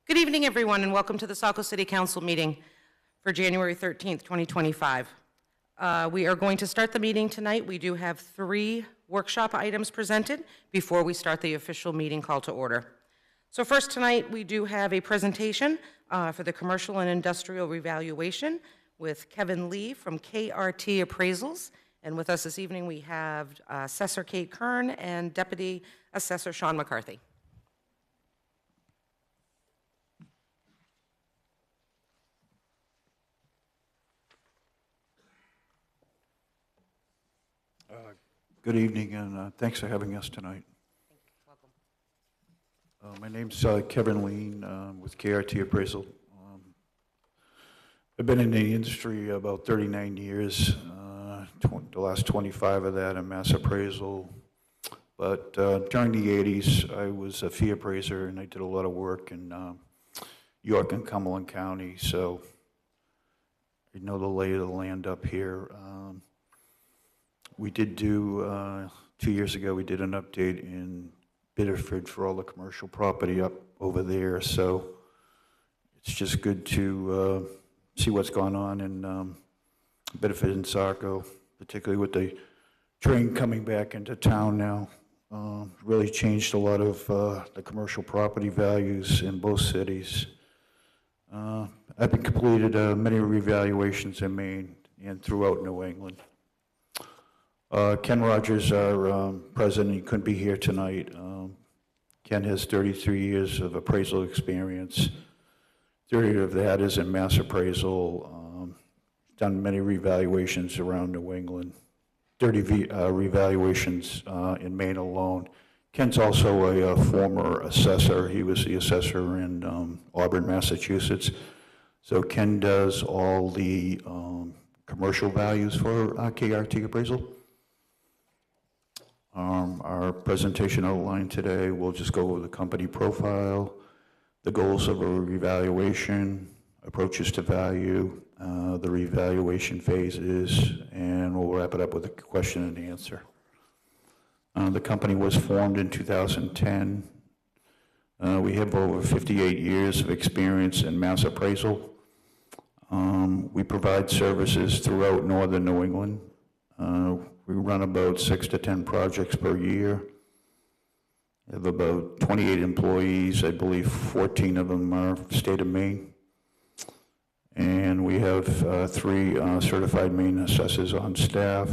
Good evening, everyone, and welcome to the Saco City Council meeting for January 13th, 2025. We are going to start the meeting tonight. We do have 3 workshop items presented before we start the official meeting call to order. So first tonight, we do have a presentation for the commercial and industrial revaluation with Kevin Lee from KRT Appraisals. And with us this evening, we have Assessor Kate Kern and Deputy Assessor Sean McCarthy. Good evening, and thanks for having us tonight. Welcome. My name's Kevin Lean with KRT Appraisal. I've been in the industry about 39 years, the last 25 of that in mass appraisal. But during the 80s, I was a fee appraiser, and I did a lot of work in York and Cumberland County, so I know the lay of the land up here. We did do, 2 years ago, we did an update in Biddeford for all the commercial property up over there. So it's just good to see what's going on in Biddeford and Saco, particularly with the train coming back into town now. Really changed a lot of the commercial property values in both cities. I've been completed many revaluations in Maine and throughout New England. Ken Rogers, our president, he couldn't be here tonight. Ken has 33 years of appraisal experience. 30 of that is in mass appraisal. Done many revaluations around New England, 30 revaluations in Maine alone. Ken's also a former assessor. He was the assessor in Auburn, Massachusetts. So Ken does all the commercial values for KRT Appraisal. Our presentation outline today, we'll just go over the company profile, the goals of a revaluation, approaches to value, the revaluation phases, and we'll wrap it up with a question and answer. The company was formed in 2010. We have over 58 years of experience in mass appraisal. We provide services throughout northern New England. We run about 6 to 10 projects per year. We have about 28 employees. I believe 14 of them are state of Maine. And we have 3 certified Maine assessors on staff.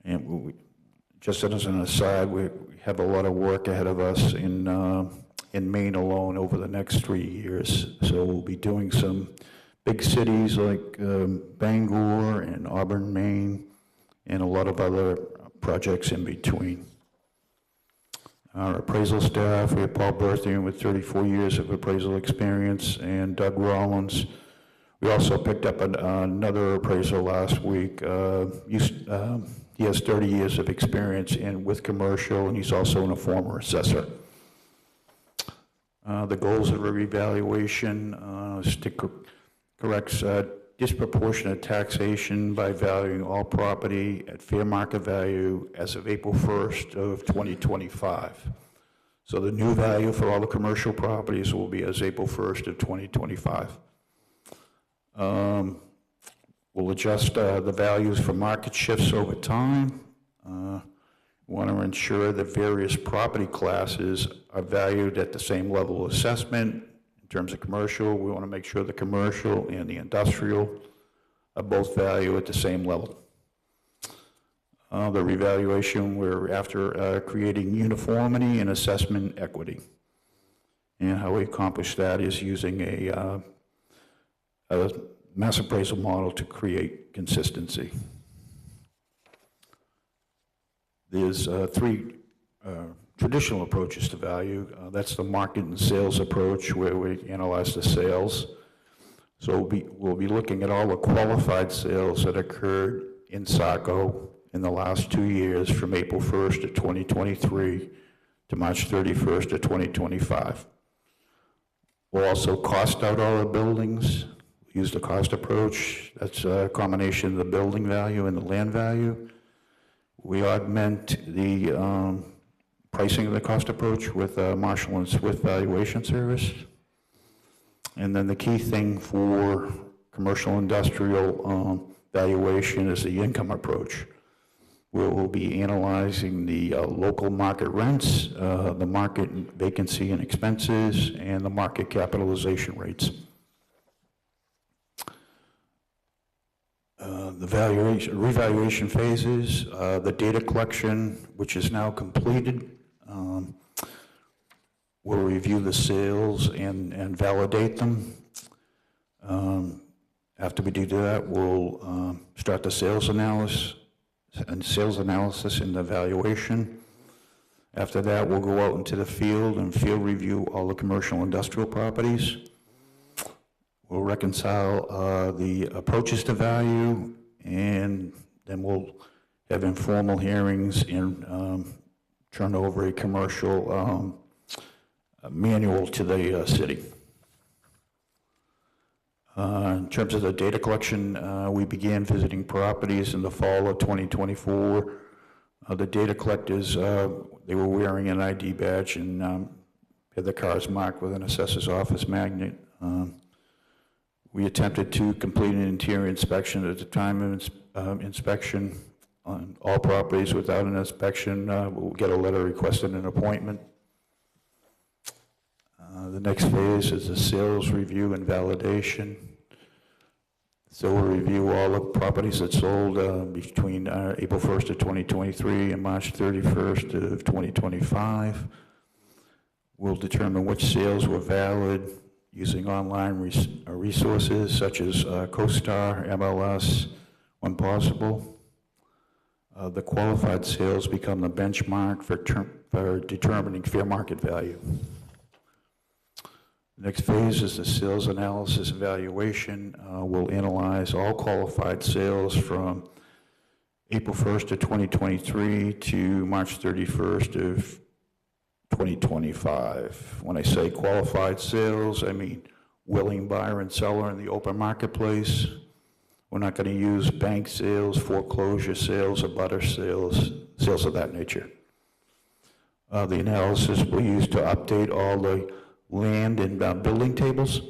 And just as an aside, we have a lot of work ahead of us in Maine alone over the next 3 years. So we'll be doing some big cities like Bangor and Auburn, Maine, and a lot of other projects in between. Our appraisal staff, we have Paul Berthium with 34 years of appraisal experience, and Doug Rollins. We also picked up another appraiser last week. He has 30 years of experience with commercial, and he's also a former assessor. The goals of a revaluation is to correct disproportionate taxation by valuing all property at fair market value as of April 1st of 2025. So the new value for all the commercial properties will be as April 1st of 2025. We'll adjust the values for market shifts over time. We want to ensure that various property classes are valued at the same level of assessment. In terms of commercial, we want to make sure the commercial and the industrial are both valued at the same level. The revaluation, we're after creating uniformity and assessment equity. And how we accomplish that is using a mass appraisal model to create consistency. There's 3 traditional approaches to value. That's the market and sales approach, where we analyze the sales. So we'll be looking at all the qualified sales that occurred in Saco in the last 2 years, from April 1st of 2023 to March 31st of 2025. We'll also cost out all our buildings. We use the cost approach. That's a combination of the building value and the land value. We augment the pricing of the cost approach with Marshall and Swift valuation service. And then the key thing for commercial industrial valuation is the income approach. We'll be analyzing the local market rents, the market vacancy and expenses, and the market capitalization rates. The revaluation phases, the data collection, which is now completed. We'll review the sales and validate them. After we do that, we'll start the sales analysis and the evaluation. After that, we'll go out into the field and field review all the commercial industrial properties. We'll reconcile the approaches to value, and then we'll have informal hearings and turn over a commercial manual to the city. In terms of the data collection, we began visiting properties in the fall of 2024. The data collectors, they were wearing an ID badge and had the cars marked with an assessor's office magnet. We attempted to complete an interior inspection. At the time of inspection on all properties without an inspection, we'll get a letter requesting an appointment. The next phase is the sales review and validation. So we'll review all the properties that sold between April 1st of 2023 and March 31st of 2025. We'll determine which sales were valid using online resources such as CoStar, MLS, when possible. The qualified sales become the benchmark for determining fair market value. The next phase is the sales analysis evaluation. We'll analyze all qualified sales from April 1st of 2023 to March 31st of 2025. When I say qualified sales, I mean willing buyer and seller in the open marketplace. We're not going to use bank sales, foreclosure sales, or butter sales, sales of that nature. The analysis we'll use to update all the land and building tables.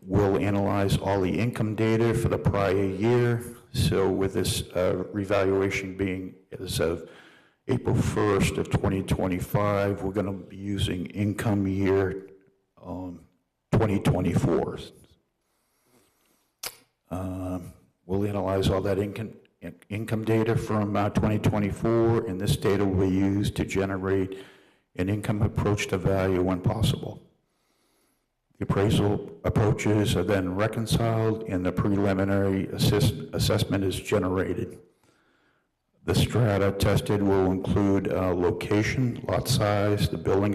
We'll analyze all the income data for the prior year. So with this revaluation being as of April 1st of 2025, we're going to be using income year 2024. We'll analyze all that income data from 2024, and this data will be used to generate an income approach to value when possible. The appraisal approaches are then reconciled and the preliminary assessment is generated. The strata tested will include location, lot size, building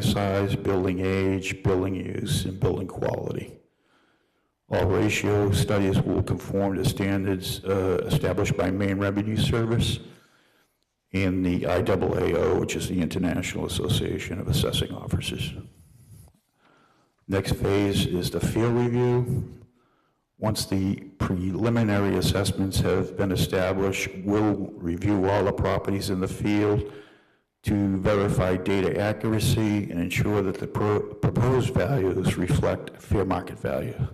age, building use, and building quality. All ratio studies will conform to standards established by Maine Revenue Service and the IAAO, which is the International Association of Assessing Officers. Next phase is the field review. Once the preliminary assessments have been established, we'll review all the properties in the field to verify data accuracy and ensure that the proposed values reflect fair market value.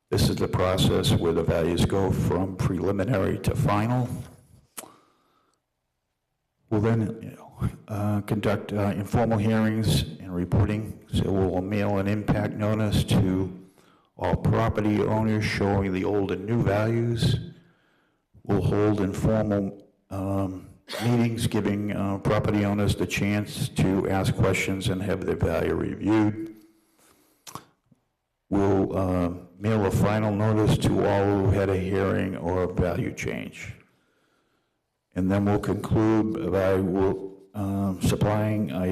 This is the process where the values go from preliminary to final. We'll then conduct informal hearings and reporting. So we'll mail an impact notice to all property owners showing the old and new values. We'll hold informal meetings giving property owners the chance to ask questions and have their value reviewed. We'll mail a final notice to all who had a hearing or a value change. And then we'll conclude by supplying a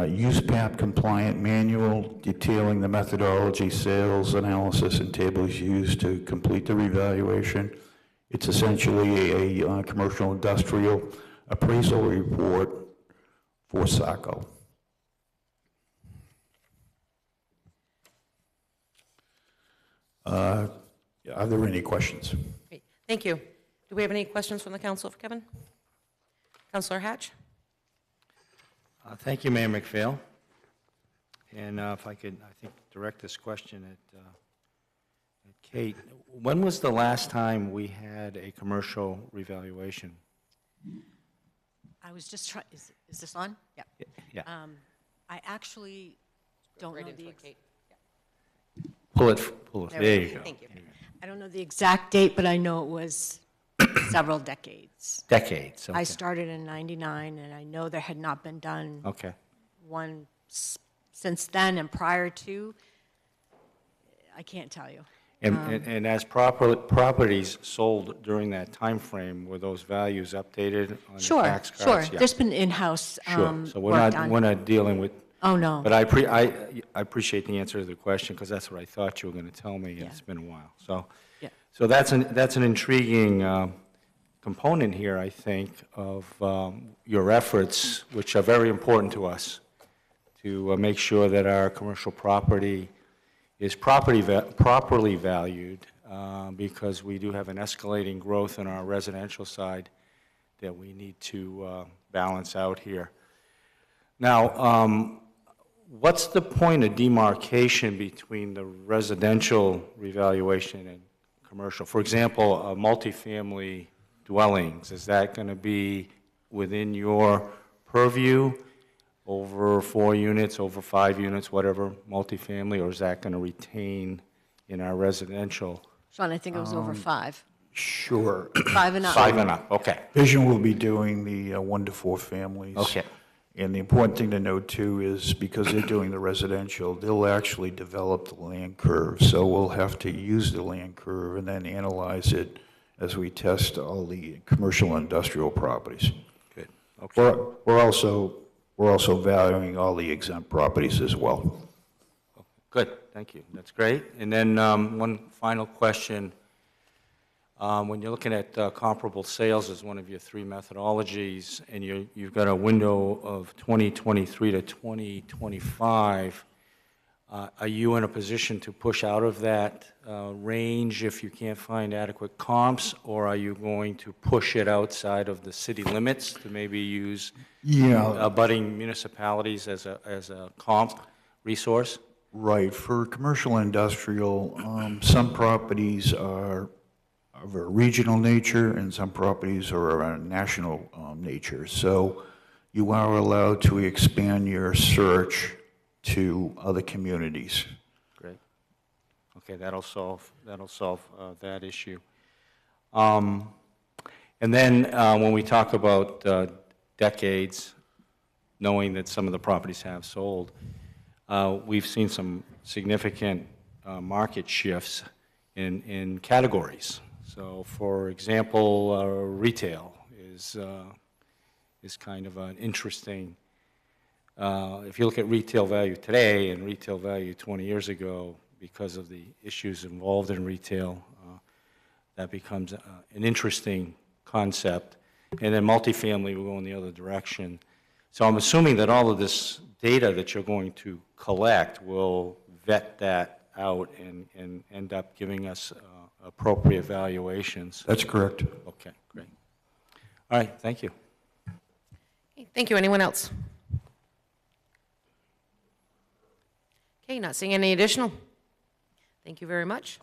USPAP compliant manual detailing the methodology, sales analysis, and tables used to complete the revaluation. It's essentially a commercial industrial appraisal report for Saco. Are there any questions? Great. Thank you. Do we have any questions from the council for Kevin? Councilor Hatch? Thank you, Mayor McPhail. And if I could, I think, direct this question at Kate. When was the last time we had a commercial revaluation? I was just trying, is this on? Yeah. Yeah. I actually don't know the, Pull it. There you go. Thank you. I don't know the exact date, but I know it was several decades. Decades, okay. I started in '99, and I know there had not been done Okay. one since then, and prior to, I can't tell you. And as properties sold during that time frame, were those values updated on the Sure, tax sure. cards? Yeah. There's been in-house Sure. So work done. we're not dealing with, Oh, no. but I appreciate the answer to the question, because that's what I thought you were going to tell me, and Yeah. it's been a while. So, Yeah. so that's an intriguing component here, I think, of your efforts, which are very important to us, to make sure that our commercial property is properly valued, because we do have an escalating growth in our residential side that we need to balance out here. Now, what's the point of demarcation between the residential revaluation and commercial? For example, multifamily dwellings, is that going to be within your purview? Over 4 units, over 5 units, whatever, multifamily, or is that going to retain in our residential? Sean, I think it was over 5. Sure. 5 and up. 5 and up, okay. Vision will be doing the 1 to 4 families. Okay. And the important thing to note too is because they're doing the residential, they'll actually develop the land curve. So we'll have to use the land curve and then analyze it as we test all the commercial and industrial properties. Good, okay. We're also valuing all the exempt properties as well. Good, thank you, that's great. And then one final question. When you're looking at comparable sales as one of your 3 methodologies, and you've got a window of 2023 to 2025, are you in a position to push out of that range if you can't find adequate comps, or are you going to push it outside of the city limits to maybe use abutting municipalities as a comp resource? Right. For commercial and industrial, some properties are of a regional nature and some properties are of a national nature. So you are allowed to expand your search to other communities. Great. Okay, that'll solve that issue. And then when we talk about decades, knowing that some of the properties have sold, we've seen some significant market shifts in categories. So, for example, retail is kind of an interesting. If you look at retail value today and retail value 20 years ago, because of the issues involved in retail, that becomes an interesting concept. And then multifamily will go in the other direction. So I'm assuming that all of this data that you're going to collect will vet that out and end up giving us appropriate valuations. That's correct. Okay, great. All right, thank you. Thank you. Anyone else? Okay, not seeing any additional. Thank you very much.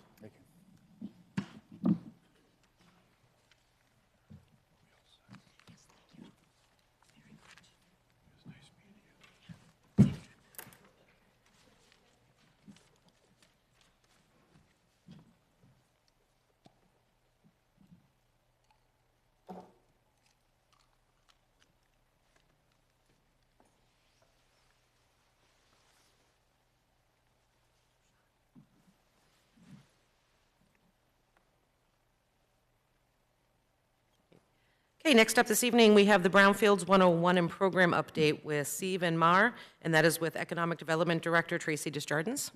Okay, next up this evening, we have the Brownfields 101 and Program Update with Steve and Mar, and that is with Economic Development Director Tracy Desjardins.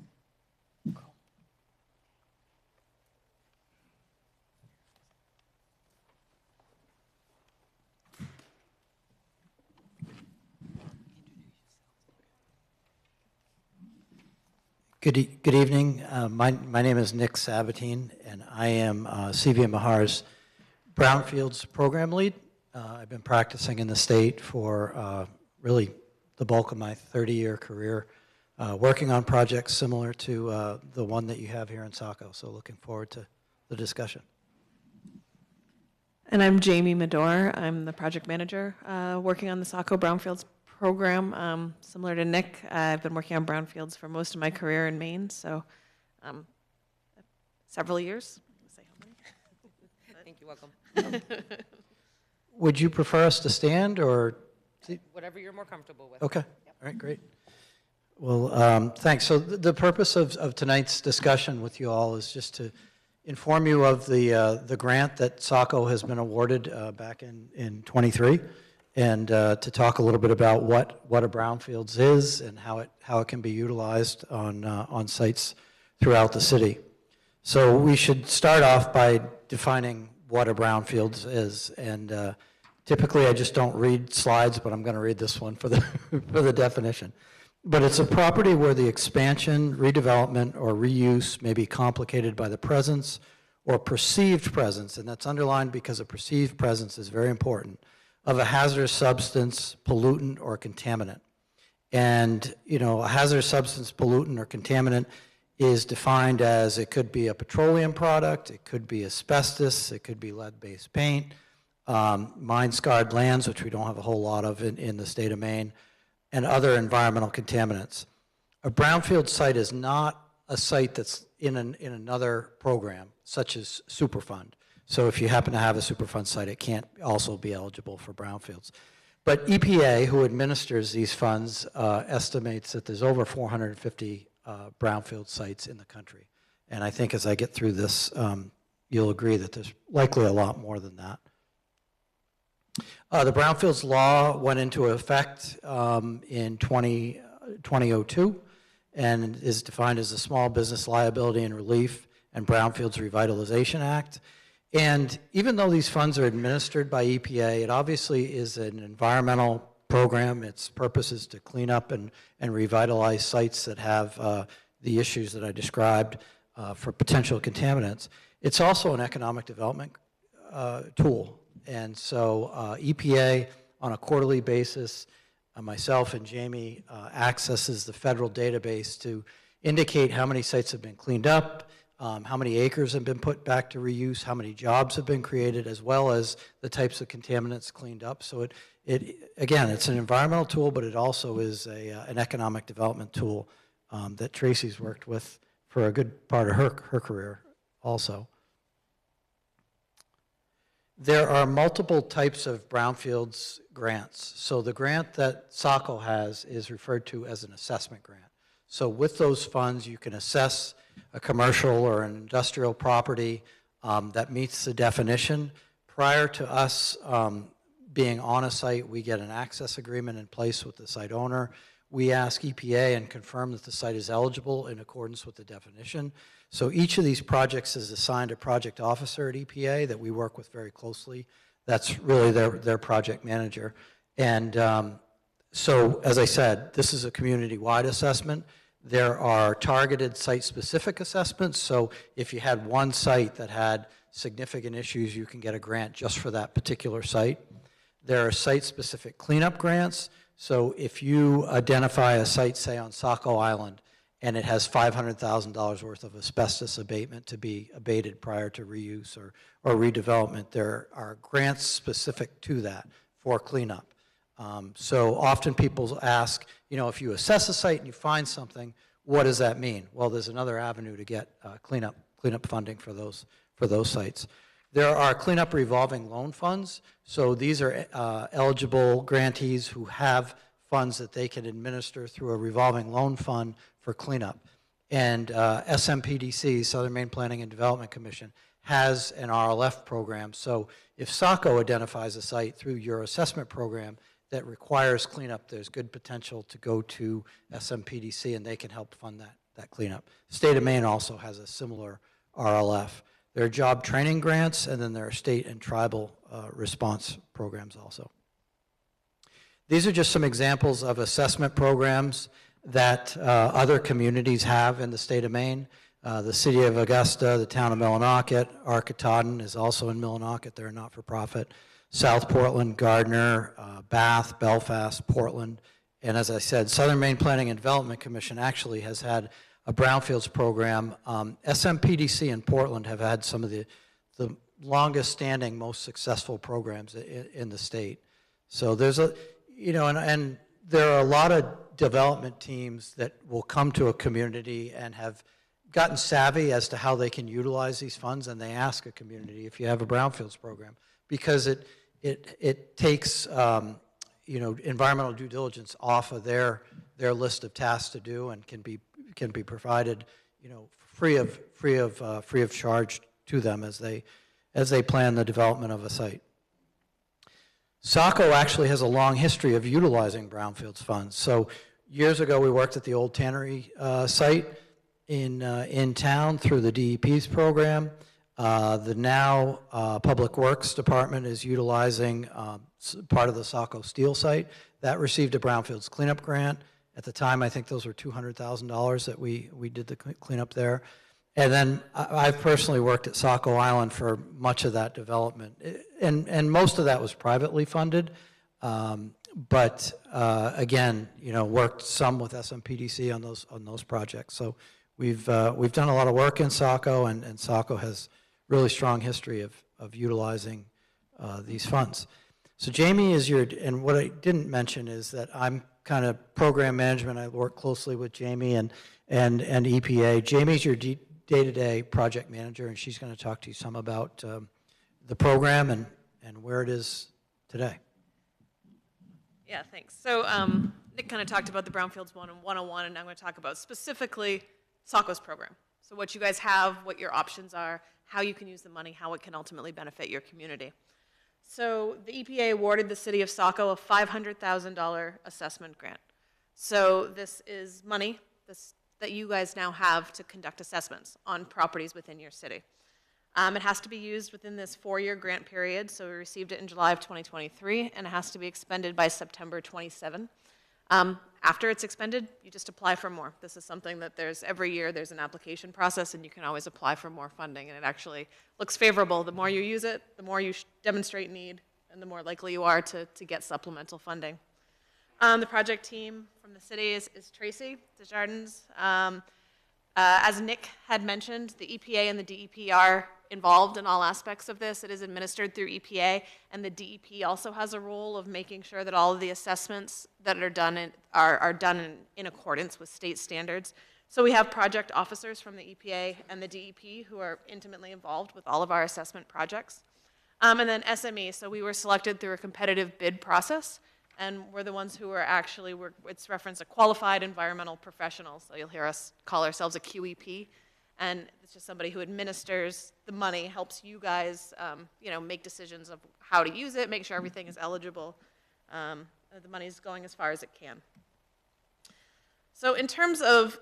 Good evening. My name is Nick Sabatine, and I am CVM Mahar's Brownfields Program Lead. I've been practicing in the state for really the bulk of my 30-year career. working on projects similar to the one that you have here in Saco. So looking forward to the discussion. And I'm Jamie Medor. I'm the project manager working on the Saco Brownfields program. Similar to Nick, I've been working on brownfields for most of my career in Maine, so several years. Say how many? Thank you, welcome. Would you prefer us to stand or? Whatever you're more comfortable with. Okay, all right, great. Well, thanks. So the purpose of tonight's discussion with you all is just to inform you of the grant that Saco has been awarded back in '23, and to talk a little bit about what a brownfields is and how it can be utilized on sites throughout the city. So we should start off by defining what a brownfields is, and typically I just don't read slides, but I'm going to read this one for the for the definition. But it's a property where the expansion, redevelopment, or reuse may be complicated by the presence or perceived presence, and that's underlined because a perceived presence is very important, of a hazardous substance, pollutant, or contaminant. And, you know, a hazardous substance, pollutant, or contaminant is defined as it could be a petroleum product, it could be asbestos, it could be lead-based paint, mine-scarred lands, which we don't have a whole lot of in the state of Maine, and other environmental contaminants. A brownfield site is not a site that's in another program, such as Superfund. So if you happen to have a Superfund site, it can't also be eligible for brownfields. But EPA, who administers these funds, estimates that there's over 450 brownfield sites in the country. And I think as I get through this, you'll agree that there's likely a lot more than that. The Brownfields Law went into effect in 2002 and is defined as the Small Business Liability and Relief and Brownfields Revitalization Act. And even though these funds are administered by EPA, it obviously is an environmental program. Its purpose is to clean up and revitalize sites that have the issues that I described for potential contaminants. It's also an economic development tool. And so EPA, on a quarterly basis, myself and Jamie accesses the federal database to indicate how many sites have been cleaned up, how many acres have been put back to reuse, how many jobs have been created, as well as the types of contaminants cleaned up. So again, it's an environmental tool, but it also is an economic development tool that Tracy's worked with for a good part of her career also. There are multiple types of brownfields grants. So the grant that Saco has is referred to as an assessment grant. So with those funds, you can assess a commercial or an industrial property that meets the definition. Prior to us being on a site, we get an access agreement in place with the site owner. We ask EPA and confirm that the site is eligible in accordance with the definition. So each of these projects is assigned a project officer at EPA that we work with very closely. That's really their project manager. And so, as I said, this is a community-wide assessment. There are targeted site-specific assessments. So if you had one site that had significant issues, you can get a grant just for that particular site. There are site-specific cleanup grants. So if you identify a site, say on Saco Island, and it has $500,000 worth of asbestos abatement to be abated prior to reuse or redevelopment, there are grants specific to that for cleanup. So often people ask, you know, if you assess a site and you find something, what does that mean? Well, there's another avenue to get cleanup funding for those sites. There are cleanup revolving loan funds. So these are eligible grantees who have funds that they can administer through a revolving loan fund for cleanup. And SMPDC, Southern Maine Planning and Development Commission, has an RLF program. So if Saco identifies a site through your assessment program that requires cleanup, there's good potential to go to SMPDC and they can help fund that cleanup. State of Maine also has a similar RLF. There are job training grants, and then there are state and tribal response programs also. These are just some examples of assessment programs that other communities have in the state of Maine. The city of Augusta, the town of Millinocket, Arcatawden is also in Millinocket. They're a not-for-profit. South Portland, Gardner, Bath, Belfast, Portland, And as I said, Southern Maine Planning and Development Commission actually has had a brownfields program. SMPDC in Portland have had some of the longest standing, most successful programs in the state. So there's a, you know, and there are a lot of development teams that will come to a community and have gotten savvy as to how they can utilize these funds, and they ask a community if you have a brownfields program, because it takes you know, environmental due diligence off of their list of tasks to do, and can be provided, you know, free of charge to them as they plan the development of a site. Saco actually has a long history of utilizing brownfields funds. So years ago, we worked at the old tannery site in town through the DEP's program. The now Public Works Department is utilizing part of the Saco steel site. That received a brownfields cleanup grant. At the time, I think those were $200,000 that we did the cleanup there. And then I've personally worked at Saco Island for much of that development. And most of that was privately funded. But again, you know, worked some with SMPDC on those projects. So we've done a lot of work in Saco, and Saco has really strong history of utilizing these funds. So Jamie is and what I didn't mention is that I'm kind of program management. I work closely with Jamie and EPA. Jamie's your day-to-day project manager, and she's going to talk to you some about the program and where it is today. Yeah, thanks. So Nick kind of talked about the Brownfields 101, and now I'm going to talk about specifically Saco's program. So what you guys have, what your options are, how you can use the money, how it can ultimately benefit your community. So the EPA awarded the city of Saco a $500,000 assessment grant. So this is money that you guys now have to conduct assessments on properties within your city. It has to be used within this 4-year grant period, so we received it in July of 2023, and it has to be expended by September 27. After it's expended, you just apply for more. This is something that every year there's an application process, and you can always apply for more funding, and it actually looks favorable. The more you use it, the more you demonstrate need, and the more likely you are to get supplemental funding. The project team from the city is Tracy Desjardins. As Nick had mentioned, the EPA and the DEP are involved in all aspects of this. It is administered through EPA, and the DEP also has a role of making sure that all of the assessments that are done are done in accordance with state standards. So we have project officers from the EPA and the DEP who are intimately involved with all of our assessment projects. And then SME, so we were selected through a competitive bid process, and we're the ones who are actually, it's referenced a qualified environmental professional, so you'll hear us call ourselves a QEP, and it's just somebody who administers the money, helps you guys, you know, make decisions of how to use it, make sure everything is eligible, the money's going as far as it can. So in terms of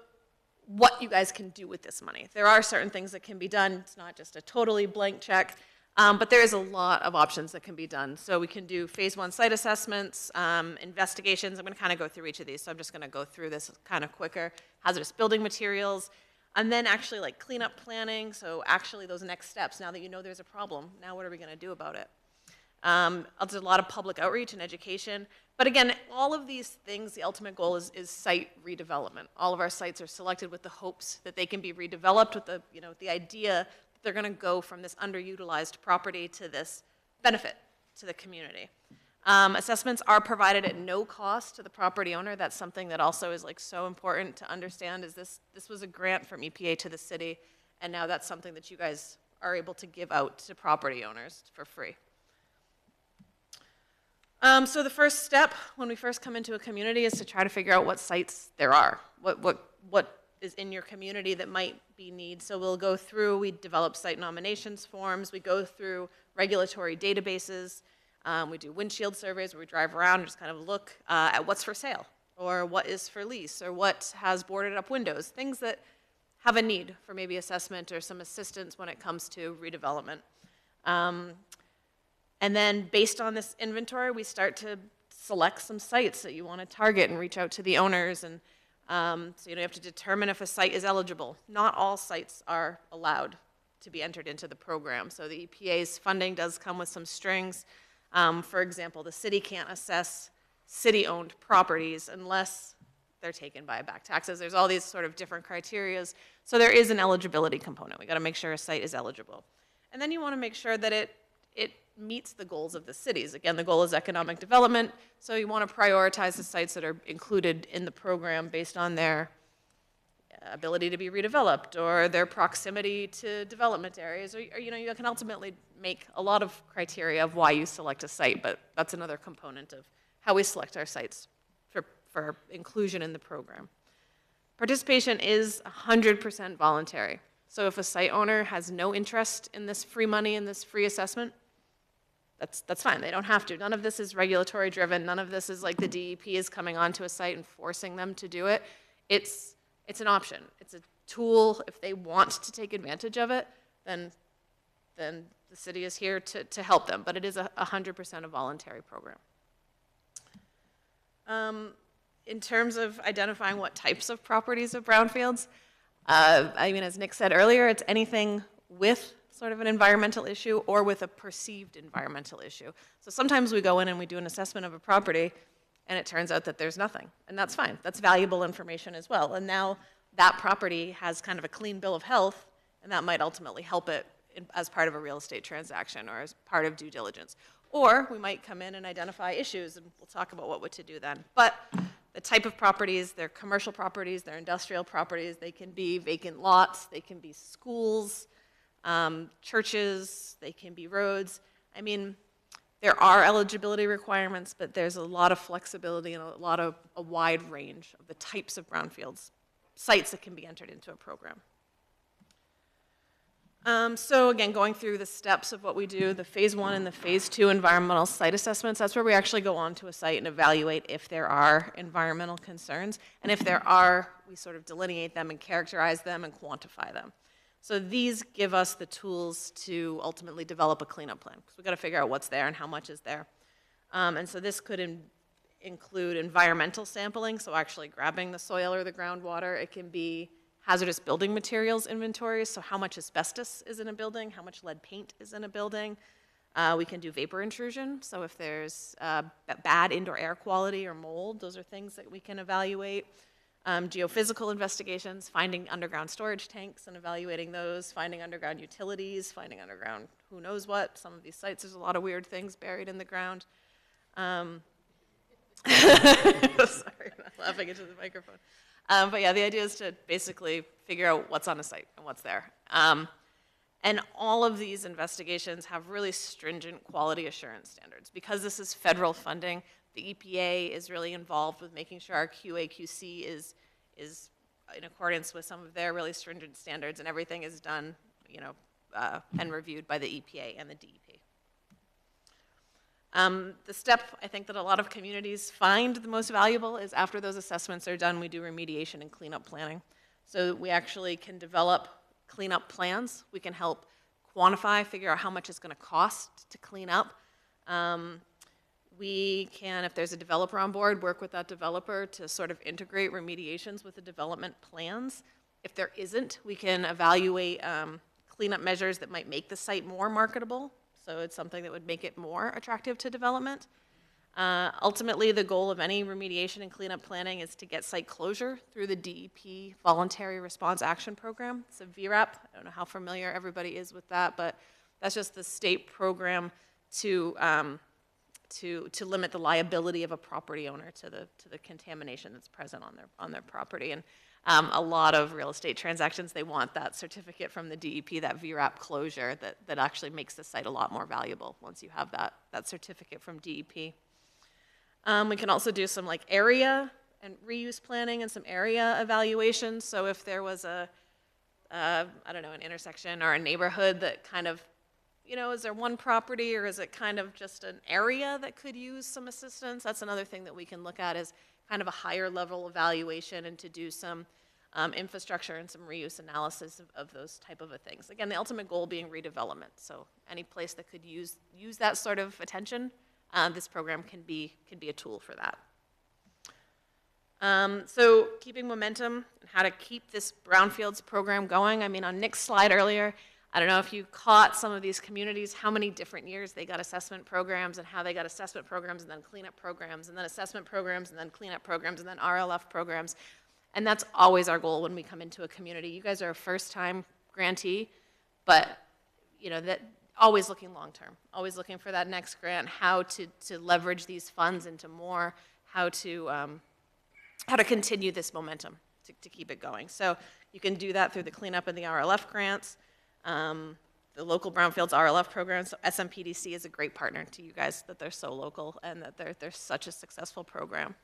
what you guys can do with this money, there are certain things that can be done. It's not just a totally blank check. But there is a lot of options that can be done. So we can do phase 1 site assessments, investigations. I'm going to kind of go through each of these, so I'm just going to go through this kind of quicker. Hazardous building materials, and then actually like cleanup planning. So actually those next steps, now that you know there's a problem, now what are we going to do about it? There's a lot of public outreach and education. But again, all of these things, the ultimate goal is site redevelopment. All of our sites are selected with the hopes that they can be redeveloped with the idea they're going to go from this underutilized property to this benefit to the community. Assessments are provided at no cost to the property owner. That's something that also is like so important to understand, is this was a grant from EPA to the city, and now that's something that you guys are able to give out to property owners for free. So the first step when we first come into a community is to try to figure out what sites there are, what is in your community that might be needs. So we'll go through, we develop site nominations forms, we go through regulatory databases, we do windshield surveys where we drive around and just kind of look at what's for sale, or what is for lease, or what has boarded up windows, things that have a need for maybe assessment or some assistance when it comes to redevelopment. And then based on this inventory, we start to select some sites that you want to target and reach out to the owners, and so you have to determine if a site is eligible. Not all sites are allowed to be entered into the program. So the EPA's funding does come with some strings. For example, the city can't assess city-owned properties unless they're taken by back taxes. There's all these sort of different criterias. So there is an eligibility component. We got to make sure a site is eligible. And then you want to make sure that it meets the goals of the cities. Again, the goal is economic development, so you want to prioritize the sites that are included in the program based on their ability to be redeveloped or their proximity to development areas. Or you know, you can ultimately make a lot of criteria of why you select a site, but that's another component of how we select our sites for inclusion in the program. Participation is 100% voluntary. So if a site owner has no interest in this free money and this free assessment, that's fine. They don't have to. None of this is regulatory driven. None of this is like the DEP is coming onto a site and forcing them to do it. It's an option. It's a tool. If they want to take advantage of it, then the city is here to help them. But it is 100% a voluntary program. In terms of identifying what types of properties of brownfields, I mean, as Nick said earlier, it's anything with sort of an environmental issue or with a perceived environmental issue. So sometimes we go in and we do an assessment of a property and it turns out that there's nothing, and that's fine. That's valuable information as well. And now that property has kind of a clean bill of health, and that might ultimately help it as part of a real estate transaction or as part of due diligence. Or we might come in and identify issues, and we'll talk about what to do then. But the type of properties, they're commercial properties, they're industrial properties, they can be vacant lots, they can be schools, churches, they can be roads. I mean, there are eligibility requirements, but there's a lot of flexibility and a wide range of the types of brownfields sites that can be entered into a program. So again, going through the steps of what we do, the phase 1 and the phase 2 environmental site assessments, that's where we actually go onto a site and evaluate if there are environmental concerns. And if there are, we sort of delineate them and characterize them and quantify them. So these give us the tools to ultimately develop a cleanup plan, because we've got to figure out what's there and how much is there. And so this could include environmental sampling, so actually grabbing the soil or the groundwater. It can be hazardous building materials inventories, so how much asbestos is in a building, how much lead paint is in a building. We can do vapor intrusion, so if there's bad indoor air quality or mold, those are things that we can evaluate. Geophysical investigations, finding underground storage tanks and evaluating those, finding underground utilities, finding underground who knows what. Some of these sites, there's a lot of weird things buried in the ground. Sorry, I'm not laughing into the microphone. But yeah, the idea is to basically figure out what's on a site and what's there. And all of these investigations have really stringent quality assurance standards. Because this is federal funding, the EPA is really involved with making sure our QA/QC is in accordance with some of their really stringent standards, and everything is done, you know, and reviewed by the EPA and the DEP. The step I think that a lot of communities find the most valuable is after those assessments are done, we do remediation and cleanup planning. So we actually can develop cleanup plans. We can help quantify, figure out how much it's going to cost to clean up. We can, if there's a developer on board, work with that developer to sort of integrate remediations with the development plans. If there isn't, we can evaluate cleanup measures that might make the site more marketable. So it's something that would make it more attractive to development. Ultimately, the goal of any remediation and cleanup planning is to get site closure through the DEP Voluntary Response Action Program. It's a VRAP. I don't know how familiar everybody is with that, but that's just the state program to limit the liability of a property owner to the contamination that's present on their property. And a lot of real estate transactions, they want that certificate from the DEP, that VRAP closure, that actually makes the site a lot more valuable once you have that certificate from DEP. We can also do some like area and reuse planning and some area evaluation. So if there was I don't know, an intersection or a neighborhood that kind of, you know, is there one property or is it kind of just an area that could use some assistance? That's another thing that we can look at, is kind of a higher level evaluation and to do some infrastructure and some reuse analysis of those type of things. Again, the ultimate goal being redevelopment. So any place that could use that sort of attention, this program can be a tool for that. So keeping momentum and how to keep this brownfields program going. I mean, on Nick's slide earlier, I don't know if you caught some of these communities, how many different years they got assessment programs and how they got assessment programs and then cleanup programs and then assessment programs and then cleanup programs and then RLF programs. And that's always our goal when we come into a community. You guys are a first-time grantee, but you know, that always looking long-term, always looking for that next grant, how to leverage these funds into more, how to continue this momentum to keep it going. So you can do that through the cleanup and the RLF grants, the local brownfields RLF programs. So SMPDC is a great partner to you guys, that they're so local and that they're such a successful program.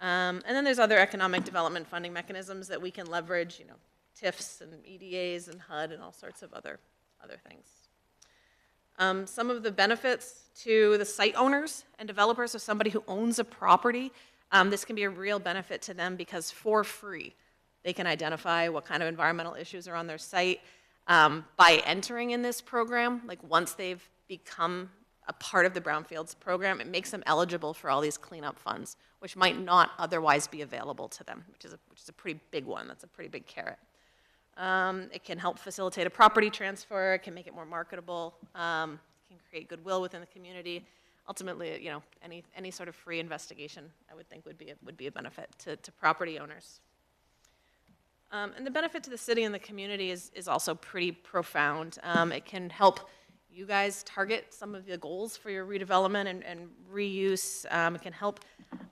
And then there's other economic development funding mechanisms that we can leverage, you know, TIFs and EDAs and HUD and all sorts of other things. Some of the benefits to the site owners and developers, so somebody who owns a property, this can be a real benefit to them because for free, they can identify what kind of environmental issues are on their site. By entering in this program, like once they've become a part of the Brownfields program, it makes them eligible for all these cleanup funds, which might not otherwise be available to them, which is a pretty big one. That's a pretty big carrot. It can help facilitate a property transfer. It can make it more marketable. It can create goodwill within the community. Ultimately, you know, any sort of free investigation, I would think, would be a benefit to property owners. And the benefit to the city and the community is also pretty profound. It can help you guys target some of the goals for your redevelopment and reuse. It can help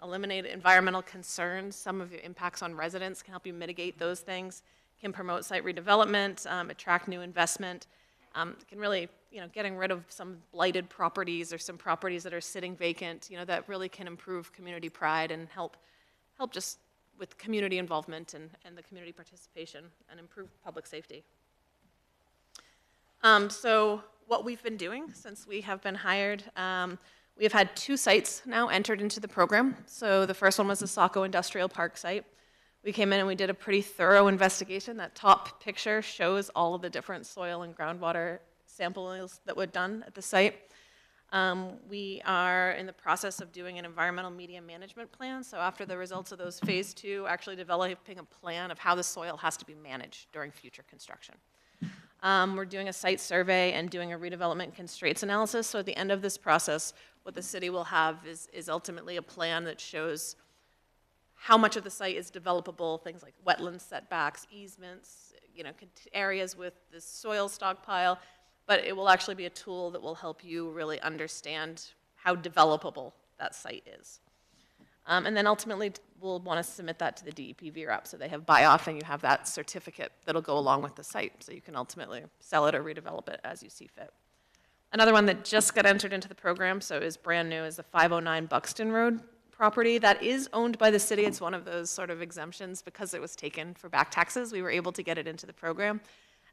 eliminate environmental concerns. Some of the impacts on residents can help you mitigate those things. Can promote site redevelopment, attract new investment. It can really, you know, getting rid of some blighted properties or some properties that are sitting vacant, you know, that really can improve community pride and help just with community involvement and the community participation and improve public safety. So what we've been doing since we have been hired, we have had 2 sites now entered into the program. So the first one was the Saco Industrial Park site. We came in and we did a pretty thorough investigation. That top picture shows all of the different soil and groundwater samples that were done at the site. We are in the process of doing an environmental media management plan. So after the results of those phase 2, actually developing a plan of how the soil has to be managed during future construction. We're doing a site survey and doing a redevelopment constraints analysis. So at the end of this process, what the city will have is ultimately a plan that shows how much of the site is developable, things like wetland setbacks, easements, you know, areas with this soil stockpile, but it will actually be a tool that will help you really understand how developable that site is. And then ultimately, we'll want to submit that to the DEP VRAP, so they have buy-off and you have that certificate that'll go along with the site, so you can ultimately sell it or redevelop it as you see fit. Another one that just got entered into the program, so is brand new, is the 509 Buxton Road property. That is owned by the city. It's one of those sort of exemptions because it was taken for back taxes. We were able to get it into the program.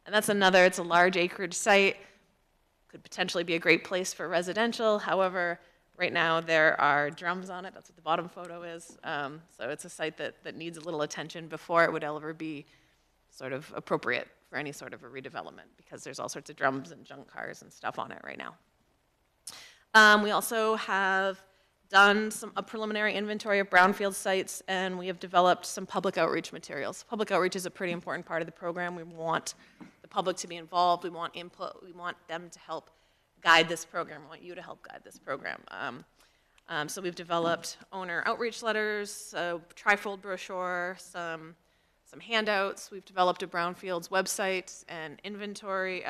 And that's another, it's a large acreage site, could potentially be a great place for residential. However, right now there are drums on it. That's what the bottom photo is. So it's a site that needs a little attention before it would ever be sort of appropriate for any sort of a redevelopment because there's all sorts of drums and junk cars and stuff on it right now. We also have done a preliminary inventory of brownfield sites, and we have developed some public outreach materials. Public outreach is a pretty important part of the program. We want the public to be involved. We want input. We want them to help guide this program. We want you to help guide this program. So we've developed owner outreach letters, a trifold brochure, some handouts. We've developed a brownfields website and inventory,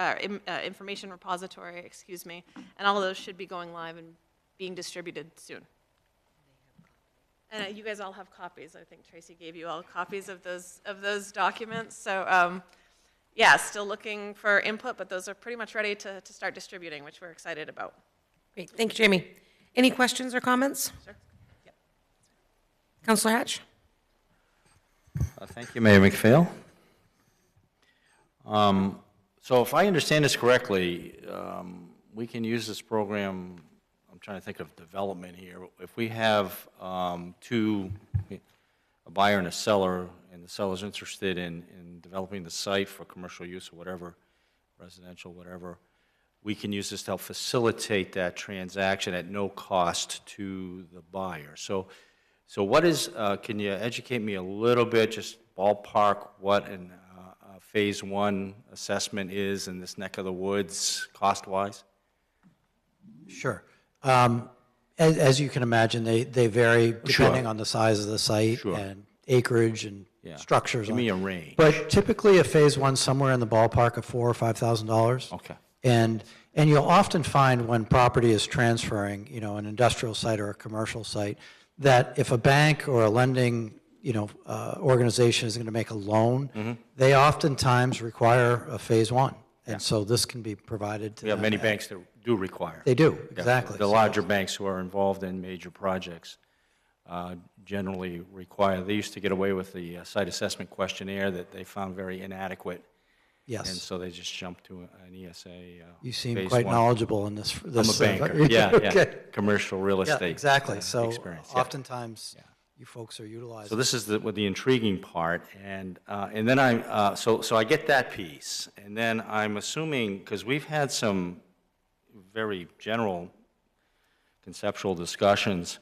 information repository, excuse me, and all of those should be going live and being distributed soon. And you guys all have copies. I think Tracy gave you all copies of those documents. So yeah, still looking for input, but those are pretty much ready to start distributing, which we're excited about. Great, thank you, Jamie. Any questions or comments? Sure. Yep. Councilor Hatch? Thank you, Mayor McPhail. So if I understand this correctly, we can use this program, I'm trying to think of development here. If we have a buyer and a seller, and the seller's interested in developing the site for commercial use or whatever, residential, whatever, we can use this to help facilitate that transaction at no cost to the buyer. So what is, can you educate me a little bit, just ballpark what a Phase 1 assessment is in this neck of the woods, cost-wise? Sure. As you can imagine, they vary depending on the size of the site Sure. and acreage and Yeah. structures. Give me a range. But typically, a Phase 1 somewhere in the ballpark of $4,000 or $5,000. Okay. And you'll often find when property is transferring, you know, an industrial site or a commercial site, that if a bank or a lending, you know, organization is going to make a loan, they oftentimes require a Phase 1. And so this can be provided to We have them many at- banks that do require. They do, Yeah, exactly. The So- larger banks who are involved in major projects generally require, they used to get away with the site assessment questionnaire that they found very inadequate, and Yes. so they just jumped to an ESA. You seem Phase quite 1. knowledgeable in this. I'm a this, banker, yeah, yeah, Okay. commercial real Yeah, estate. exactly. So experience, yeah. oftentimes, you folks are utilizing. So this is with the intriguing part, and then so I get that piece, and then I'm assuming, because we've had some very general conceptual discussions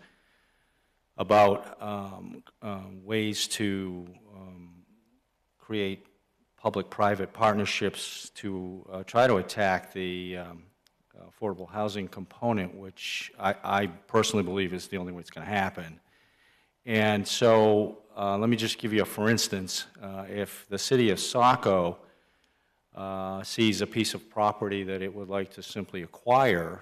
about ways to create public-private partnerships to try to attack the affordable housing component, which I personally believe is the only way it's going to happen. And so let me just give you a for instance. If the city of Saco sees a piece of property that it would like to simply acquire,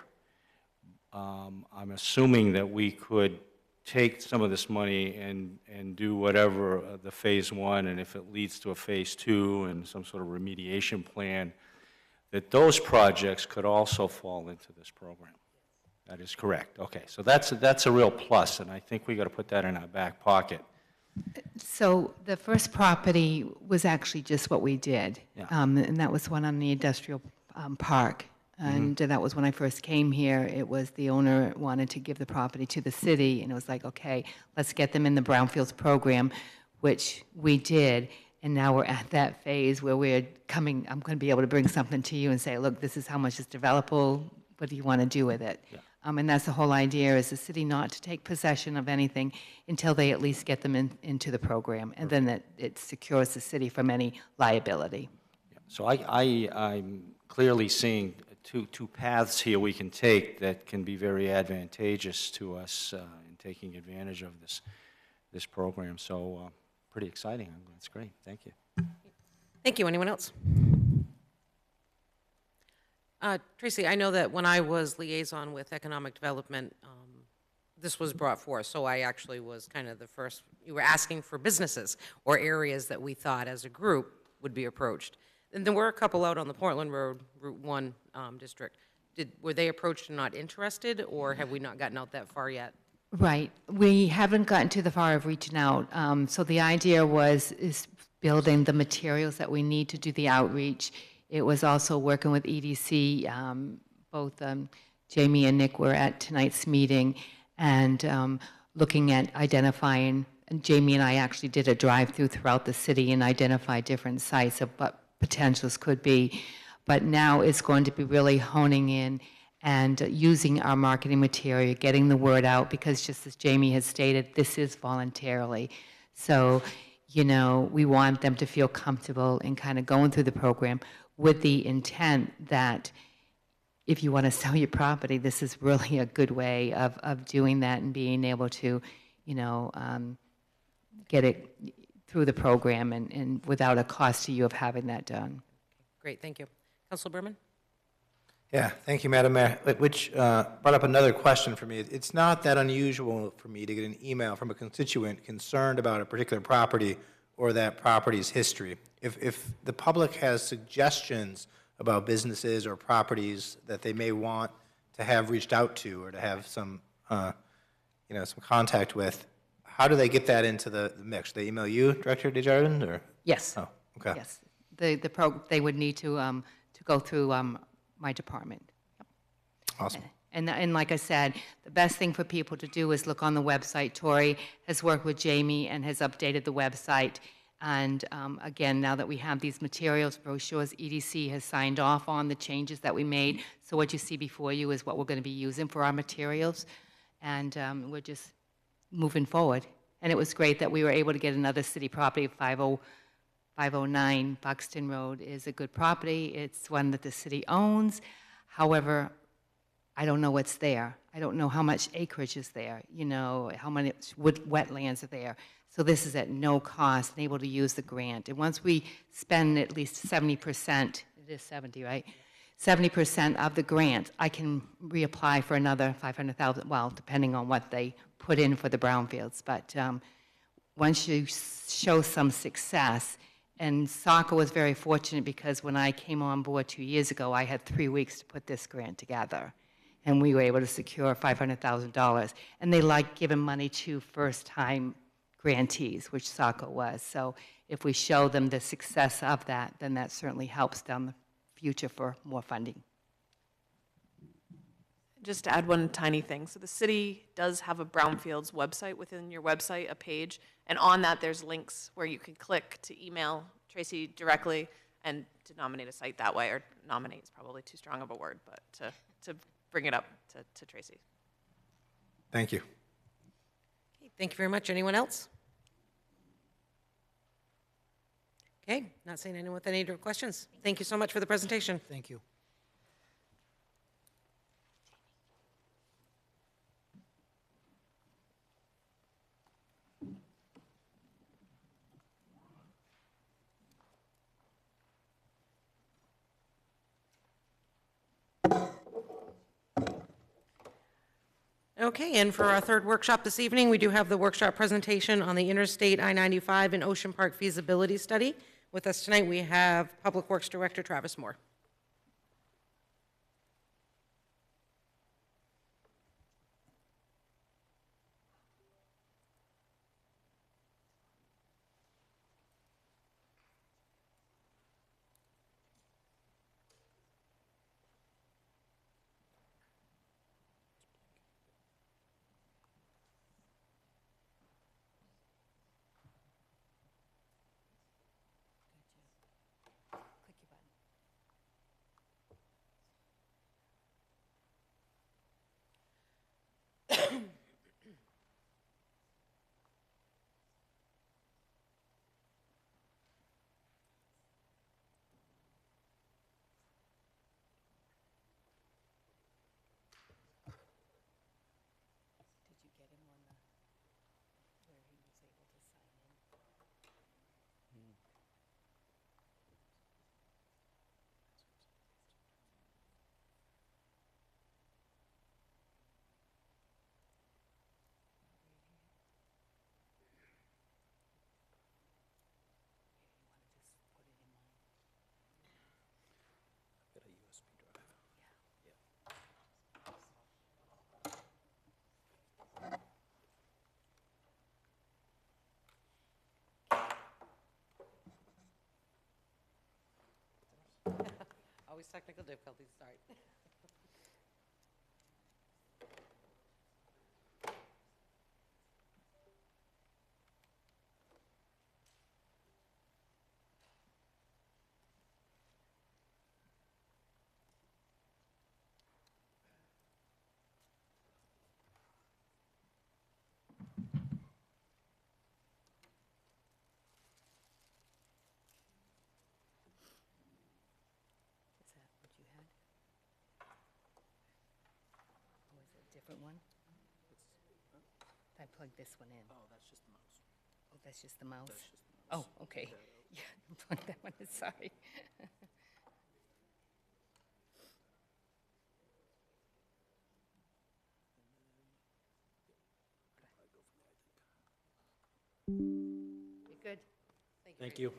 I'm assuming that we could take some of this money and do whatever the Phase 1, and if it leads to a Phase 2 and some sort of remediation plan, that those projects could also fall into this program. That is correct. Okay, so that's a real plus, and I think we got to put that in our back pocket. So the first property was actually just what we did. Yeah. And that was one on the industrial park. And that was when I first came here. It was the owner wanted to give the property to the city, and it was like, okay, let's get them in the Brownfields program, which we did. And now we're at that phase where we're coming, I'm going to be able to bring something to you and say, look, this is how much is developable. What do you want to do with it? Yeah. And that's the whole idea, is the city not to take possession of anything until they at least get them into the program, and then it secures the city from any liability. So I'm clearly seeing two paths here we can take that can be very advantageous to us in taking advantage of this program. So pretty exciting. That's great. Thank you. Thank you. Anyone else? Tracy, I know that when I was liaison with economic development, this was brought forth, so I actually was kind of the first. You were asking for businesses or areas that we thought as a group would be approached. And there were a couple out on the Portland Road, Route 1 district. Were they approached and not interested, or have we not gotten out that far yet? Right. We haven't gotten to the far of reaching out. So the idea is building the materials that we need to do the outreach. It was also working with EDC. Both Jamie and Nick were at tonight's meeting, and looking at identifying, and Jamie and I actually did a drive-through throughout the city and identified different sites of what potentials could be. But now it's going to be really honing in and using our marketing material, getting the word out, because just as Jamie has stated, this is voluntarily. So, you know, we want them to feel comfortable in kind of going through the program with the intent that if you want to sell your property, this is really a good way of doing that and being able to, you know, get it through the program and without a cost to you of having that done. Great, thank you. Councilor Berman? Yeah, thank you, Madam Mayor. Which brought up another question for me. It's not that unusual for me to get an email from a constituent concerned about a particular property or that property's history. If the public has suggestions about businesses or properties that they may want to have reached out to or to have some, some contact with, how do they get that into the mix? They email you, Director Desjardins, or? Yes. Oh, okay. Yes. They would need to go through my department. Awesome. And like I said, the best thing for people to do is look on the website. Tori has worked with Jamie and has updated the website. And again, now that we have these materials, brochures, EDC has signed off on the changes that we made. So what you see before you is what we're going to be using for our materials. And we're just moving forward. And it was great that we were able to get another city property of 509 Buxton Road is a good property. It's one that the city owns. However, I don't know what's there. I don't know how much acreage is there, you know, how many wetlands are there. So this is at no cost and able to use the grant. And once we spend at least 70%, it is 70, right? 70% of the grant, I can reapply for another 500,000, well, depending on what they put in for the brownfields. But once you show some success, and Saco was very fortunate because when I came on board 2 years ago, I had 3 weeks to put this grant together. And we were able to secure $500,000. And they like giving money to first-time grantees, which Saco was. So if we show them the success of that, then that certainly helps down the future for more funding. Just to add one tiny thing, so the city does have a brownfields website within your website, a page, and on that there's links where you can click to email Tracy directly and to nominate a site that way, or nominate is probably too strong of a word, but to bring it up to Tracy. Thank you. Okay, thank you very much. Anyone else? Okay, not seeing anyone with any other questions. Thank you so much for the presentation. Thank you. Okay, and for our third workshop this evening, we do have the workshop presentation on the Interstate I-95 and Ocean Park feasibility study. With us tonight, we have Public Works Director Travis Moore. Always technical difficulties, sorry. Is that what you had? Or is it a different one? I plugged this one in. Oh, that's just the mouse. Oh, that's just the mouse? Oh, okay. Yeah, plug that one in, sorry. You're good. Thank you.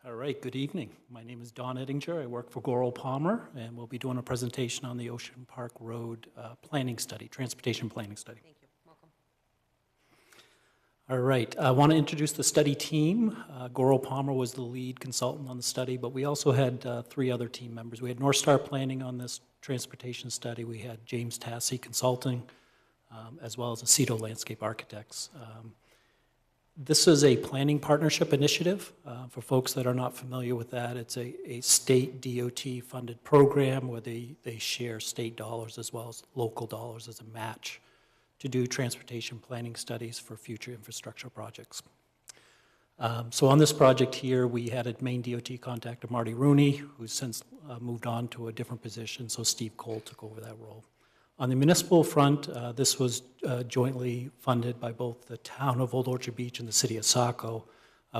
All right, good evening. My name is Don Ettinger. I work for Goral Palmer, and we'll be doing a presentation on the Ocean Park Road planning study, transportation planning study. Thank you. Welcome. All right, I want to introduce the study team. Goral Palmer was the lead consultant on the study, but we also had 3 other team members. We had North Star Planning on this transportation study. We had James Tassi Consulting, as well as Aceto Landscape Architects. This is a planning partnership initiative. For folks that are not familiar with that, it's a state DOT-funded program where they share state dollars as well as local dollars as a match to do transportation planning studies for future infrastructure projects. So on this project here, we had a Maine DOT contactor, Marty Rooney, who's since moved on to a different position, so Steve Cole took over that role. On the municipal front, this was jointly funded by both the town of Old Orchard Beach and the city of Saco,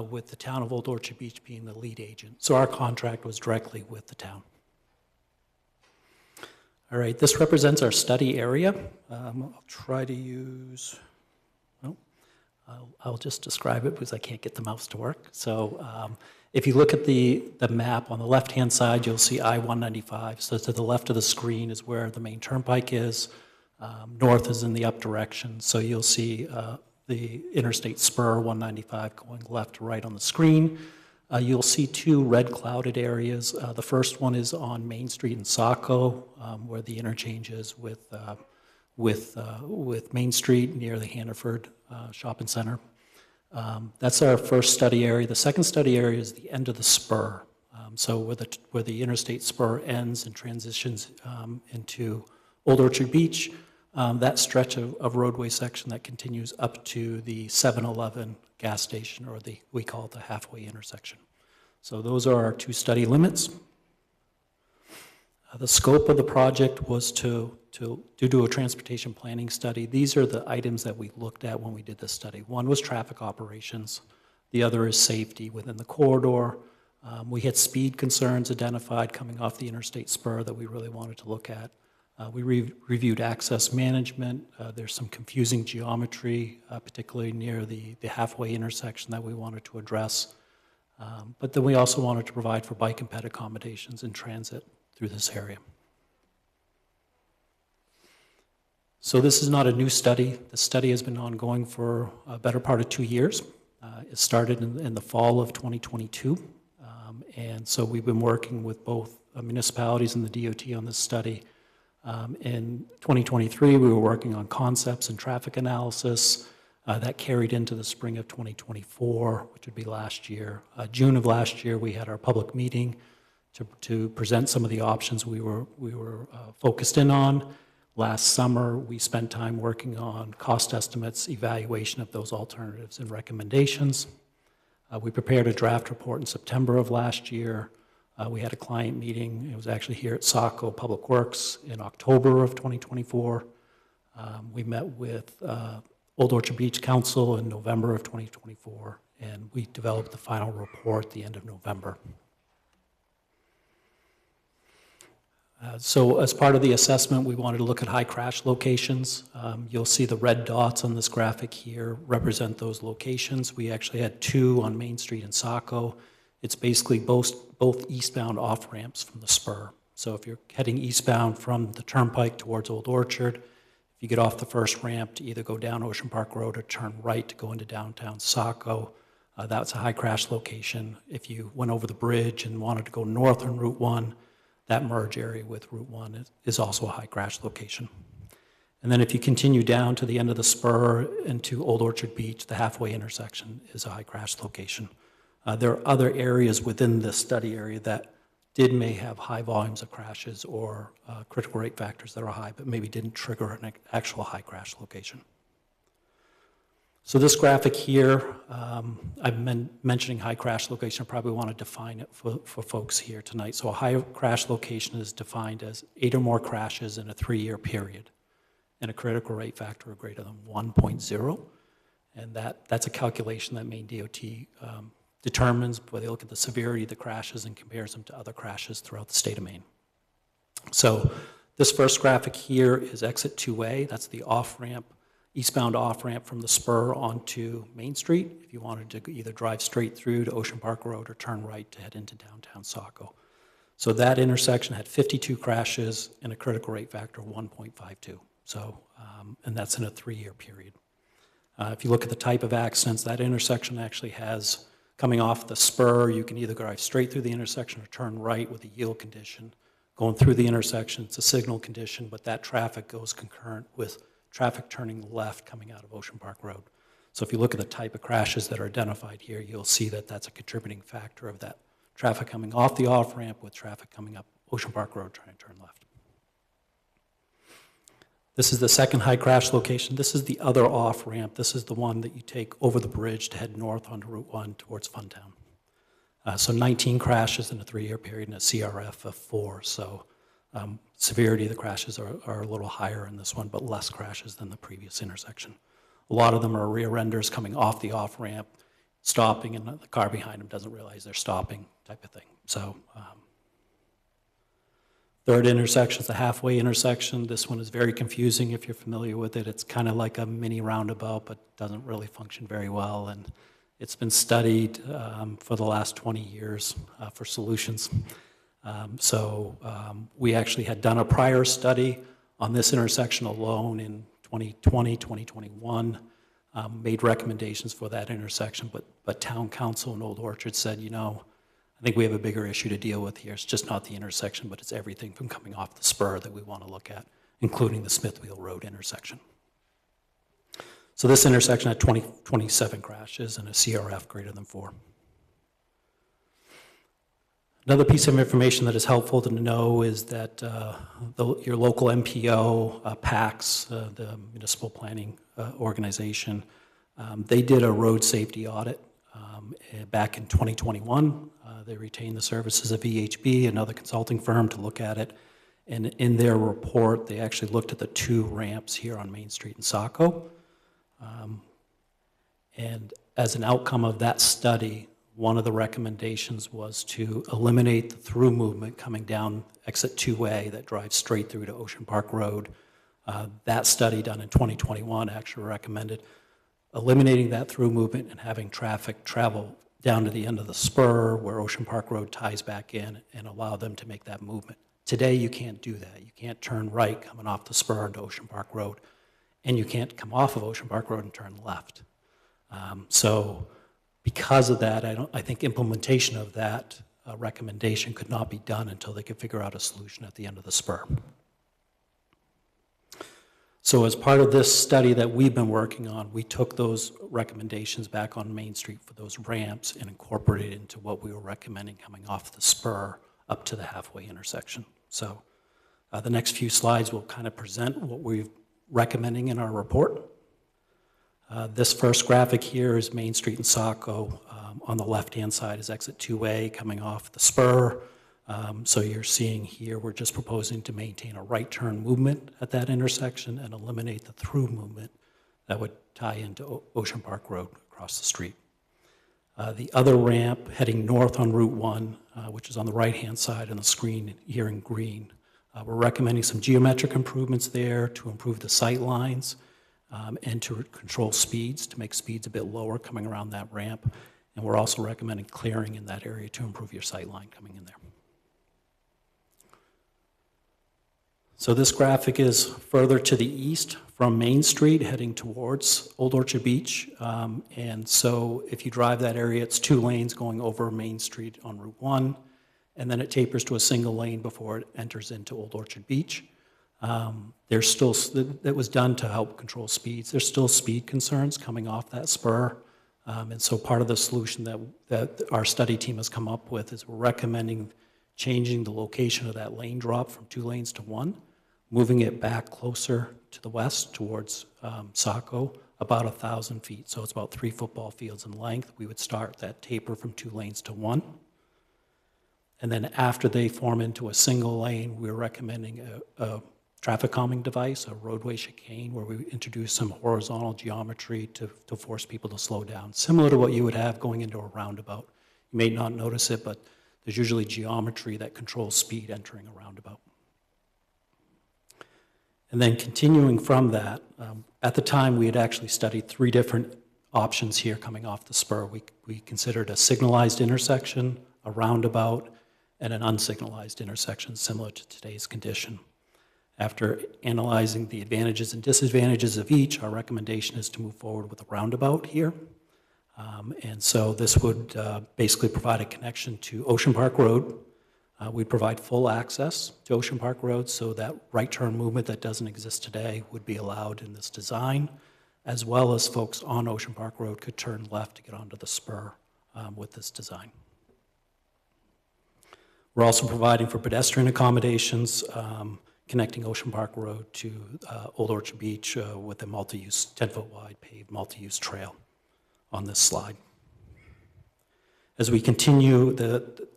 with the town of Old Orchard Beach being the lead agent. So our contract was directly with the town. All right, this represents our study area. I'll try to use, no, I'll just describe it because I can't get the mouse to work. So if you look at the map on the left-hand side, you'll see I-195. So to the left of the screen is where the main turnpike is. North is in the up direction. So you'll see the interstate spur 195 going left to right on the screen. You'll see two red clouded areas. The first one is on Main Street in Saco, where the interchange is with Main Street near the Hannaford Shopping Center. That's our first study area. The second study area is the end of the spur. So where the interstate spur ends and transitions into Old Orchard Beach, that stretch of roadway section that continues up to the 7-Eleven gas station, or we call it the halfway intersection. So those are our two study limits. The scope of the project was to do a transportation planning study. These are the items that we looked at when we did this study. One was traffic operations. The other is safety within the corridor. We had speed concerns identified coming off the interstate spur that we really wanted to look at. We reviewed access management. There's some confusing geometry, particularly near the halfway intersection that we wanted to address. But then we also wanted to provide for bike and ped accommodations in transit through this area. So this is not a new study. The study has been ongoing for a better part of 2 years. It started in the fall of 2022. And so we've been working with both municipalities and the DOT on this study. In 2023, we were working on concepts and traffic analysis. That carried into the spring of 2024, which would be last year. June of last year, we had our public meeting to present some of the options we were focused in on. Last summer, we spent time working on cost estimates, evaluation of those alternatives, and recommendations. We prepared a draft report in September of last year. We had a client meeting. It was actually here at Saco Public Works in October of 2024. We met with Old Orchard Beach Council in November of 2024, and we developed the final report at the end of November. So as part of the assessment, we wanted to look at high crash locations. You'll see the red dots on this graphic here represent those locations. We actually had two on Main Street in Saco. It's basically both eastbound off-ramps from the spur. So if you're heading eastbound from the turnpike towards Old Orchard, if you get off the first ramp to either go down Ocean Park Road or turn right to go into downtown Saco, that's a high crash location. If you went over the bridge and wanted to go north on Route 1, that merge area with Route 1 is also a high crash location. And then if you continue down to the end of the spur into Old Orchard Beach, the halfway intersection is a high crash location. There are other areas within this study area that may have high volumes of crashes or critical rate factors that are high, but maybe didn't trigger an actual high crash location. So this graphic here, I've been mentioning high crash location. I probably want to define it for folks here tonight. So a high crash location is defined as 8 or more crashes in a 3-year period and a critical rate factor of greater than 1.0. And that's a calculation that Maine DOT determines where they look at the severity of the crashes and compares them to other crashes throughout the state of Maine. So this first graphic here is exit 2A. That's the off-ramp, eastbound off-ramp from the spur onto Main Street if you wanted to either drive straight through to Ocean Park Road or turn right to head into downtown Saco. So that intersection had 52 crashes and a critical rate factor of 1.52. So, and that's in a 3-year period. If you look at the type of accidents, that intersection actually has, coming off the spur, you can either drive straight through the intersection or turn right with a yield condition. Going through the intersection, it's a signal condition, but that traffic goes concurrent with traffic turning left coming out of Ocean Park Road. So if you look at the type of crashes that are identified here, you'll see that that's a contributing factor of that traffic coming off the off-ramp with traffic coming up Ocean Park Road trying to turn left. This is the second high crash location. This is the other off-ramp. This is the one that you take over the bridge to head north onto Route 1 towards Funtown. So 19 crashes in a 3-year period and a CRF of 4. So severity of the crashes are a little higher in this one, but less crashes than the previous intersection. A lot of them are rear enders coming off the off-ramp, stopping, and the car behind them doesn't realize they're stopping type of thing. So third intersection is a halfway intersection. This one is very confusing if you're familiar with it. It's kind of like a mini roundabout, but doesn't really function very well. And it's been studied for the last 20 years for solutions. We actually had done a prior study on this intersection alone in 2020, 2021, made recommendations for that intersection, but Town Council in Old Orchard said, you know, I think we have a bigger issue to deal with here. It's just not the intersection, but it's everything from coming off the spur that we want to look at, including the Smithwheel Road intersection. So this intersection had 27 crashes and a CRF greater than 4. Another piece of information that is helpful to know is that your local MPO, PACS, the Municipal Planning Organization, they did a road safety audit back in 2021. They retained the services of EHB, another consulting firm, to look at it. And in their report, they actually looked at the 2 ramps here on Main Street in Saco. And as an outcome of that study, one of the recommendations was to eliminate the through movement coming down exit 2A that drives straight through to Ocean Park Road. That study done in 2021 actually recommended eliminating that through movement and having traffic travel down to the end of the spur where Ocean Park Road ties back in and allow them to make that movement. Today, you can't do that. You can't turn right coming off the spur into Ocean Park Road, and you can't come off of Ocean Park Road and turn left. So because of that, I think implementation of that recommendation could not be done until they could figure out a solution at the end of the spur. So as part of this study that we've been working on, we took those recommendations back on Main Street for those ramps and incorporated into what we were recommending coming off the spur up to the halfway intersection. So the next few slides will kind of present what we're recommending in our report. This first graphic here is Main Street in Saco. On the left-hand side is exit 2A coming off the spur. So you're seeing here, we're just proposing to maintain a right turn movement at that intersection and eliminate the through movement that would tie into Ocean Park Road across the street. The other ramp heading north on Route 1, which is on the right-hand side on the screen here in green, we're recommending some geometric improvements there to improve the sight lines and to control speeds, to make speeds a bit lower coming around that ramp. And we're also recommending clearing in that area to improve your sight line coming in there. So this graphic is further to the east from Main Street heading towards Old Orchard Beach. And so if you drive that area, it's 2 lanes going over Main Street on Route 1, and then it tapers to a single lane before it enters into Old Orchard Beach. There's still, that was done to help control speeds. There's still speed concerns coming off that spur. And so part of the solution that our study team has come up with is we're recommending changing the location of that lane drop from 2 lanes to 1, moving it back closer to the west towards Saco, about 1,000 feet. So it's about 3 football fields in length. We would start that taper from 2 lanes to 1. And then after they form into a single lane, we're recommending a traffic calming device, a roadway chicane, where we introduce some horizontal geometry to force people to slow down, similar to what you would have going into a roundabout. You may not notice it, but there's usually geometry that controls speed entering a roundabout. And then continuing from that, at the time we had actually studied 3 different options here coming off the spur. We considered a signalized intersection, a roundabout, and an unsignalized intersection similar to today's condition. After analyzing the advantages and disadvantages of each, our recommendation is to move forward with a roundabout here. And so this would basically provide a connection to Ocean Park Road We'd provide full access to Ocean Park Road, so that right turn movement that doesn't exist today would be allowed in this design, as well as folks on Ocean Park Road could turn left to get onto the spur with this design. We're also providing for pedestrian accommodations, connecting Ocean Park Road to Old Orchard Beach with a multi-use, 10-foot wide paved multi-use trail on this slide. As we continue,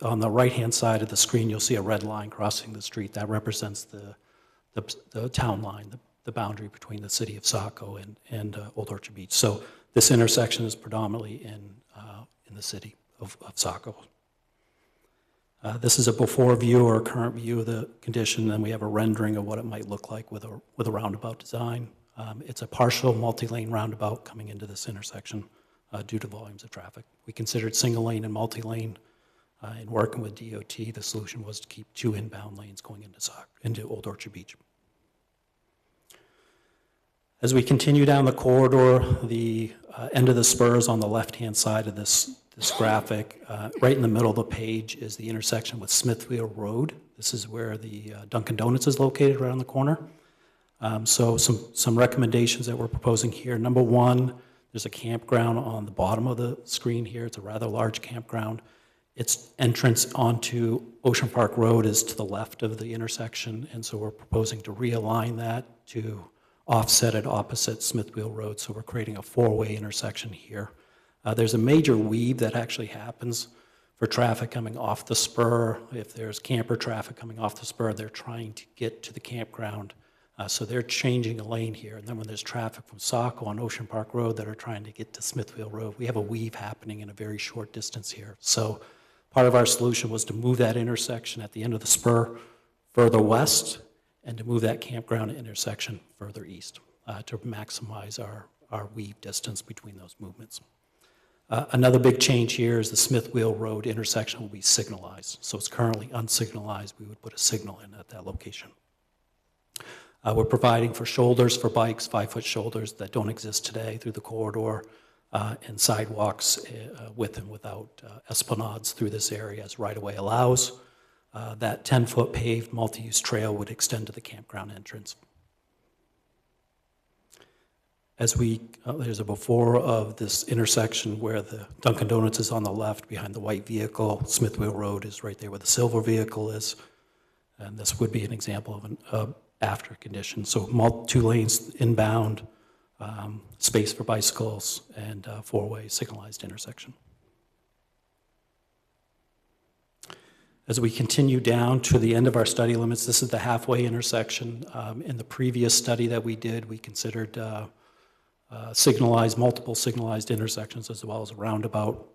on the right-hand side of the screen, you'll see a red line crossing the street. That represents the town line, the boundary between the city of Saco and Old Orchard Beach. So this intersection is predominantly in the city of Saco. This is a before view or a current view of the condition, and we have a rendering of what it might look like with a roundabout design. It's a partial multi-lane roundabout coming into this intersection due to volumes of traffic. We considered single lane and multi-lane. In working with DOT, the solution was to keep 2 inbound lanes going into Old Orchard Beach. As we continue down the corridor, the end of the spur is on the left-hand side of this graphic. Right in the middle of the page is the intersection with Smithfield Road. This is where the Dunkin' Donuts is located, right on the corner. So some recommendations that we're proposing here. Number one, there's a campground on the bottom of the screen here. It's a rather large campground. Its entrance onto Ocean Park Road is to the left of the intersection, and so we're proposing to realign that to offset it opposite Smithfield Road, so we're creating a 4-way intersection here. There's a major weave that actually happens for traffic coming off the spur. If there's camper traffic coming off the spur, they're trying to get to the campground. So they're changing a lane here. And then when there's traffic from Saco on Ocean Park Road that are trying to get to Smithfield Road, we have a weave happening in a very short distance here. So part of our solution was to move that intersection at the end of the spur further west and to move that campground intersection further east to maximize our weave distance between those movements. Another big change here is the Smithfield Road intersection will be signalized. So it's currently unsignalized. We would put a signal in at that location. We're providing for shoulders for bikes, 5-foot shoulders that don't exist today through the corridor, and sidewalks with and without esplanades through this area as right-of-way allows. That 10-foot paved multi-use trail would extend to the campground entrance. As there's a before of this intersection where the Dunkin' Donuts is on the left behind the white vehicle. Smithfield Road is right there where the silver vehicle is. And this would be an example of an after condition. So 2 lanes inbound, space for bicycles, and 4-way signalized intersection. As we continue down to the end of our study limits, this is the halfway intersection. In the previous study that we did, we considered multiple signalized intersections as well as a roundabout.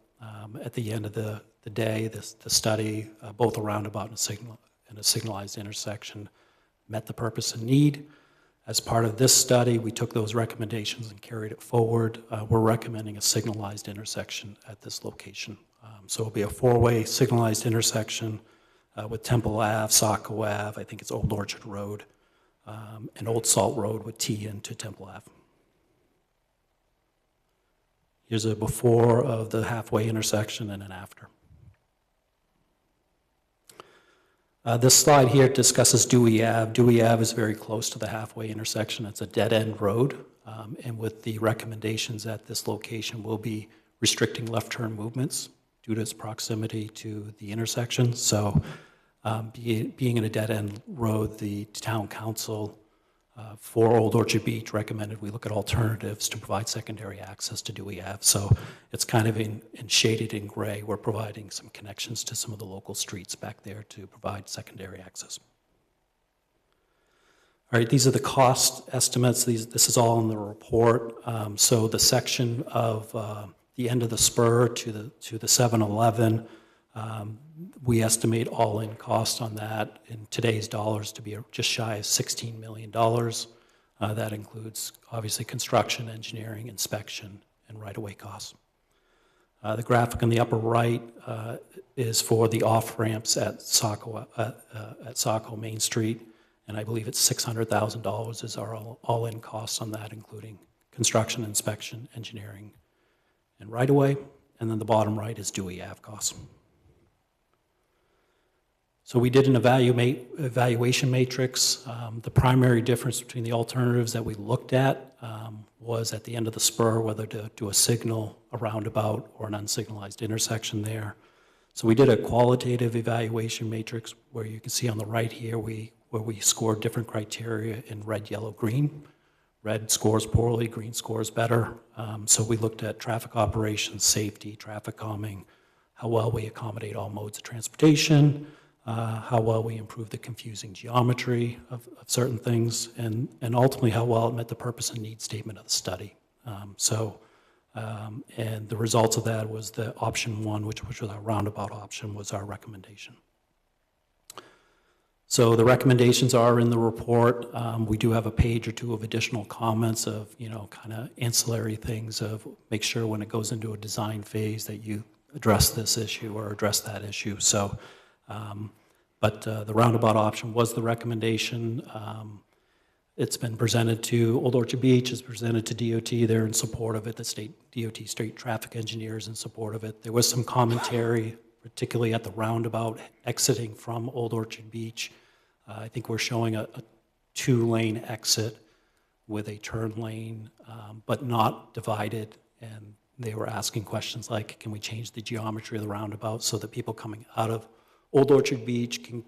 At the end of the day, the study, both a roundabout and a signalized intersection met the purpose and need. As part of this study, we took those recommendations and carried it forward. We're recommending a signalized intersection at this location. So it'll be a 4-way signalized intersection with Temple Ave, Saco Ave, I think it's Old Orchard Road, and Old Salt Road would tee into Temple Ave. Here's a before of the halfway intersection and an after. This slide here discusses Dewey Ave. Dewey Ave is very close to the halfway intersection. It's a dead-end road, and with the recommendations at this location, we'll be restricting left turn movements due to its proximity to the intersection. So being in a dead-end road, the town council for Old Orchard Beach recommended we look at alternatives to provide secondary access to Dewey Ave. So it's kind of in shaded in gray. We're providing some connections to some of the local streets back there to provide secondary access. All right, these are the cost estimates. This is all in the report. So the section of the end of the spur to the 7-Eleven, we estimate all-in cost on that in today's dollars to be just shy of $16 million. That includes, obviously, construction, engineering, inspection, and right-of-way costs. The graphic on the upper right is for the off-ramps at Saco Main Street, and I believe it's $600,000 is our all-in costs on that, including construction, inspection, engineering, and right-of-way. And then the bottom right is Dewey Ave costs. So we did an evaluation matrix. The primary difference between the alternatives that we looked at was at the end of the spur, whether to do a signal, a roundabout, or an unsignalized intersection there. So we did a qualitative evaluation matrix where you can see on the right here where we scored different criteria in red, yellow, green. Red scores poorly, green scores better. So we looked at traffic operations, safety, traffic calming, how well we accommodate all modes of transportation, how well we improve the confusing geometry of certain things, and ultimately how well it met the purpose and need statement of the study. And the results of that was the option one, which was our roundabout option, was our recommendation. So the recommendations are in the report. We do have a page or two of additional comments of, kind of ancillary things of make sure when it goes into a design phase that you address this issue or address that issue. So, but the roundabout option was the recommendation. It's been presented to Old Orchard Beach, it's presented to DOT, they're in support of it, the state DOT state traffic engineers in support of it. There was some commentary, particularly at the roundabout exiting from Old Orchard Beach. I think we're showing a 2-lane exit with a turn lane, but not divided. And they were asking questions like, can we change the geometry of the roundabout so that people coming out of Old Orchard Beach can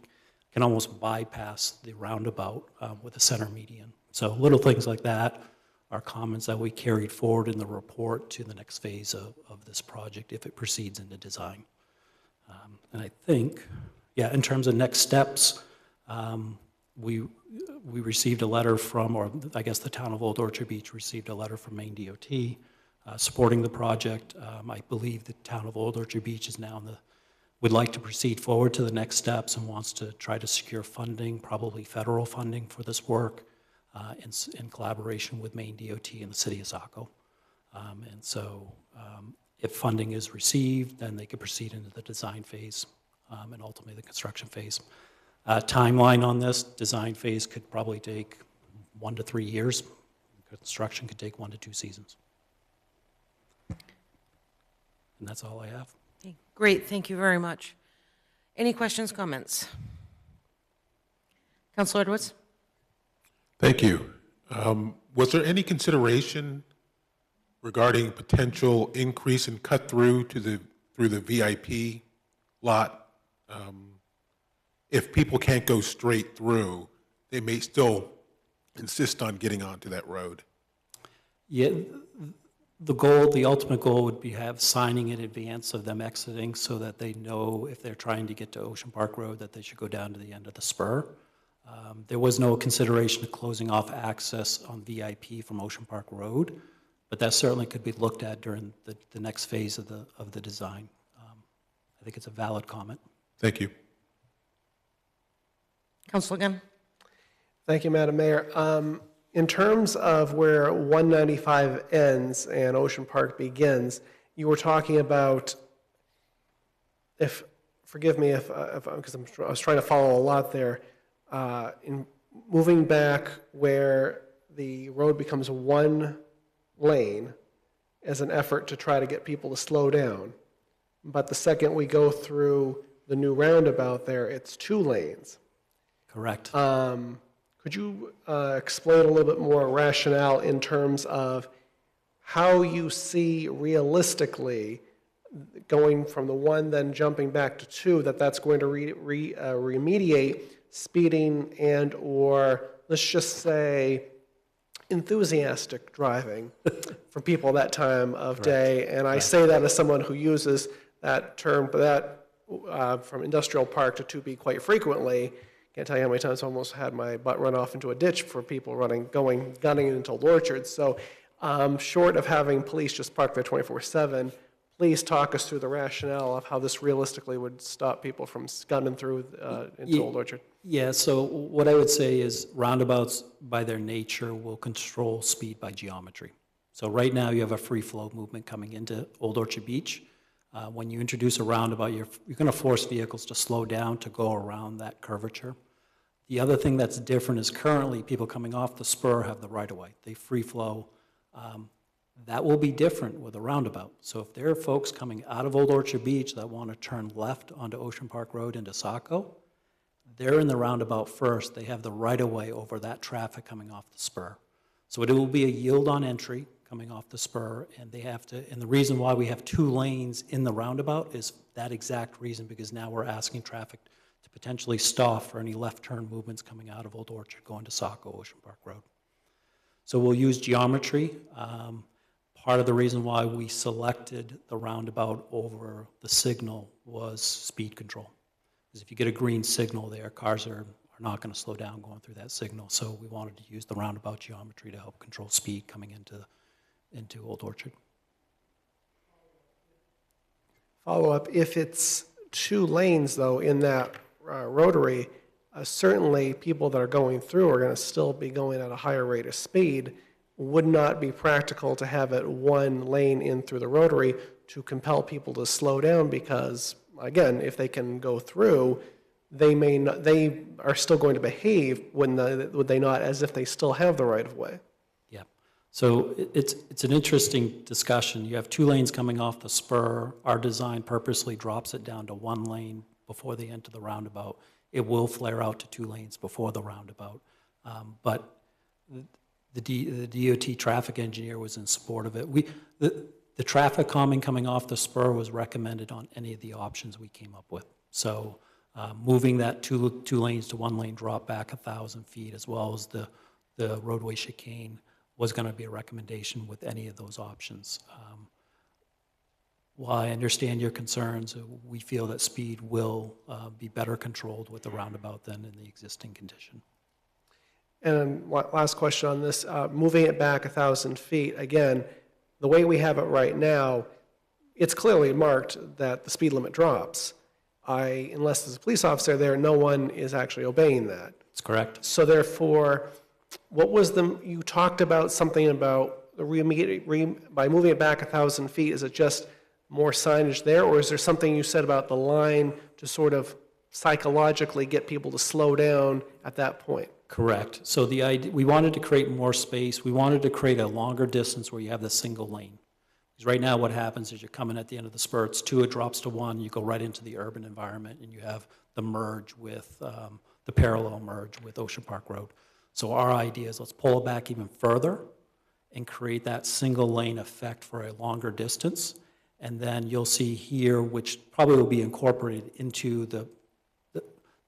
almost bypass the roundabout with a center median. So little things like that are comments that we carried forward in the report to the next phase of this project if it proceeds into design. And I think, in terms of next steps, we received a letter from, or I guess the town of Old Orchard Beach received a letter from Maine DOT supporting the project. I believe the town of Old Orchard Beach is now would like to proceed forward to the next steps and wants to try to secure funding, probably federal funding for this work in collaboration with Maine DOT and the city of Saco. And so if funding is received, then they could proceed into the design phase and ultimately the construction phase. Timeline on this, design phase could probably take 1 to 3 years. Construction could take 1 to 2 seasons. And that's all I have. Okay, great, thank you very much. Any questions, comments? Councilor Edwards? Thank you. Was there any consideration regarding potential increase in cut through through the VIP lot? If people can't go straight through, they may still insist on getting onto that road. Yeah, the ultimate goal would be have signing in advance of them exiting so that they know if they're trying to get to Ocean Park Road that they should go down to the end of the spur. There was no consideration of closing off access on VIP from Ocean Park Road, but that certainly could be looked at during the next phase of the design. I think it's a valid comment. Thank you. Councilor Gunn? Thank you, Madam Mayor. In terms of where 195 ends and Ocean Park begins, you were talking about, forgive me because I was trying to follow a lot there, in moving back where the road becomes 1 lane as an effort to try to get people to slow down. But the second we go through the new roundabout there, it's 2 lanes. Correct. Could you explain a little bit more rationale in terms of how you see realistically going from the 1 then jumping back to 2, that's going to remediate speeding and or, let's just say, enthusiastic driving for people that time of day? And I say that as someone who uses that term, from industrial park to 2B quite frequently. Can't tell you how many times I almost had my butt run off into a ditch for people gunning into Old Orchard. So short of having police just park there 24/7, please talk us through the rationale of how this realistically would stop people from gunning through into Old Orchard. Yeah, so what I would say is roundabouts by their nature will control speed by geometry. So right now you have a free flow movement coming into Old Orchard Beach. When you introduce a roundabout, you're going to force vehicles to slow down to go around that curvature. The other thing that's different is currently people coming off the spur have the right-of-way. They free flow. That will be different with a roundabout. So if there are folks coming out of Old Orchard Beach that want to turn left onto Ocean Park Road into Saco, they're in the roundabout first, they have the right-of-way over that traffic coming off the spur. So it will be a yield on entry coming off the spur, and they have to, and the reason why we have 2 lanes in the roundabout is that exact reason, because now we're asking traffic to potentially stop for any left turn movements coming out of Old Orchard going to Saco, Ocean Park Road. So we'll use geometry. Part of the reason why we selected the roundabout over the signal was speed control. Because if you get a green signal there, cars are not going to slow down going through that signal. So we wanted to use the roundabout geometry to help control speed coming into Old Orchard. Follow-up, if it's 2 lanes, though, in that rotary, certainly people that are going through are going to still be going at a higher rate of speed. Would not be practical to have it 1 lane in through the rotary to compel people to slow down, because, again, if they can go through, they may not, they are still going to behave, would they not, as if they still have the right-of-way? Yeah. So it's an interesting discussion. You have 2 lanes coming off the spur. Our design purposely drops it down to 1 lane before they enter the roundabout. It will flare out to 2 lanes before the roundabout. But the DOT traffic engineer was in support of it. The traffic calming coming off the spur was recommended on any of the options we came up with. So moving that two lanes to 1 lane drop back 1,000 feet, as well as the roadway chicane, was going to be a recommendation with any of those options. While I understand your concerns, we feel that speed will be better controlled with the roundabout than in the existing condition. And last question on this, moving it back 1,000 feet, again, the way we have it right now, it's clearly marked that the speed limit drops. Unless there's a police officer there, no one is actually obeying that. That's correct. So therefore, you talked about something about by moving it back 1,000 feet, is it just more signage there, or is there something you said about the line to sort of psychologically get people to slow down at that point? Correct. So the idea, we wanted to create more space. We wanted to create a longer distance where you have the single lane. Because right now what happens is you're coming at the end of the spur, it's 2, it drops to 1, you go right into the urban environment, and you have the merge with, the parallel merge with Ocean Park Road. So our idea is let's pull it back even further and create that single lane effect for a longer distance. And then you'll see here, which probably will be incorporated into the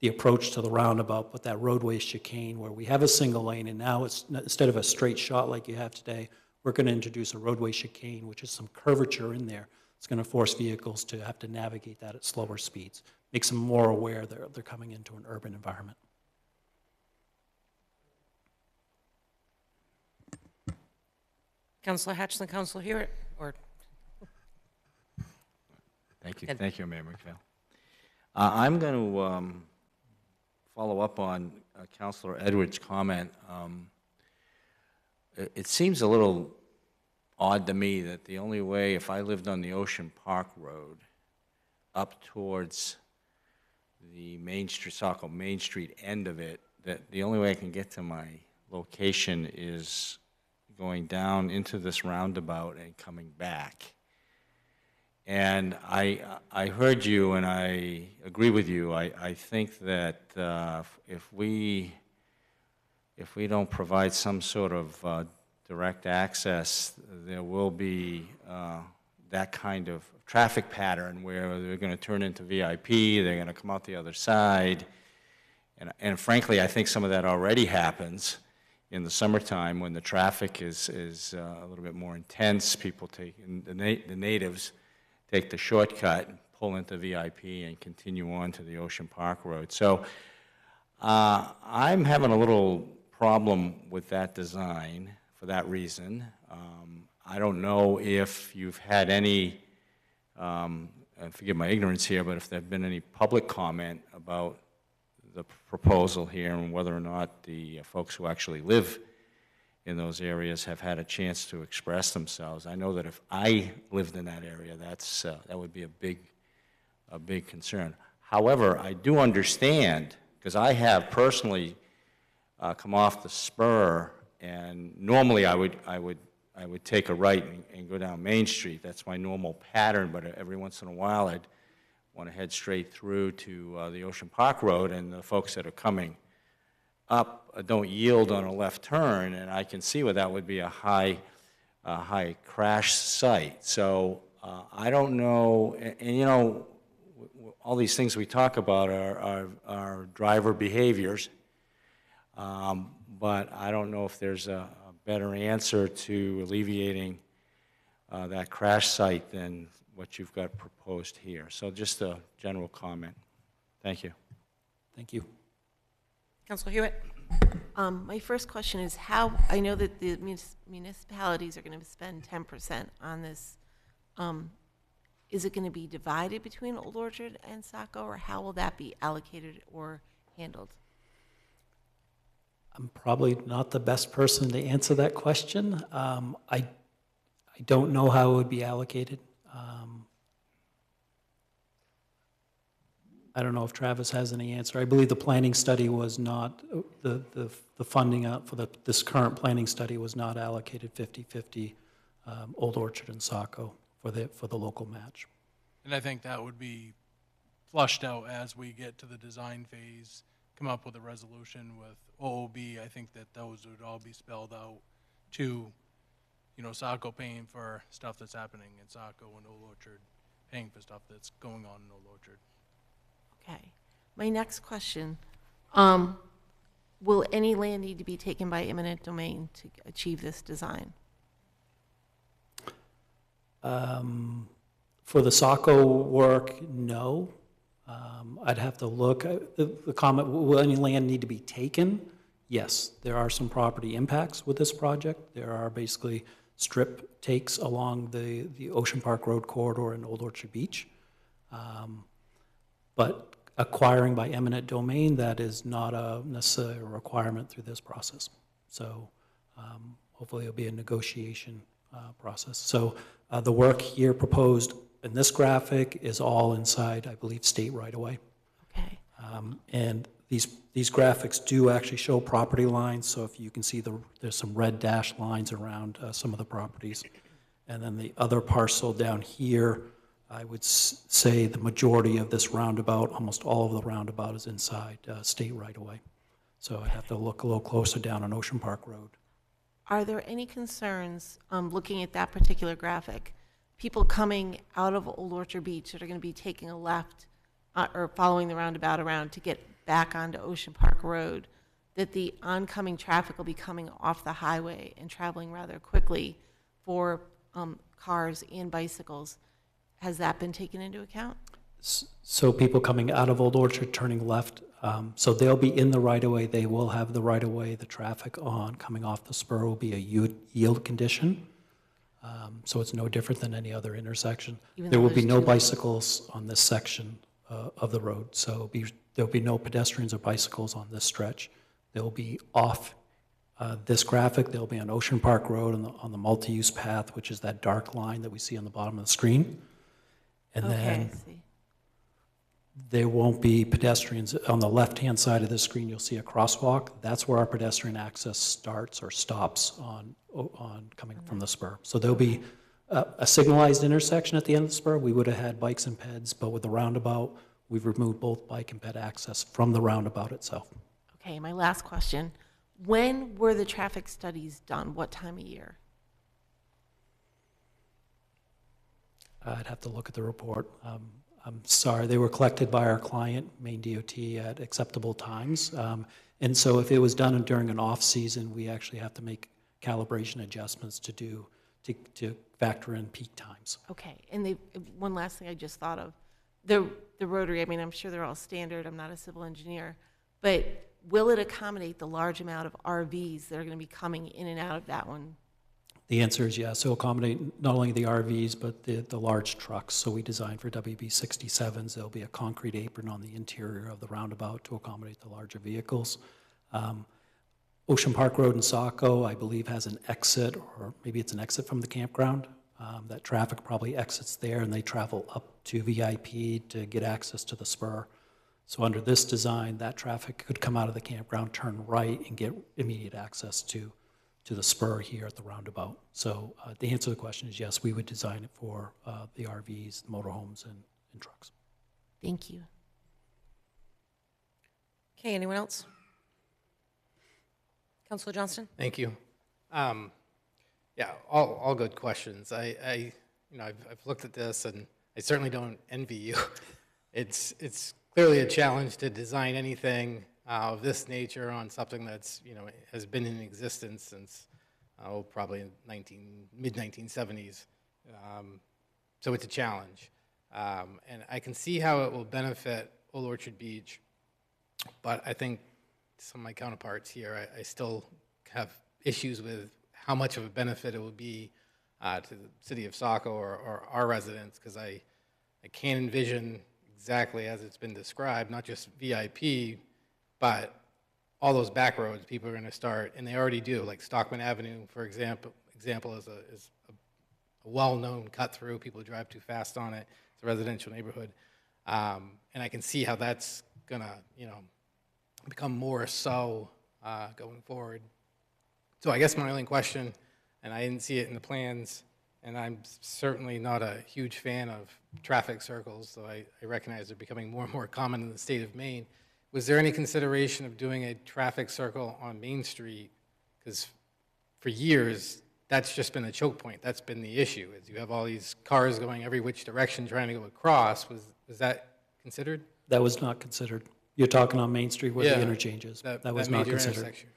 approach to the roundabout, but that roadway chicane where we have a single lane, and now it's instead of a straight shot like you have today, we're going to introduce a roadway chicane, which is some curvature in there. It's going to force vehicles to have to navigate that at slower speeds, makes them more aware they're coming into an urban environment. Councilor Hatchland, Councilor Hewitt, or? Thank you, Mayor McPhail. I'm going to follow up on Councilor Edwards' comment. It seems a little odd to me that the only way, if I lived on the Ocean Park Road up towards the Main Street, Saco Main Street end of it, that the only way I can get to my location is going down into this roundabout and coming back. And I heard you, and I agree with you. I think that if we don't provide some sort of direct access, there will be that kind of traffic pattern where they're going to turn into VIP, they're going to come out the other side. And frankly, I think some of that already happens in the summertime when the traffic is a little bit more intense. People the natives take the shortcut, pull into VIP, and continue on to the Ocean Park Road. So I'm having a little problem with that design for that reason. I don't know if you've had any, and forgive my ignorance here, but if there have been any public comment about the proposal here and whether or not the folks who actually live in those areas have had a chance to express themselves. I know that if I lived in that area, that would be a big concern. However, I do understand, because I have personally come off the spur, and normally I would take a right and go down Main Street. That's my normal pattern, but every once in a while I'd want to head straight through to the Ocean Park Road, and the folks that are coming up don't yield on a left turn, and I can see where that would be a high crash site. So I don't know, and you know, all these things we talk about are driver behaviors, but I don't know if there's a better answer to alleviating that crash site than what you've got proposed here. So just a general comment. Thank you. Thank you. Councilor Hewitt? My first question is how, I know that the municipalities are going to spend 10% on this. Is it going to be divided between Old Orchard and Saco, or how will that be allocated or handled? I'm probably not the best person to answer that question. I don't know how it would be allocated. I don't know if Travis has any answer. I believe the planning study was not, the funding out for this current planning study was not allocated 50-50 Old Orchard and Saco for the local match. And I think that would be flushed out as we get to the design phase, come up with a resolution with OOB. I think that those would all be spelled out to, you know, Saco paying for stuff that's happening in Saco, and Old Orchard paying for stuff that's going on in Old Orchard. Okay. My next question, will any land need to be taken by eminent domain to achieve this design? For the Saco work, no. I'd have to look. The comment, will any land need to be taken? Yes, there are some property impacts with this project. There are basically strip takes along the Ocean Park Road corridor and Old Orchard Beach. But acquiring by eminent domain, that is not necessarily a requirement through this process. So hopefully it'll be a negotiation process. So the work here proposed in this graphic is all inside, I believe, state right-of-way. Okay. And these graphics do actually show property lines, so if you can see there's some red dashed lines around some of the properties. And then the other parcel down here, I would say the majority of this roundabout, almost all of the roundabout is inside state right-of-way. So I'd have to look a little closer down on Ocean Park Road. Are there any concerns, looking at that particular graphic, people coming out of Old Orchard Beach that are going to be taking a left or following the roundabout around to get back onto Ocean Park Road, that the oncoming traffic will be coming off the highway and traveling rather quickly for cars and bicycles? Has that been taken into account? So people coming out of Old Orchard turning left, so they'll be in the right-of-way. They will have the right-of-way. The traffic on coming off the spur will be a yield condition. So it's no different than any other intersection. There will be no bicycles on this section of the road. So there'll be no pedestrians or bicycles on this stretch. They'll be off this graphic. They'll be on Ocean Park Road on the multi-use path, which is that dark line that we see on the bottom of the screen. And then there won't be pedestrians. On the left-hand side of the screen, you'll see a crosswalk. That's where our pedestrian access starts or stops on coming from the spur. So there'll be a signalized intersection at the end of the spur. We would have had bikes and peds, but with the roundabout, we've removed both bike and ped access from the roundabout itself. Okay, my last question. When were the traffic studies done? What time of year? I'd have to look at the report. I'm sorry, they were collected by our client, Maine DOT, at acceptable times. And so if it was done during an off-season, we actually have to make calibration adjustments to factor in peak times. Okay, and one last thing I just thought of. The rotary, I mean, I'm sure they're all standard. I'm not a civil engineer. But will it accommodate the large amount of RVs that are going to be coming in and out of that one? The answer is yes. It'll accommodate not only the RVs, but the large trucks. So we designed for WB67s. There'll be a concrete apron on the interior of the roundabout to accommodate the larger vehicles. Ocean Park Road in Saco, I believe, has an exit, or maybe it's an exit from the campground. That traffic probably exits there, and they travel up to VIP to get access to the spur. So under this design, that traffic could come out of the campground, turn right, and get immediate access to the spur here at the roundabout. So the answer to the question is yes, we would design it for the RVs, motorhomes, and trucks. Thank you. Okay, anyone else? Councilor Johnston? Thank you. Yeah, all good questions. I've looked at this, and I certainly don't envy you. It's clearly a challenge to design anything of this nature on something that's, has been in existence since, probably in mid-1970s. So it's a challenge. And I can see how it will benefit Old Orchard Beach, but I think some of my counterparts here, I still have issues with how much of a benefit it would be to the city of Saco or our residents, because I can't envision exactly as it's been described, not just VIP, but all those back roads people are going to start, and they already do, like Stockman Avenue, for example is a well-known cut through. People drive too fast on it. It's a residential neighborhood, and I can see how that's going to, become more so going forward. So I guess my only question, and I didn't see it in the plans, and I'm certainly not a huge fan of traffic circles, so I recognize they're becoming more and more common in the state of Maine. Was there any consideration of doing a traffic circle on Main Street? Because for years, that's just been a choke point. That's been the issue, is you have all these cars going every which direction trying to go across. Was that considered? That was not considered. You're talking on Main Street where the interchange is. That was not major considered. intersection.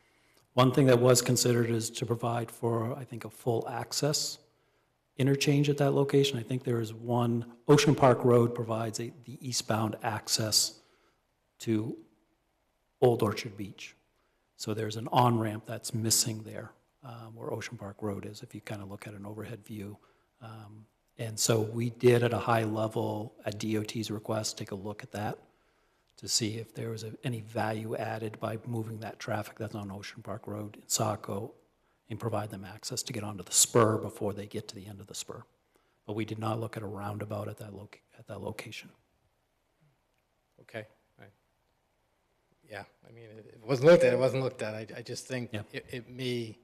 One thing that was considered is to provide for, I think, a full access interchange at that location. I think there is one, Ocean Park Road provides the eastbound access to Old Orchard Beach. So there's an on-ramp that's missing there where Ocean Park Road is, if you kind of look at an overhead view. And so we did at a high level, at DOT's request, take a look at that to see if there was any value added by moving that traffic that's on Ocean Park Road in Saco and provide them access to get onto the spur before they get to the end of the spur. But we did not look at a roundabout at that location. Okay. Yeah, I mean, it wasn't looked at. It wasn't looked at. I just think it may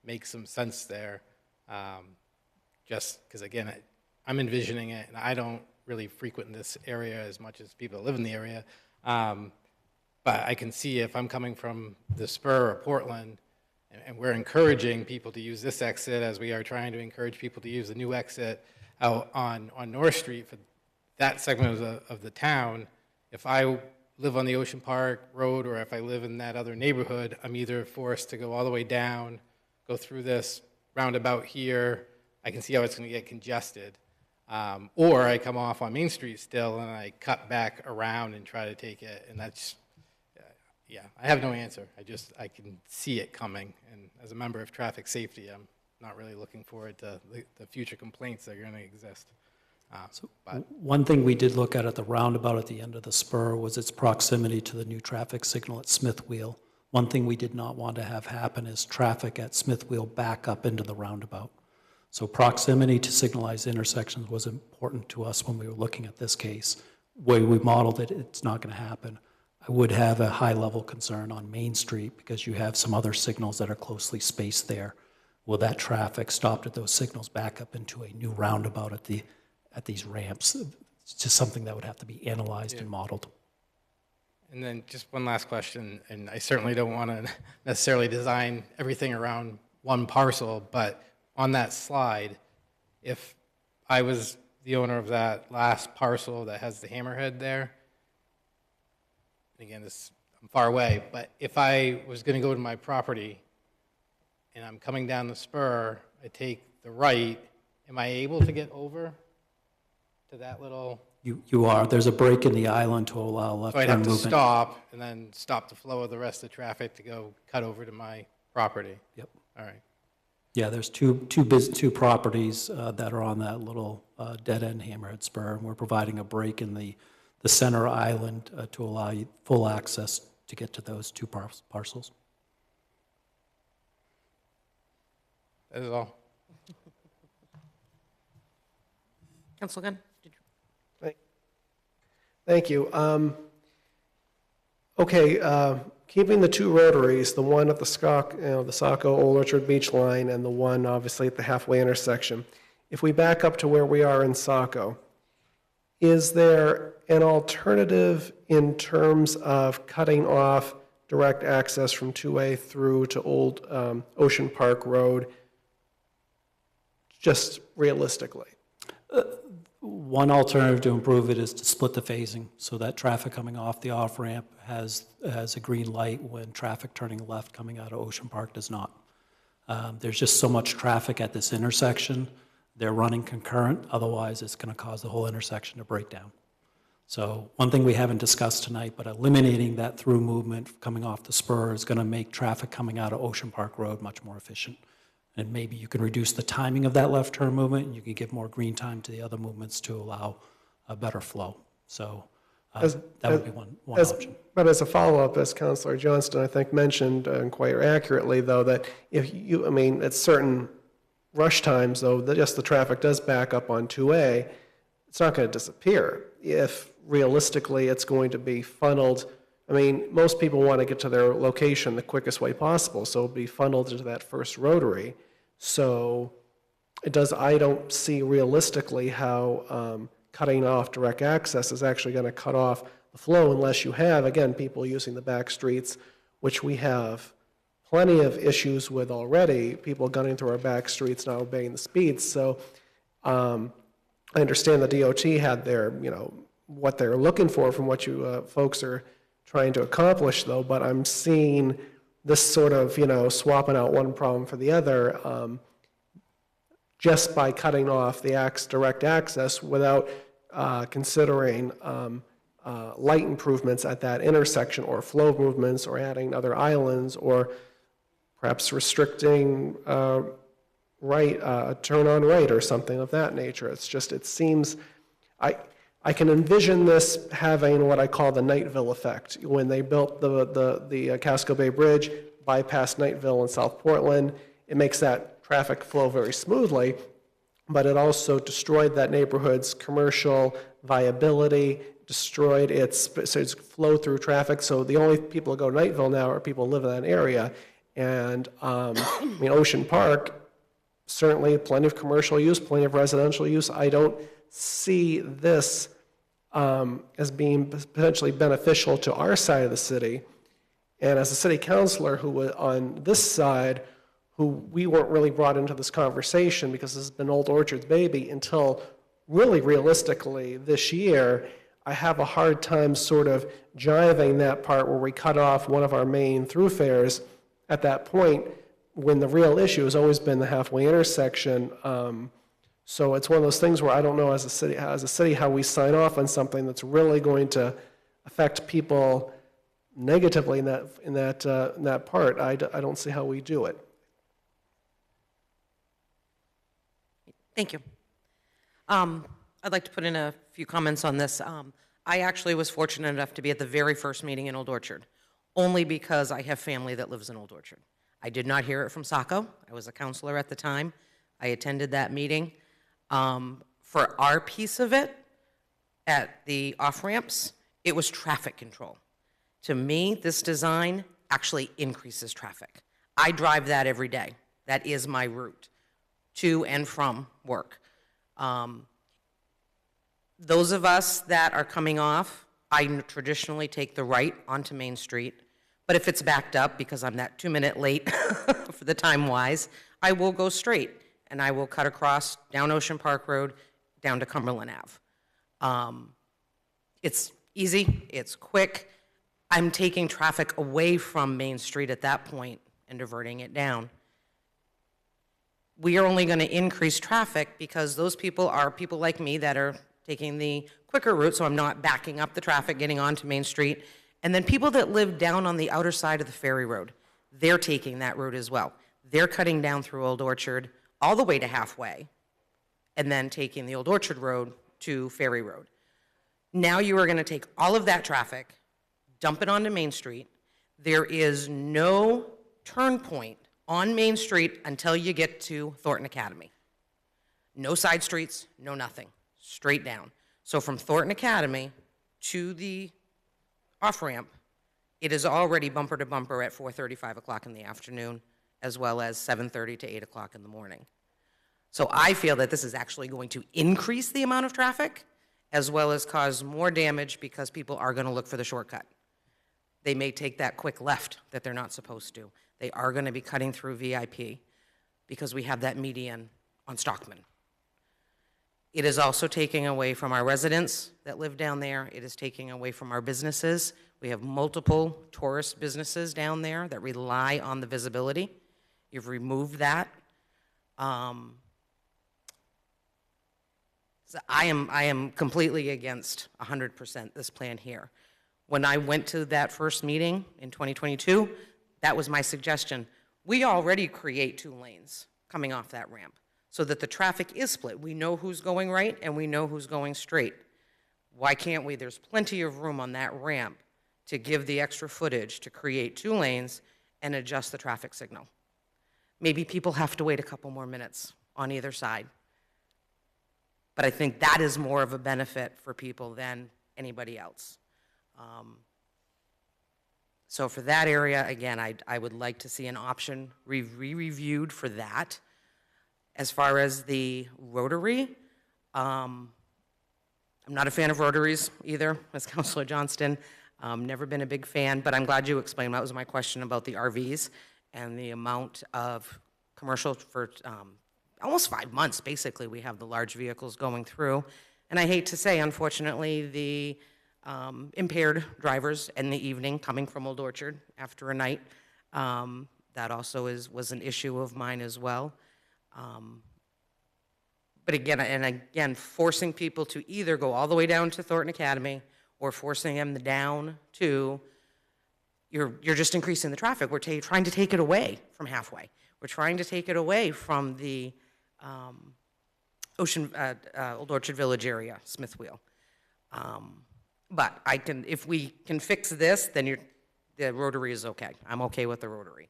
make some sense there, just because, again, I'm envisioning it, and I don't really frequent this area as much as people that live in the area. But I can see if I'm coming from the spur or Portland, and we're encouraging people to use this exit as we are trying to encourage people to use the new exit out on North Street for that segment of the town. If I live on the Ocean Park Road or if I live in that other neighborhood, I'm either forced to go all the way down, go through this roundabout here. I can see how it's going to get congested. Or I come off on Main Street still and I cut back around and try to take it, and that's, yeah, I have no answer. I can see it coming, and as a member of traffic safety, I'm not really looking forward to the future complaints that are going to exist. One thing we did look at the roundabout at the end of the spur was its proximity to the new traffic signal at Smith Wheel. One thing we did not want to have happen is traffic at Smith Wheel back up into the roundabout. So proximity to signalized intersections was important to us when we were looking at this case. The way we modeled it, it's not going to happen. I would have a high-level concern on Main Street because you have some other signals that are closely spaced there. Will that traffic stopped at those signals back up into a new roundabout at these ramps? It's just something that would have to be analyzed and modeled. And then just one last question, and I certainly don't want to necessarily design everything around one parcel, but on that slide, if I was the owner of that last parcel that has the hammerhead there, and again, I'm far away, but if I was going to go to my property and I'm coming down the spur, I take the right, am I able to get over to that little? You are. There's a break in the island to allow left So I'd turn have movement. to stop and then stop the flow of the rest of the traffic to go cut over to my property. Yep. All right. Yeah, there's two properties that are on that little dead-end hammerhead spur, and we're providing a break in the center island to allow you full access to get to those two parcels. That is all. Councilor Gunn? Thank you. Okay, keeping the two rotaries, the one at the Saco Old Orchard Beach line and the one obviously at the halfway intersection. If we back up to where we are in Saco, Is there an alternative in terms of cutting off direct access from 2A through to Old Ocean Park Road, just realistically? One alternative to improve it is to split the phasing so that traffic coming off the off-ramp has a green light when traffic turning left coming out of Ocean Park does not. There's just so much traffic at this intersection. They're running concurrent, otherwise it's going to cause the whole intersection to break down. So one thing we haven't discussed tonight, but eliminating that through movement coming off the spur is going to make traffic coming out of Ocean Park Road much more efficient. And maybe you can reduce the timing of that left turn movement, and you can give more green time to the other movements to allow a better flow. So that would be one option. But as a follow-up, as Councilor Johnston, I think, mentioned, and quite accurately, though, that if you, I mean, at certain rush times, though, that just the traffic does back up on 2A, it's not going to disappear. If realistically it's going to be funneled, I mean, most people want to get to their location the quickest way possible, so it'll be funneled into that first rotary. So I don't see realistically how cutting off direct access is actually going to cut off the flow unless you have, again, people using the back streets, which we have plenty of issues with already, people gunning through our back streets, not obeying the speeds. So I understand the DOT had their, what they're looking for from what you folks are trying to accomplish, though, but I'm seeing this sort of, swapping out one problem for the other just by cutting off the direct access without considering light improvements at that intersection or flow movements or adding other islands or perhaps restricting turn on right or something of that nature. It's just, it seems, I can envision this having what I call the Nightville effect. When they built the Casco Bay Bridge, bypassed Nightville and South Portland, it makes that traffic flow very smoothly, but it also destroyed that neighborhood's commercial viability, destroyed its flow through traffic. So the only people who go to Nightville now are people who live in that area. And Ocean Park, certainly plenty of commercial use, plenty of residential use. I don't see this as being potentially beneficial to our side of the city. And as a city councilor who was on this side, who we weren't really brought into this conversation because this has been Old Orchard's baby until really realistically this year, I have a hard time sort of jiving that part where we cut off one of our main thoroughfares at that point when the real issue has always been the halfway intersection. So it's one of those things where I don't know as a city how we sign off on something that's really going to affect people negatively in that part. I don't see how we do it. Thank you. I'd like to put in a few comments on this. I actually was fortunate enough to be at the very first meeting in Old Orchard, only because I have family that lives in Old Orchard. I did not hear it from Saco. I was a counselor at the time. I attended that meeting. For our piece of it, at the off-ramps, it was traffic control. To me, this design actually increases traffic. I drive that every day. That is my route to and from work. Those of us that are coming off, I traditionally take the right onto Main Street, but if it's backed up because I'm that 2-minute late for the time-wise, I will go straight, and I will cut across down Ocean Park Road, down to Cumberland Ave. It's easy, it's quick. I'm taking traffic away from Main Street at that point and diverting it down. We are only going to increase traffic because those people are people like me that are taking the quicker route, so I'm not backing up the traffic, getting onto Main Street. And then people that live down on the outer side of the Ferry Road, they're taking that route as well. They're cutting down through Old Orchard all the way to halfway, and then taking the Old Orchard Road to Ferry Road. Now you are going to take all of that traffic, dump it onto Main Street. There is no turn point on Main Street until you get to Thornton Academy. No side streets, no nothing, straight down. So from Thornton Academy to the off-ramp, it is already bumper to bumper at 4:30, 5 o'clock in the afternoon, as well as 7:30 to 8 o'clock in the morning. So I feel that this is actually going to increase the amount of traffic as well as cause more damage because people are going to look for the shortcut. They may take that quick left that they're not supposed to. They are going to be cutting through VIP because we have that median on Stockman. It is also taking away from our residents that live down there. It is taking away from our businesses. We have multiple tourist businesses down there that rely on the visibility. You've removed that. So I am completely against 100% this plan here. When I went to that first meeting in 2022, that was my suggestion. We already create 2 lanes coming off that ramp so that the traffic is split. We know who's going right and we know who's going straight. Why can't we? There's plenty of room on that ramp to give the extra footage to create 2 lanes and adjust the traffic signal. Maybe people have to wait a couple more minutes on either side. But I think that is more of a benefit for people than anybody else. So for that area, again, I would like to see an option reviewed for that. As far as the rotary, I'm not a fan of rotaries either, as Councilor Johnston. Never been a big fan, but I'm glad you explained. That was my question about the RVs and the amount of commercial for almost 5 months, basically, we have the large vehicles going through. And I hate to say, unfortunately, the impaired drivers in the evening coming from Old Orchard after a night, that also was an issue of mine as well. But again, forcing people to either go all the way down to Thornton Academy or forcing them down to, you're just increasing the traffic. We're trying to take it away from halfway. We're trying to take it away from the Old Orchard Village area, Smithfield. But if we can fix this, then the rotary is okay. I'm okay with the rotary.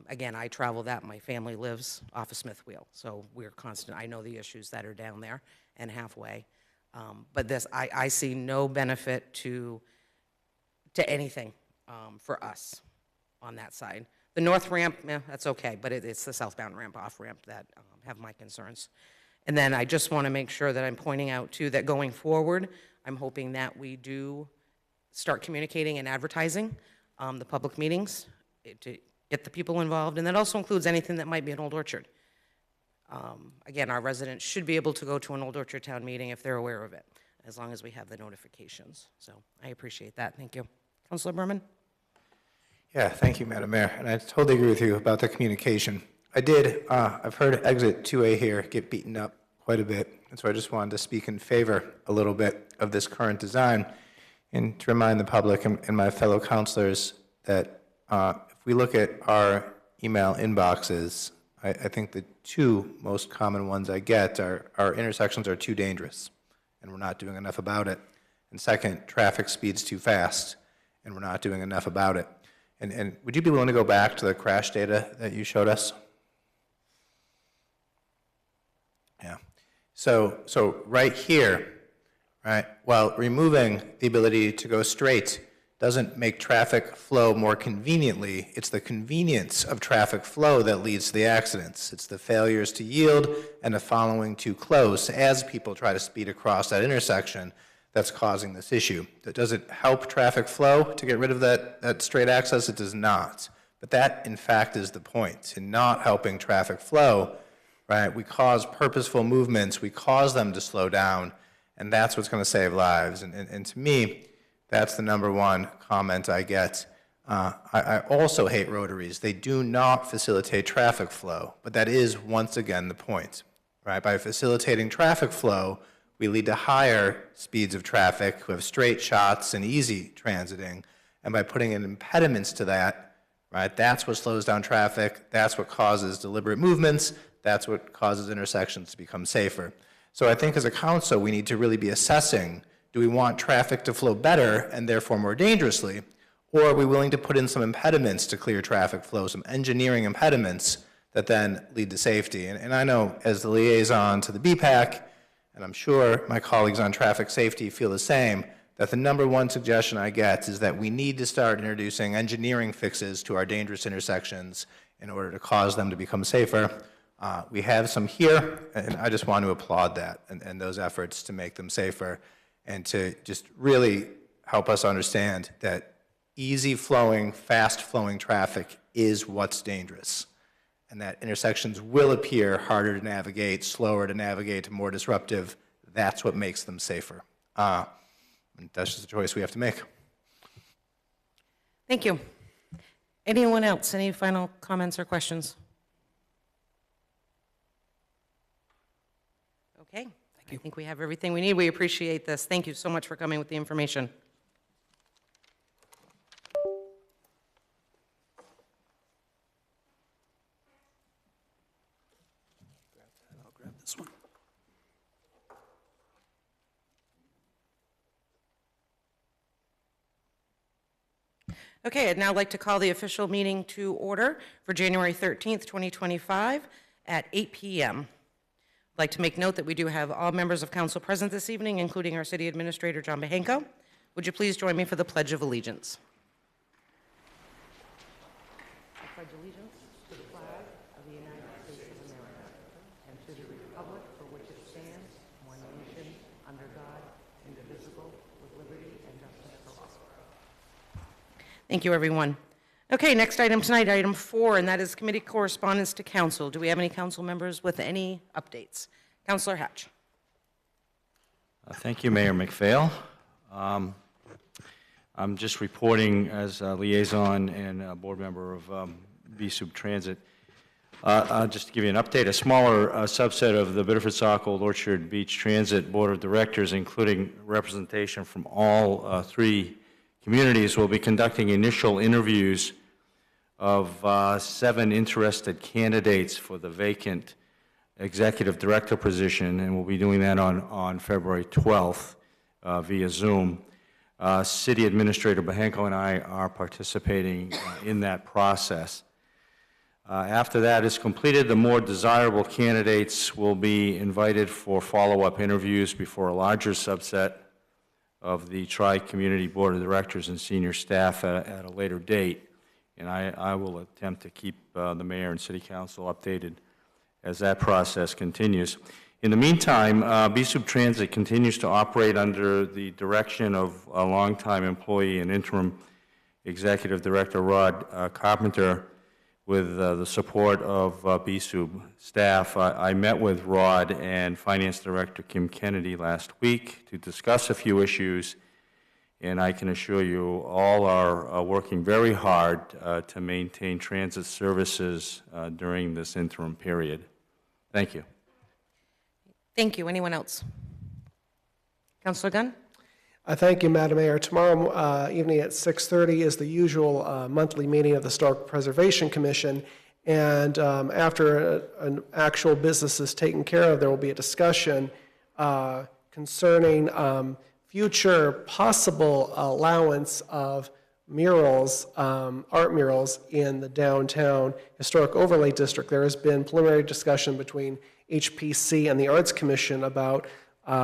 Again, I travel that. My family lives off of Smithfield, so we're constant. I know the issues that are down there and halfway. But this, I see no benefit to anything for us on that side. The north ramp, that's okay, but it's the southbound ramp, off ramp that have my concerns. And then I just want to make sure that I'm pointing out too that going forward, I'm hoping that we do start communicating and advertising the public meetings to get the people involved, and that also includes anything that might be an Old Orchard. Again, our residents should be able to go to an Old Orchard town meeting if they're aware of it, as long as we have the notifications. So I appreciate that. Thank you. Councilor Berman? Yeah, thank you, Madam Mayor. And I totally agree with you about the communication. I've heard exit 2A here get beaten up quite a bit. And so I just wanted to speak in favor a little bit of this current design and to remind the public and my fellow councilors that if we look at our email inboxes, I think the 2 most common ones I get are our intersections are too dangerous and we're not doing enough about it. And second, traffic speeds too fast and we're not doing enough about it. And would you be willing to go back to the crash data that you showed us? Yeah. So right here, right, while removing the ability to go straight doesn't make traffic flow more conveniently, it's the convenience of traffic flow that leads to the accidents. It's the failures to yield and the following too close as people try to speed across that intersection that's causing this issue. Does it help traffic flow to get rid of that straight access? It does not. But that, in fact, is the point. In not helping traffic flow, right, we cause purposeful movements, we cause them to slow down, and that's what's going to save lives. And to me, that's the number one comment I get. I also hate rotaries. They do not facilitate traffic flow, but that is, once again, the point. Right? By facilitating traffic flow, we lead to higher speeds of traffic who have straight shots and easy transiting. And by putting in impediments to that, right, that's what slows down traffic, that's what causes deliberate movements, that's what causes intersections to become safer. So I think as a council, we need to really be assessing, do we want traffic to flow better and therefore more dangerously, or are we willing to put in some impediments to clear traffic flow, some engineering impediments that then lead to safety? And I know as the liaison to the BPAC, and I'm sure my colleagues on traffic safety feel the same, that the number one suggestion I get is that we need to start introducing engineering fixes to our dangerous intersections in order to cause them to become safer. We have some here, and I just want to applaud that and those efforts to make them safer and to just really help us understand that easy-flowing, fast-flowing traffic is what's dangerous, and that intersections will appear harder to navigate, slower to navigate, more disruptive. That's what makes them safer. And that's just a choice we have to make. Thank you. Anyone else? Any final comments or questions? Okay. I think we have everything we need. We appreciate this. Thank you so much for coming with the information. I'll grab this one. Okay, I'd now like to call the official meeting to order for January 13th, 2025 at 8 p.m. I'd like to make note that we do have all members of council present this evening, including our city administrator, John Behenko. Would you please join me for the Pledge of Allegiance? I pledge allegiance to the flag of the United States of America and to the republic for which it stands, one nation, under God, indivisible, with liberty and justice for all. Thank you, everyone. Okay, next item tonight, item 4, and that is committee correspondence to council. Do we have any council members with any updates? Councilor Hatch. Thank you, Mayor McPhail. I'm just reporting as a liaison and a board member of B-Sub Transit. Just to give you an update, a smaller subset of the Biddeford Saco Orchard Beach Transit Board of Directors, including representation from all 3 communities, will be conducting initial interviews of 7 interested candidates for the vacant executive director position, and we'll be doing that on February 12th via Zoom. City Administrator Behenko and I are participating in that process. After that is completed, the more desirable candidates will be invited for follow-up interviews before a larger subset of the Tri-Community Board of Directors and senior staff at a later date. And I will attempt to keep the mayor and city council updated as that process continues. In the meantime, B-Sub Transit continues to operate under the direction of a longtime employee and interim executive director, Rod Carpenter, with the support of B-Sub staff. I met with Rod and Finance Director Kim Kennedy last week to discuss a few issues, and I can assure you all are working very hard to maintain transit services during this interim period. Thank you. Thank you. Anyone else? Councilor Gunn? Thank you, Madam Mayor. Tomorrow evening at 6:30 is the usual monthly meeting of the Historic Preservation Commission, and after an actual business is taken care of, there will be a discussion concerning future possible allowance of murals, art murals in the downtown historic overlay district. There has been preliminary discussion between HPC and the Arts Commission about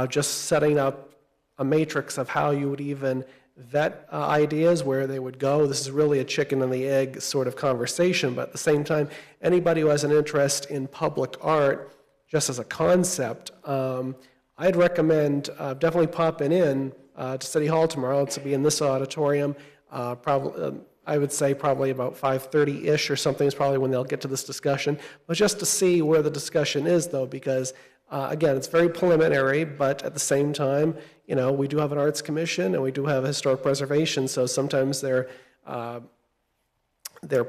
just setting up a matrix of how you would even vet ideas, where they would go. This is really a chicken and the egg sort of conversation, but at the same time, anybody who has an interest in public art, just as a concept, I'd recommend definitely popping in to City Hall tomorrow. To be in this auditorium. Probably, I would say probably about 5:30-ish or something is probably when they'll get to this discussion. But just to see where the discussion is, though, because again, it's very preliminary, but at the same time, you know, we do have an arts commission and we do have historic preservation, so sometimes their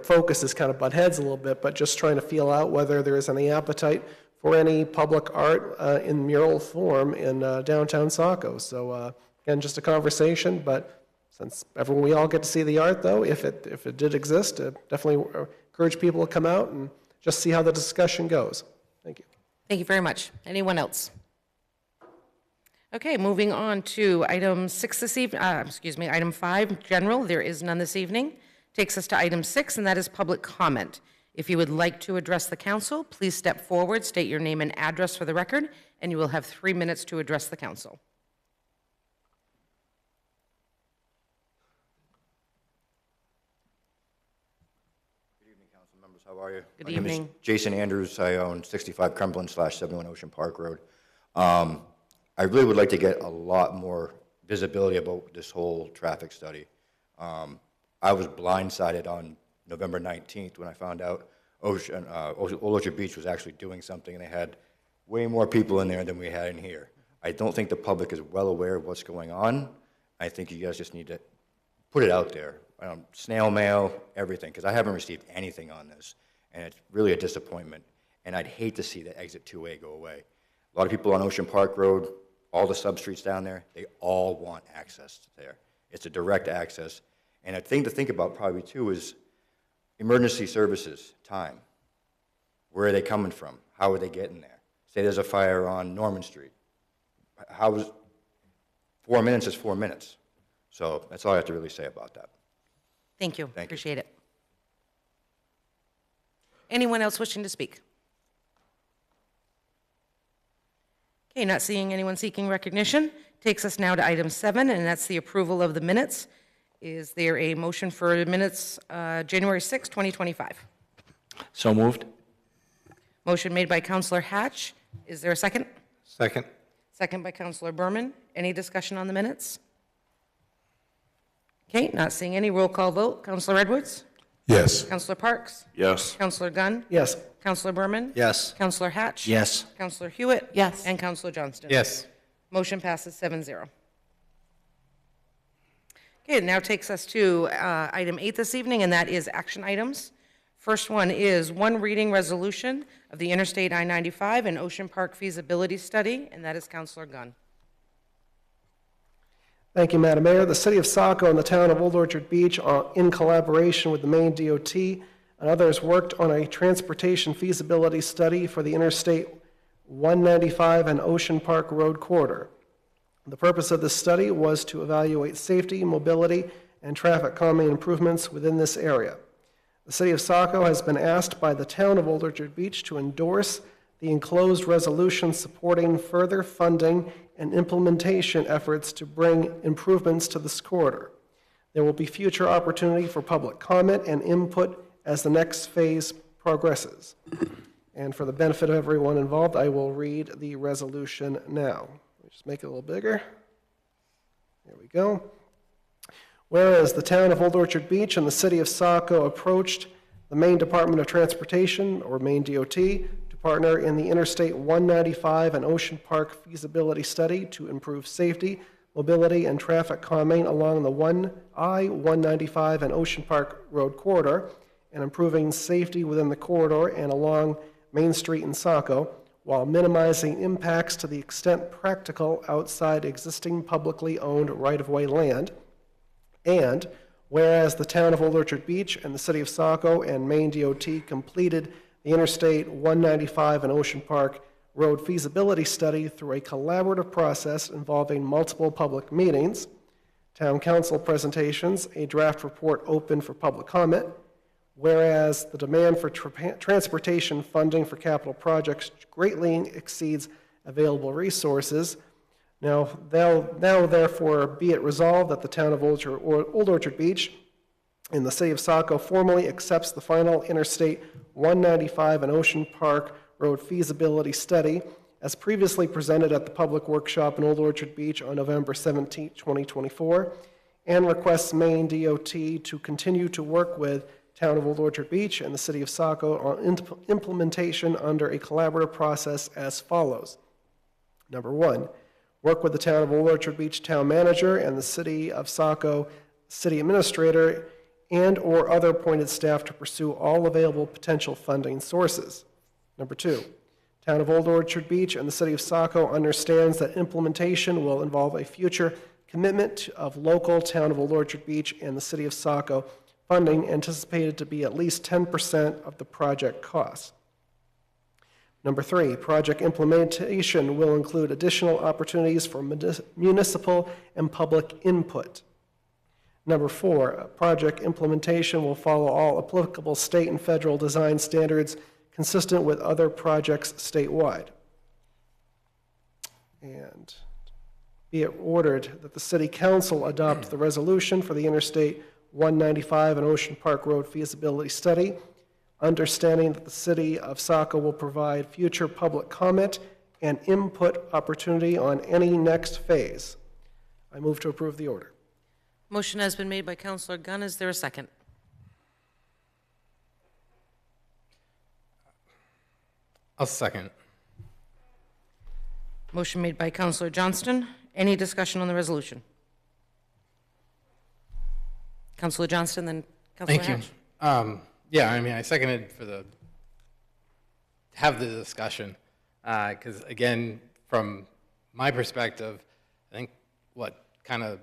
focus is kind of butt heads a little bit, but just trying to feel out whether there is any appetite for any public art in mural form in downtown Saco. So again, just a conversation, but since we all get to see the art, though, if it did exist, definitely encourage people to come out and just see how the discussion goes. Thank you. Thank you very much. Anyone else? Okay, moving on to item 6 this evening, item 5, general. There is none this evening. Takes us to item 6, and that is public comment. If you would like to address the council, please step forward, state your name and address for the record, and you will have 3 minutes to address the council. How How are you? Good My name is evening. Jason Andrews. I own 65 Cumberland/71 Ocean Park Road. I really would like to get a lot more visibility about this whole traffic study. I was blindsided on November 19th when I found out Old Orchard Beach was actually doing something, and they had way more people in there than we had in here. I don't think the public is well aware of what's going on. I think you guys just need to put it out there. Snail mail, everything, because I haven't received anything on this, and it's really a disappointment. And I'd hate to see the exit 2A go away. A lot of people on Ocean Park Road, all the substreets down there, they all want access there. It's a direct access. And a thing to think about probably too is emergency services, time. Where are they coming from? How are they getting there? Say there's a fire on Norman Street. 4 minutes is 4 minutes. So that's all I have to really say about that. Thank you. Thank you. Appreciate it. Anyone else wishing to speak? Okay, not seeing anyone seeking recognition. Takes us now to item 7, and that's the approval of the minutes. Is there a motion for the minutes, January 6, 2025? So moved? Motion made by Counselor Hatch. Is there a second? Second. Second by Counselor Berman. Any discussion on the minutes? Okay, not seeing any. Roll call vote. Counselor Edwards? Yes. Counselor Parks? Yes. Counselor Gunn? Yes. Counselor Berman? Yes. Counselor Hatch? Yes. Counselor Hewitt? Yes. And Counselor Johnston? Yes. Motion passes 7-0. Okay, it now takes us to item 8 this evening, and that is action items. First one is one reading resolution of the Interstate I-95 and Ocean Park feasibility study, and that is Counselor Gunn. Thank you, Madam Mayor. The City of Saco and the Town of Old Orchard Beach, in collaboration with the Maine DOT and others, worked on a transportation feasibility study for the Interstate 195 and Ocean Park Road corridor. The purpose of this study was to evaluate safety, mobility, and traffic calming improvements within this area. The City of Saco has been asked by the Town of Old Orchard Beach to endorse the enclosed resolution supporting further funding and implementation efforts to bring improvements to this corridor. There will be future opportunity for public comment and input as the next phase progresses. And for the benefit of everyone involved, I will read the resolution now. Let me just make it a little bigger. There we go. Whereas the Town of Old Orchard Beach and the City of Saco approached the Maine Department of Transportation, or Maine DOT, to partner in the Interstate 195 and Ocean Park feasibility study to improve safety, mobility, and traffic calming along the I-195 and Ocean Park Road corridor, and improving safety within the corridor and along Main Street in Saco, while minimizing impacts to the extent practical outside existing publicly owned right-of-way land. And whereas the Town of Old Orchard Beach and the City of Saco and Maine DOT completed the Interstate 195 and Ocean Park Road feasibility study through a collaborative process involving multiple public meetings, town council presentations, a draft report open for public comment, whereas the demand for transportation funding for capital projects greatly exceeds available resources. Now therefore be it resolved that the Town of Old Orchard Beach and the City of Saco formally accepts the final Interstate 195 and Ocean Park Road feasibility study as previously presented at the public workshop in Old Orchard Beach on November 17, 2024, and requests Maine DOT to continue to work with Town of Old Orchard Beach and the City of Saco on implementation under a collaborative process as follows. Number 1, work with the Town of Old Orchard Beach Town Manager and the City of Saco City Administrator and or other appointed staff to pursue all available potential funding sources. Number 2, Town of Old Orchard Beach and the City of Saco understands that implementation will involve a future commitment of local Town of Old Orchard Beach and the City of Saco funding anticipated to be at least 10% of the project costs. Number 3, project implementation will include additional opportunities for municipal and public input. Number 4, project implementation will follow all applicable state and federal design standards consistent with other projects statewide. And be it ordered that the City Council adopt the resolution for the Interstate 195 and Ocean Park Road feasibility study understanding that the city of Saco will provide future public comment and input opportunity on any next phase. I move to approve the order. Motion has been made by Counselor Gunn. Is there a second? I'll second. Motion made by Counselor Johnston. Any discussion on the resolution? Counselor Johnston, then Counselor Thank Hatch. you. Yeah, I mean, I seconded have the discussion, because again, from my perspective, I think what kind of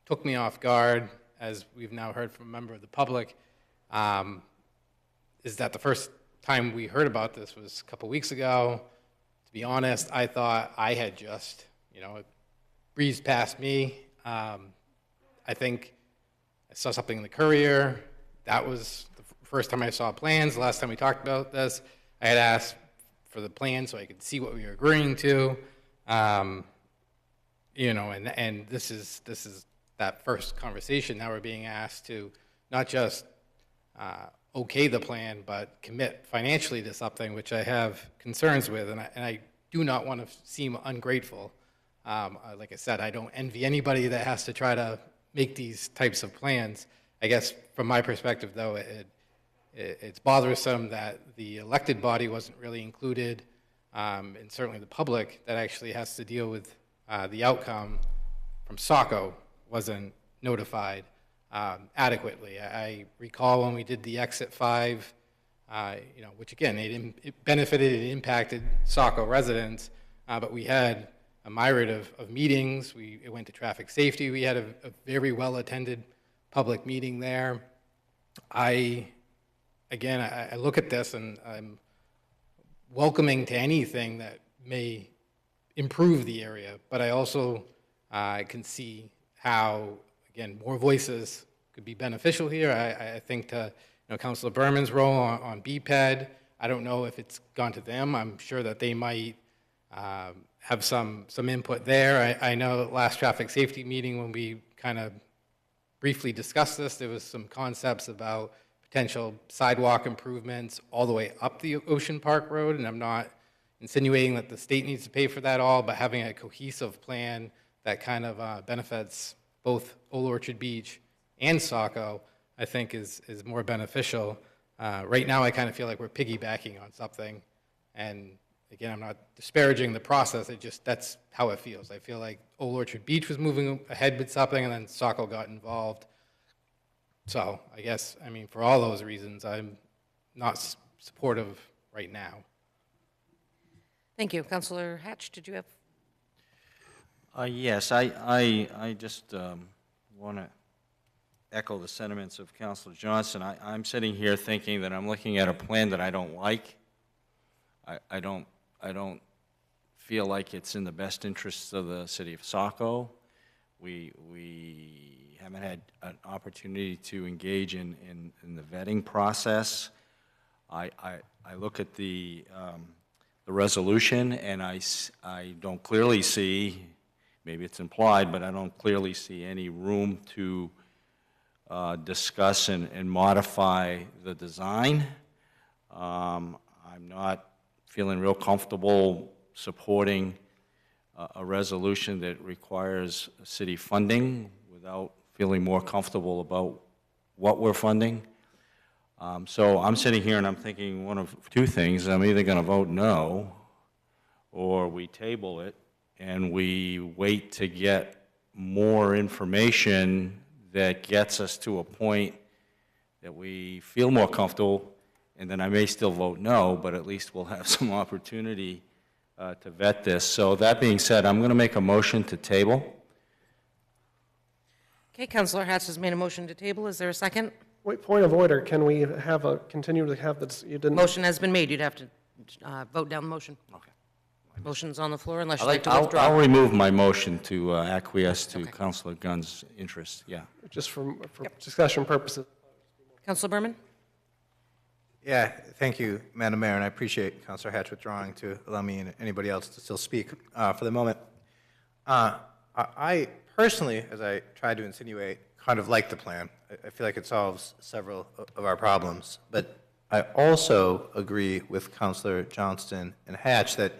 took me off guard, as we've now heard from a member of the public, is that the first time we heard about this was a couple weeks ago. To be honest, I thought I had just, it breezed past me. I think I saw something in the Courier. That was the first time I saw plans. The last time we talked about this, I had asked for the plan so I could see what we were agreeing to. And this is that first conversation. Now we're being asked to not just okay the plan, but commit financially to something, which I have concerns with, and I do not want to seem ungrateful. Like I said, I don't envy anybody that has to try to make these types of plans. I guess from my perspective, though, it's bothersome that the elected body wasn't really included, and certainly the public that actually has to deal with the outcome from Saco wasn't notified adequately. I recall when we did the Exit 5, which again, it benefited and impacted Saco residents, but we had a myriad of meetings. It went to traffic safety. We had a very well-attended public meeting there. I look at this and I'm welcoming to anything that may improve the area, but I also can see how, again, more voices could be beneficial here. I think to Councilor Berman's role on BPED, I don't know if it's gone to them. I'm sure that they might have some input there. I know last traffic safety meeting when we kind of briefly discussed this, there was some concepts about potential sidewalk improvements all the way up the Ocean Park Road, and I'm not insinuating that the state needs to pay for that all, but having a cohesive plan that kind of benefits both Old Orchard Beach and Saco, I think is more beneficial. Right now, I kind of feel like we're piggybacking on something, and again, I'm not disparaging the process, that's how it feels. I feel like Old Orchard Beach was moving ahead with something, and then Saco got involved. So I guess, for all those reasons, I'm not supportive right now. Thank you. Counselor Hatch, did you have? Yes, I just want to echo the sentiments of Councilor Johnson. I'm sitting here thinking that I'm looking at a plan that I don't like. I don't feel like it's in the best interests of the city of Saco. We haven't had an opportunity to engage in the vetting process. I look at the resolution, and I don't clearly see, maybe it's implied, but I don't clearly see any room to discuss and modify the design. I'm not feeling real comfortable supporting a resolution that requires city funding without feeling more comfortable about what we're funding. So I'm sitting here and I'm thinking one of two things. I'm either going to vote no, or we table it and we wait to get more information that gets us to a point that we feel more comfortable, and then I may still vote no, but at least we'll have some opportunity to vet this. So that being said, I'm going to make a motion to table. Okay, Counselor Hatch has made a motion to table. Is there a second? Wait, point of order, can we continue to have this, you didn't? Motion has been made. You'd have to vote down the motion. Okay. Motion's on the floor unless you'd like to withdraw. I'll remove my motion to acquiesce to Councilor Gunn's interest, yeah. Just for discussion purposes. Counselor Berman? Yeah, thank you, Madam Mayor, and I appreciate Councilor Hatch withdrawing to allow me and anybody else to still speak for the moment. I personally, as I tried to insinuate, kind of like the plan. I feel like it solves several of our problems, but I also agree with Councilor Johnston and Hatch that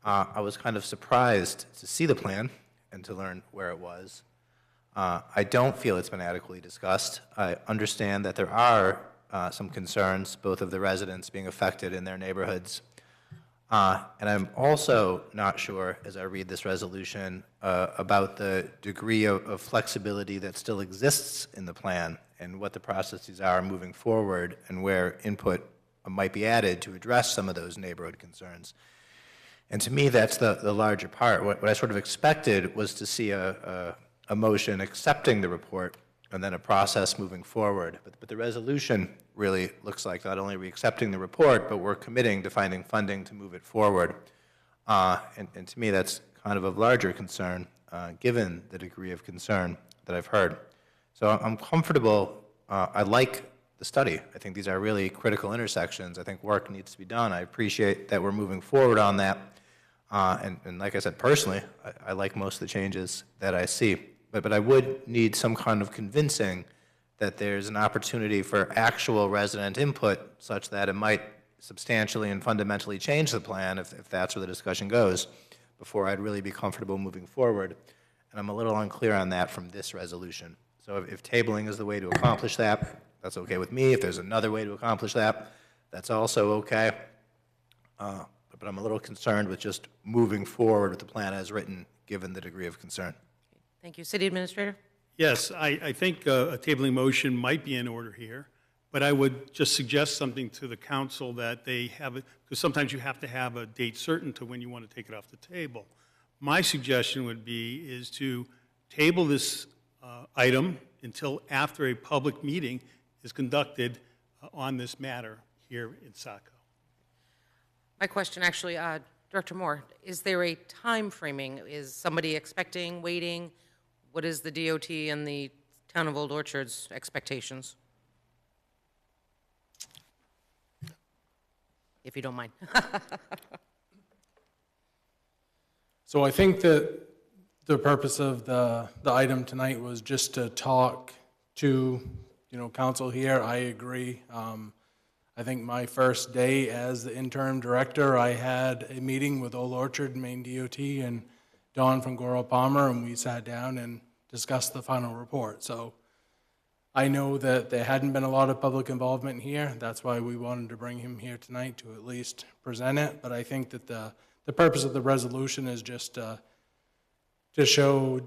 I was kind of surprised to see the plan and to learn where it was. I don't feel it's been adequately discussed. I understand that there are some concerns, both of the residents being affected in their neighborhoods. And I'm also not sure, as I read this resolution, about the degree of flexibility that still exists in the plan and what the processes are moving forward and where input might be added to address some of those neighborhood concerns. And to me, that's the larger part. What I sort of expected was to see a motion accepting the report and then a process moving forward. But the resolution really looks like not only are we accepting the report, but we're committing to finding funding to move it forward. And to me, that's kind of larger concern, given the degree of concern that I've heard. So I'm comfortable. I like the study. I think these are really critical intersections. I think work needs to be done. I appreciate that we're moving forward on that. And like I said, personally, I like most of the changes that I see. But I would need some kind of convincing that there's an opportunity for actual resident input such that it might substantially and fundamentally change the plan, if that's where the discussion goes, before I'd really be comfortable moving forward. And I'm a little unclear on that from this resolution. So if tabling is the way to accomplish that, that's okay with me. If there's another way to accomplish that, that's also okay. But I'm a little concerned with just moving forward with the plan as written, given the degree of concern. Thank you. City Administrator? Yes, I think a tabling motion might be in order here, but I would just suggest something to the council that they have, because sometimes you have to have a date certain to when you want to take it off the table. My suggestion would be is to table this item until after a public meeting is conducted on this matter here in Saco. My question, actually, Director Moore, is there a time framing? Is somebody expecting, waiting? What is the DOT and the Town of Old Orchard's expectations? If you don't mind. So I think that the purpose of the item tonight was just to talk to, council here. I agree. I think my first day as the interim director, I had a meeting with Old Orchard, Maine DOT, and Don from Goro Palmer, and we sat down and discussed the final report. So I know that there hadn't been a lot of public involvement here. That's why we wanted to bring him here tonight to at least present it. But I think that the purpose of the resolution is just to show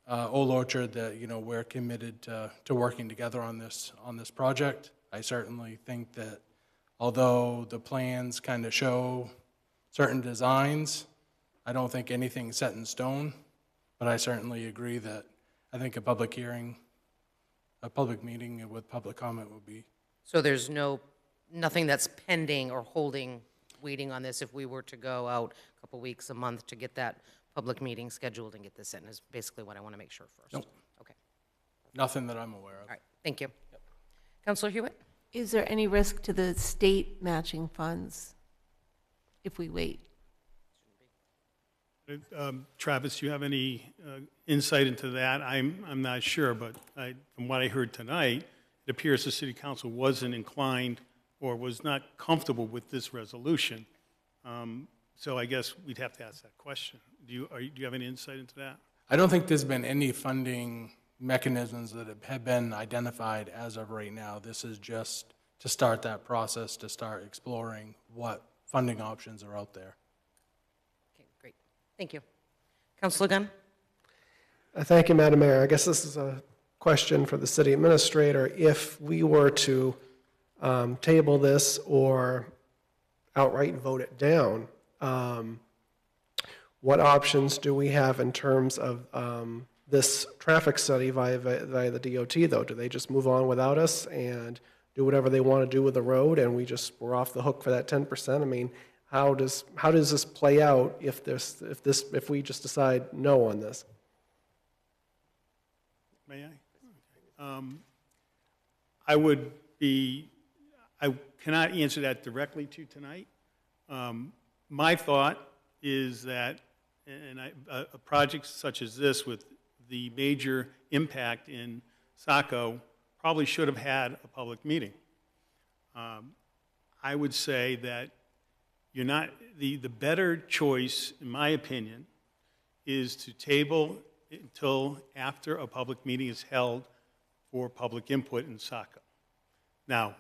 Old Orchard that we're committed to working together on this project. I certainly think that although the plans kind of show certain designs, I don't think anything's set in stone, but I certainly agree that I think a public hearing, a public meeting with public comment would be. So there's nothing that's pending or waiting on this if we were to go out a couple weeks, a month to get that public meeting scheduled and get this in, is basically what I want to make sure first. Nope. Okay. Nothing that I'm aware of. All right, thank you. Yep. Councilor Hewitt? Is there any risk to the state matching funds if we wait? Travis, do you have any insight into that? I'm not sure, but from what I heard tonight, it appears the City Council wasn't inclined or was not comfortable with this resolution. So I guess we'd have to ask that question. Do you have any insight into that? I don't think there's been any funding mechanisms that have been identified as of right now. This is just to start that process, to start exploring what funding options are out there. Okay, great. Thank you. Councilor Gunn? Thank you, Madam Mayor. I guess this is a question for the city administrator. If we were to table this or outright vote it down, what options do we have in terms of this traffic study via the DOT, though? Do they just move on without us and do whatever they want to do with the road, and we're off the hook for that 10%? I mean, how does this play out if we just decide no on this? May I? I cannot answer that directly to tonight. My thought is that a project such as this with the major impact in Saco probably should have had a public meeting. I would say that you're not, the better choice, in my opinion, is to table until after a public meeting is held for public input in Saco. Now,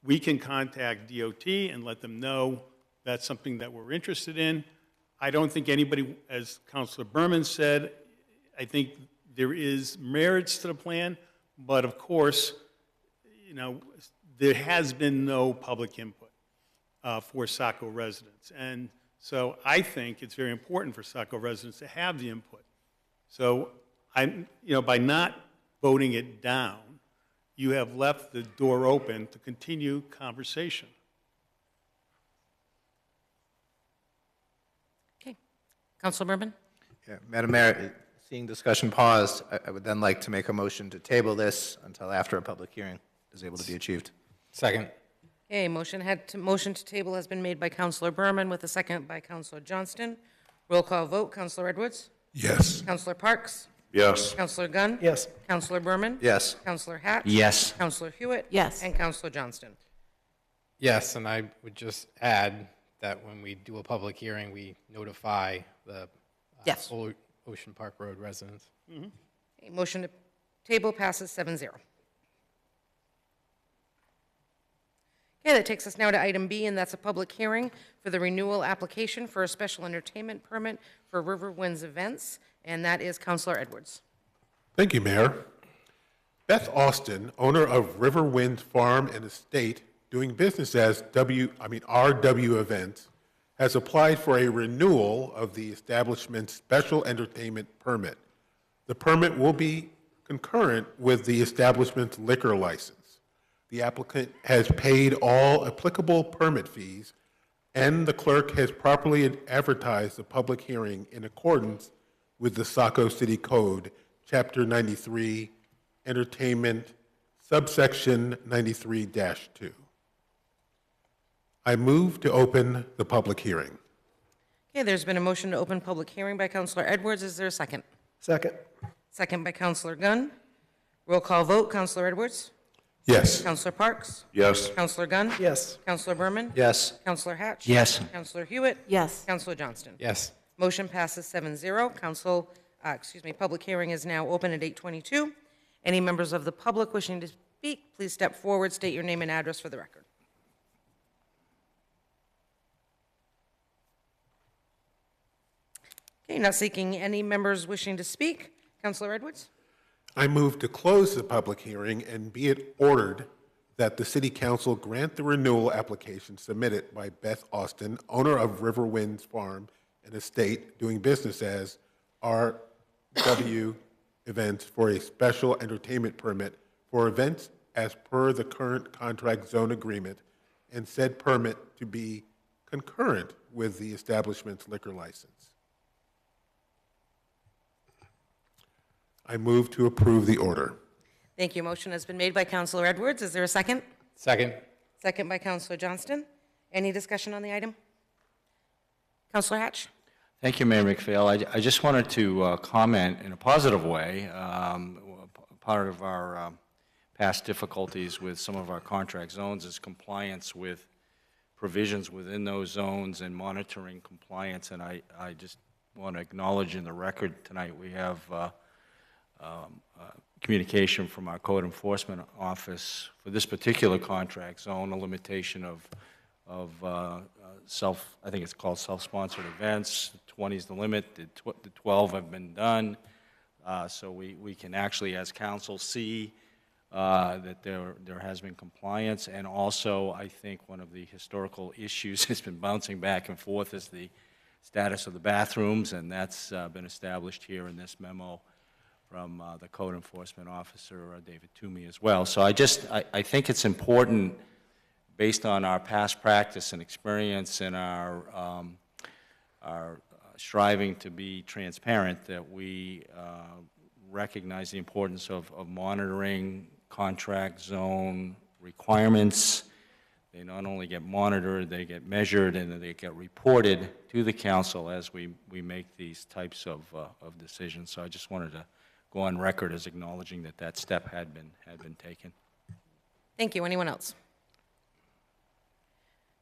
we can contact DOT and let them know that's something that we're interested in. I don't think anybody, as Councilor Berman said, I think there is merits to the plan, but of course, you know, there has been no public input for Saco residents. And so I think it's very important for Saco residents to have the input. So by not voting it down, you have left the door open to continue conversation. Okay. Councilor Berman? Yeah, Madam Mayor, seeing discussion paused, I would then like to make a motion to table this until after a public hearing is able to be achieved. Second. Okay, motion to table has been made by Councilor Berman with a second by Councilor Johnston. Roll call vote, Councilor Edwards? Yes. Councilor Parks? Yes. Councilor Gunn? Yes. Councilor Berman? Yes. Councilor Hatch? Yes. Councilor Hewitt? Yes. And Councilor Johnston. Yes, and I would just add that when we do a public hearing, we notify the Yes. Ocean Park Road residents. Okay, motion to table passes 7-0. Okay, that takes us now to item B, and that's a public hearing for the renewal application for a special entertainment permit for River Winds events, and that is Councilor Edwards. Thank you, Mayor. Beth Austin, owner of River Wind Farm and Estate, doing business as RW Events, has applied for a renewal of the establishment's special entertainment permit. The permit will be concurrent with the establishment's liquor license. The applicant has paid all applicable permit fees, and the clerk has properly advertised the public hearing in accordance with the Saco City Code, Chapter 93, Entertainment, subsection 93-2. I move to open the public hearing. Okay, there's been a motion to open public hearing by Councilor Edwards. Is there a second? Second. Second by Councilor Gunn. Roll call vote, Councilor Edwards? Yes. Councilor Parks? Yes. Councilor Gunn? Yes. Councilor Berman? Yes. Councilor Hatch? Yes. Councilor Hewitt? Yes. Councilor Johnston? Yes. Motion passes 7-0. Public hearing is now open at 8:22. Any members of the public wishing to speak, please step forward, state your name and address for the record. Okay, not seeking any members wishing to speak. Councilor Edwards? I move to close the public hearing and be it ordered that the City Council grant the renewal application submitted by Beth Austin, owner of River Winds Farm and Estate, doing business as RW Events for a special entertainment permit for events as per the current contract zone agreement, and said permit to be concurrent with the establishment's liquor license. I move to approve the order. Thank you. Motion has been made by Councilor Edwards. Is there a second? Second. Second by Councilor Johnston. Any discussion on the item? Councilor Hatch? Thank you, Mayor McPhail. I just wanted to comment in a positive way. Part of our past difficulties with some of our contract zones is compliance with provisions within those zones and monitoring compliance. And I just want to acknowledge in the record tonight we have communication from our code enforcement office for this particular contract zone, a limitation of I think it's called self-sponsored events. 20 is the limit. The 12 have been done. So we can actually, as council, see that there has been compliance. And also, I think one of the historical issues has been bouncing back and forth is the status of the bathrooms, and that's been established here in this memo from the code enforcement officer, David Toomey, as well. So I think it's important, based on our past practice and experience and our striving to be transparent, that we recognize the importance of monitoring contract zone requirements. They not only get monitored, they get measured, and they get reported to the council as we make these types of decisions. So I just wanted to go on record as acknowledging that that step had been taken. Thank you. Anyone else?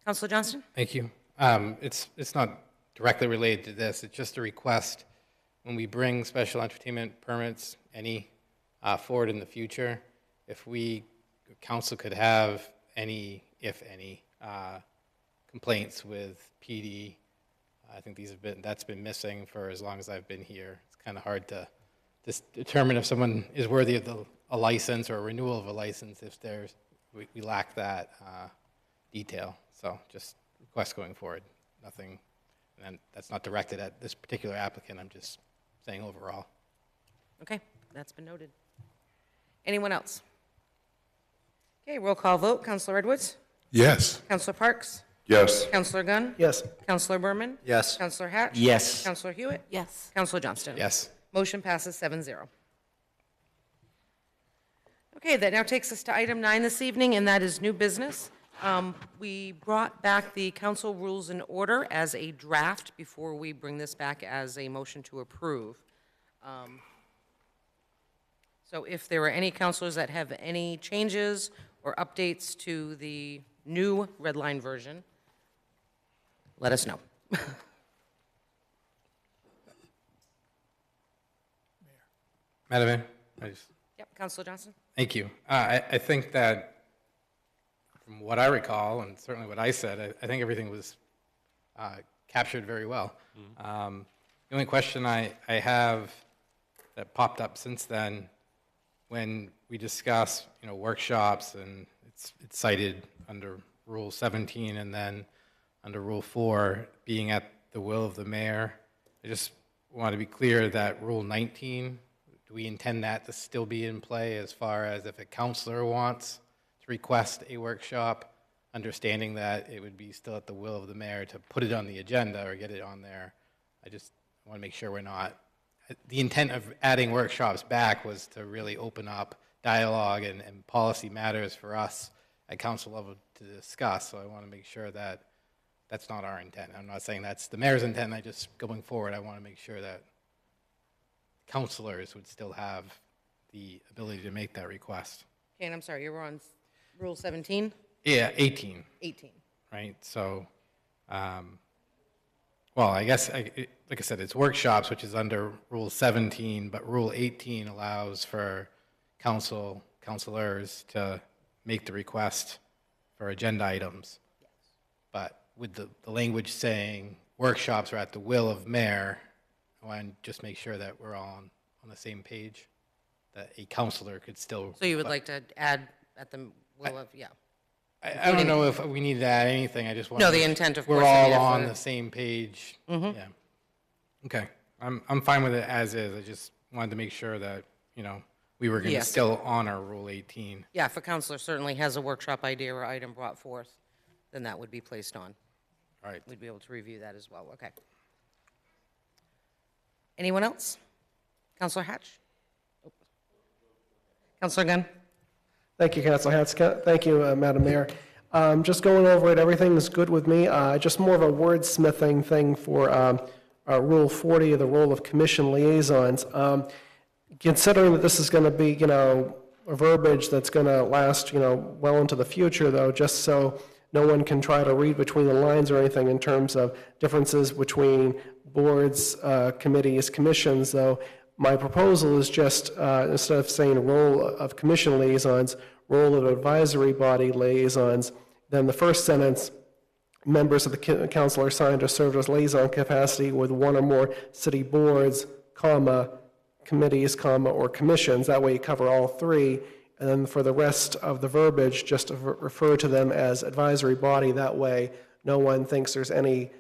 Counselor Johnston? Thank you. It's not directly related to this. It's just a request when we bring special entertainment permits, any, forward in the future, if council could have any, if any, complaints with PD. I think that's been missing for as long as I've been here. It's kind of hard to just determine if someone is worthy of a license or a renewal of a license if we lack that detail. So just request going forward. Nothing, and that's not directed at this particular applicant. I'm just saying overall. Okay, that's been noted. Anyone else? Okay, roll call vote. Counselor Edwards? Yes. Counselor Parks? Yes. Counselor Gunn? Yes. Counselor Berman? Yes. Counselor Hatch? Yes. Counselor Hewitt? Yes. Counselor Johnston? Yes. Motion passes 7-0. Okay, that now takes us to item 9 this evening, and that is new business. We brought back the council rules in order as a draft before we bring this back as a motion to approve. So if there are any councilors that have any changes or updates to the new red line version, let us know. Madam Mayor, Yep, Counselor Johnson? thank you. I think that from what I recall, and certainly what I said, I think everything was captured very well. The only question I have that popped up since then, when we discuss, workshops, and it's cited under Rule 17 and then under Rule 4, being at the will of the mayor, I just want to be clear that Rule 19, do we intend that to still be in play as far as if a counselor wants to request a workshop, understanding that it would be still at the will of the mayor to put it on the agenda or get it on there? I just want to make sure we're not. The intent of adding workshops back was to really open up dialogue and policy matters for us at council level to discuss. So I want to make sure that that's not our intent. I'm not saying that's the mayor's intent. Going forward, I want to make sure that councilors would still have the ability to make that request. Okay, and I'm sorry, you were on Rule 17? Yeah, 18. 18. Right, so, well, I guess, like I said, it's workshops, which is under Rule 17, but Rule 18 allows for councilors to make the request for agenda items. Yes. But with the language saying workshops are at the will of mayor, I want to just make sure that we're all on the same page, that a councilor could still. So you would like to add at the will of, yeah. I don't know if we need to add anything. I just want. No, the intent, of course. We're all I mean, on the same page. Mhm. Yeah. Okay. I'm fine with it as is. I just wanted to make sure that, we were going to Yes. still honor Rule 18. Yeah, if a counselor certainly has a workshop idea or item brought forth, then that would be placed on. All right. We'd be able to review that as well. Okay. Anyone else? Counselor Hatch? Counselor Gunn? Thank you, Councilor Hatch. Thank you, Madam Mayor. Just going over it, everything is good with me. Just more of a wordsmithing thing for Rule 40, the role of commission liaisons. Considering that this is going to be, a verbiage that's going to last, well into the future, though, just so no one can try to read between the lines or anything in terms of differences between boards, committees, commissions, though, my proposal is just, instead of saying role of commission liaisons, role of advisory body liaisons, then the first sentence, members of the council are assigned to serve as liaison capacity with one or more city boards, committees, or commissions. That way you cover all three. And then for the rest of the verbiage, just to refer to them as advisory body. That way no one thinks there's any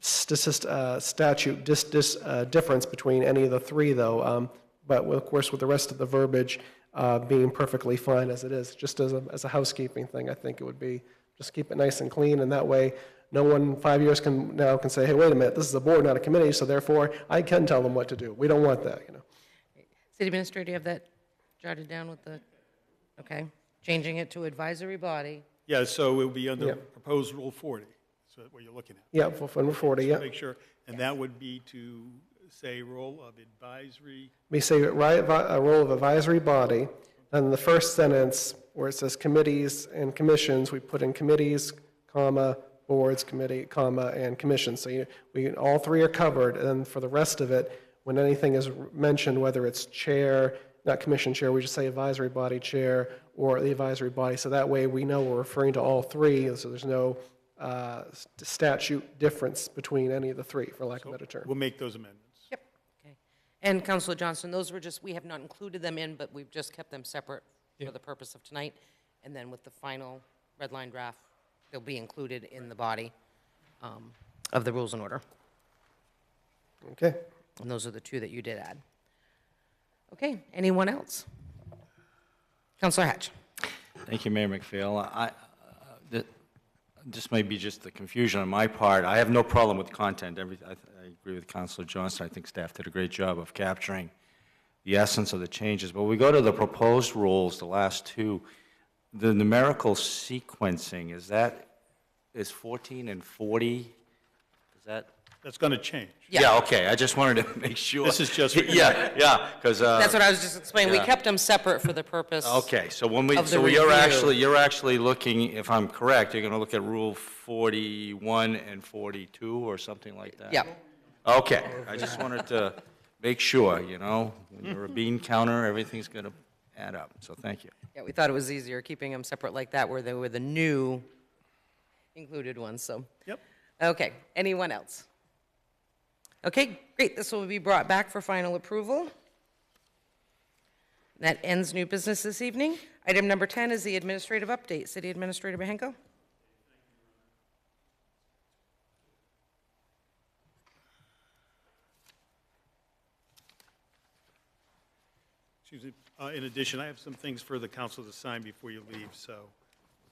statute difference between any of the three, though. But of course, with the rest of the verbiage being perfectly fine as it is, just as a housekeeping thing, I think it would be just keep it nice and clean, and that way no one 5 years can say, hey, wait a minute, this is a board, not a committee, so therefore I can tell them what to do. We don't want that, City Administrator, do you have that jotted down with the, okay, changing it to advisory body? Yeah, so it would be under proposed Rule 40, so what you're looking at. Yeah, for Rule 40, yeah. Make sure, and that would be to say role of advisory. We say a role of advisory body, and the first sentence where it says committees and commissions, we put in committees, boards, committee, and commissions. So all three are covered, and for the rest of it, when anything is mentioned, whether it's chair, not commission chair, we just say advisory body chair, or the advisory body, so that way we know we're referring to all three, so there's no statute difference between any of the three, for lack of a better term. We'll make those amendments. Yep. Okay. And Councilor Johnston, those were just, we have not included them in, but we've just kept them separate for the purpose of tonight. And then with the final red line draft, they'll be included in the body of the rules and order. Okay. And those are the two that you did add. Okay, anyone else? Councilor Hatch. Thank you, Mayor McPhail. This may be just the confusion on my part. I have no problem with content. I agree with Councilor Johnston. I think staff did a great job of capturing the essence of the changes. But we go to the proposed rules, the last two, the numerical sequencing, is 14 and 40? Is that? That's going to change. Yeah, okay. I just wanted to make sure. This is just. Yeah, because. That's what I was just explaining. Yeah. We kept them separate for the purpose. Okay, so you're actually looking, if I'm correct, you're going to look at Rule 41 and 42 or something like that? Yeah. Okay, I just wanted to make sure, when you're a bean counter, everything's going to add up, so thank you. Yeah, we thought it was easier keeping them separate like that, where they were the new included ones, so. Yep. Okay, anyone else? Okay, great, this will be brought back for final approval. That ends new business this evening. Item number 10 is the administrative update. City Administrator Bahenko. Excuse me. In addition, I have some things for the council to sign before you leave, so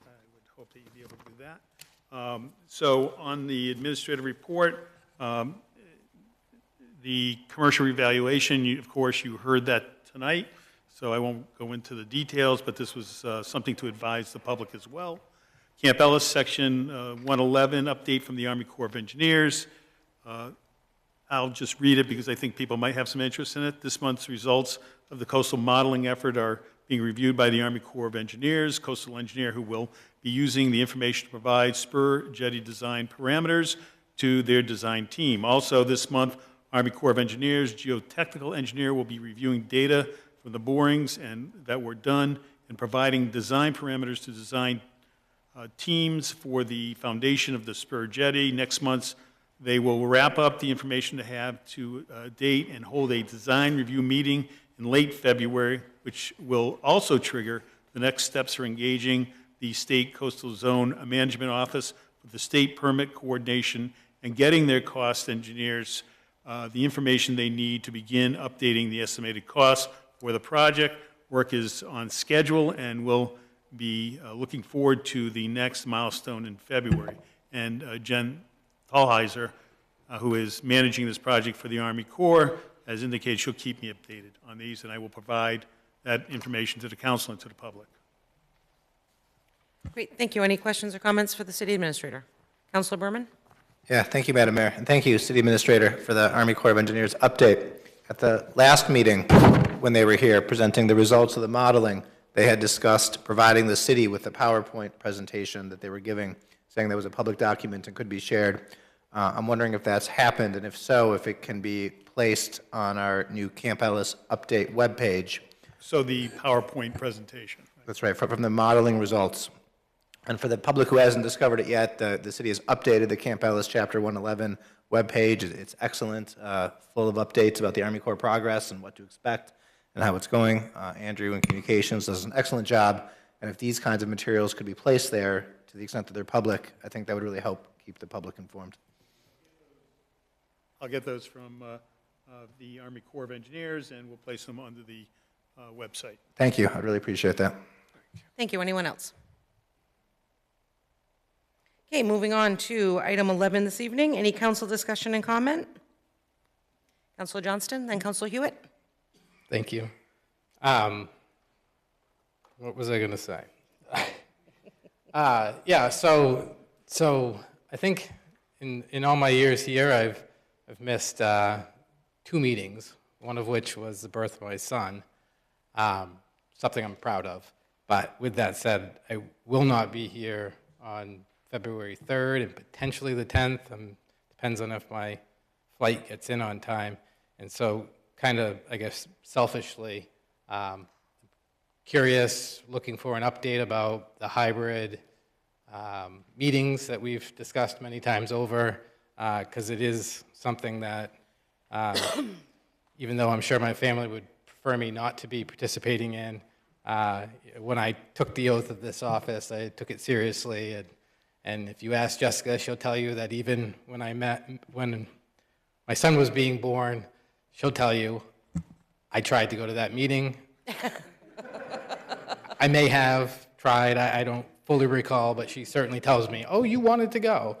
I would hope that you'd be able to do that. So on the administrative report, the commercial revaluation, of course, you heard that tonight, so I won't go into the details, but this was something to advise the public as well. Camp Ellis, Section 111, update from the Army Corps of Engineers. I'll just read it because I think people might have some interest in it. This month's results of the coastal modeling effort are being reviewed by the Army Corps of Engineers, coastal engineer who will be using the information to provide spur jetty design parameters to their design team. Also this month, Army Corps of Engineers geotechnical engineer will be reviewing data from the borings and that were done and providing design parameters to design teams for the foundation of the spur jetty. Next month, they will wrap up the information to have to date and hold a design review meeting in late February, which will also trigger the next steps for engaging the State Coastal Zone Management Office with the state permit coordination and getting their cost engineers the information they need to begin updating the estimated costs for the project. Work is on schedule and will be looking forward to the next milestone in February. And Jen Thalheiser, who is managing this project for the Army Corps, has indicated she'll keep me updated on these, and I will provide that information to the council and to the public. Great, thank you. Any questions or comments for the City Administrator? Councilor Berman? Yeah, thank you, Madam Mayor, and thank you, City Administrator, for the Army Corps of Engineers update. At the last meeting, when they were here presenting the results of the modeling, they had discussed providing the city with a PowerPoint presentation that they were giving, saying that was a public document and could be shared. I'm wondering if that's happened, and if so, if it can be placed on our new Camp Ellis update webpage. So the PowerPoint presentation. That's right, from the modeling results. And for the public who hasn't discovered it yet, the city has updated the Camp Ellis Chapter 111 webpage. It's excellent, full of updates about the Army Corps progress and what to expect and how it's going. Andrew in Communications does an excellent job, and if these kinds of materials could be placed there to the extent that they're public, I think that would really help keep the public informed. I'll get those from the Army Corps of Engineers, and we'll place them onto the website. Thank you. I really appreciate that. Thank you. Anyone else? Okay, moving on to item 11 this evening. Any council discussion and comment? Councilor Johnston, then Councilor Hewitt. Thank you. What was I going to say? Yeah, so I think in all my years here, I've missed 2 meetings, one of which was the birth of my son, something I'm proud of. But with that said, I will not be here on February 3rd and potentially the 10th. Depends on if my flight gets in on time. And so kind of, I guess, selfishly, curious, looking for an update about the hybrid meetings that we've discussed many times over, because it is something that, even though I'm sure my family would prefer me not to be participating in, when I took the oath of this office, I took it seriously. And if you ask Jessica, she'll tell you that even when my son was being born, she'll tell you, I tried to go to that meeting. I may have tried, I don't fully recall, but she certainly tells me, oh, you wanted to go.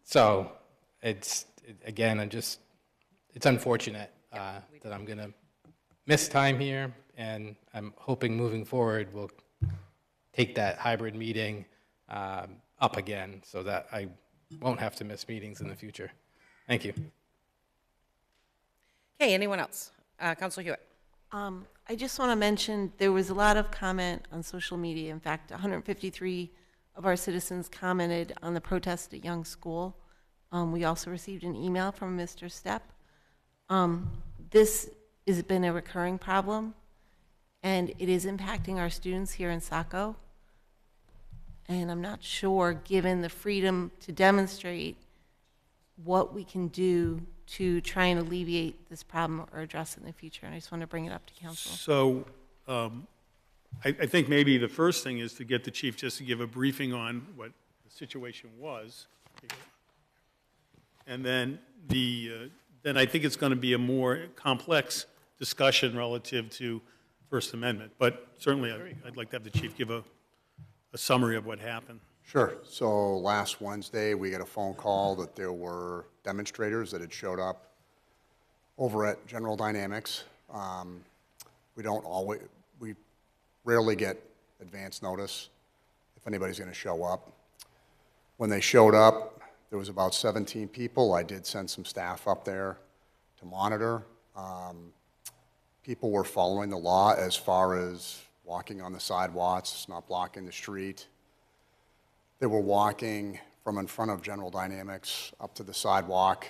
So again, it's unfortunate that I'm going to miss time here, and I'm hoping moving forward we'll take that hybrid meeting up again so that I won't have to miss meetings in the future. Thank you. Okay, anyone else? Councilor Hewitt. I just want to mention there was a lot of comment on social media. In fact, 153 of our citizens commented on the protest at Young School. We also received an email from Mr. Stepp. This has been a recurring problem, and it is impacting our students here in Saco. And I'm not sure, given the freedom to demonstrate, what we can do to try and alleviate this problem or address it in the future. And I just want to bring it up to council. So I think maybe the first thing is to get the chief just to give a briefing on what the situation was. And then then I think it's going to be a more complex discussion relative to First Amendment. But certainly I'd like to have the chief give a summary of what happened. Sure. So last Wednesday, we got a phone call that there were demonstrators that had showed up over at General Dynamics. We rarely get advance notice if anybody's going to show up. When they showed up, there was about 17 people. I did send some staff up there to monitor. People were following the law as far as walking on the sidewalks, not blocking the street. They were walking from in front of General Dynamics up to the sidewalk,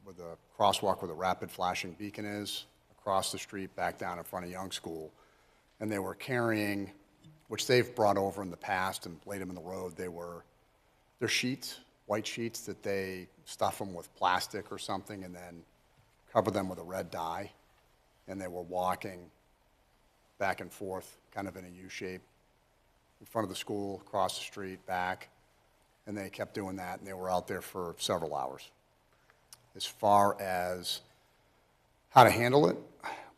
where the crosswalk where the rapid flashing beacon is, across the street, back down in front of Young School. And they were carrying, which they've brought over in the past and laid them in the road, they're sheets, white sheets that they stuff them with plastic or something and then cover them with a red dye. And they were walking back and forth, kind of in a U shape, in front of the school, across the street, back, and they kept doing that, and they were out there for several hours. As far as how to handle it,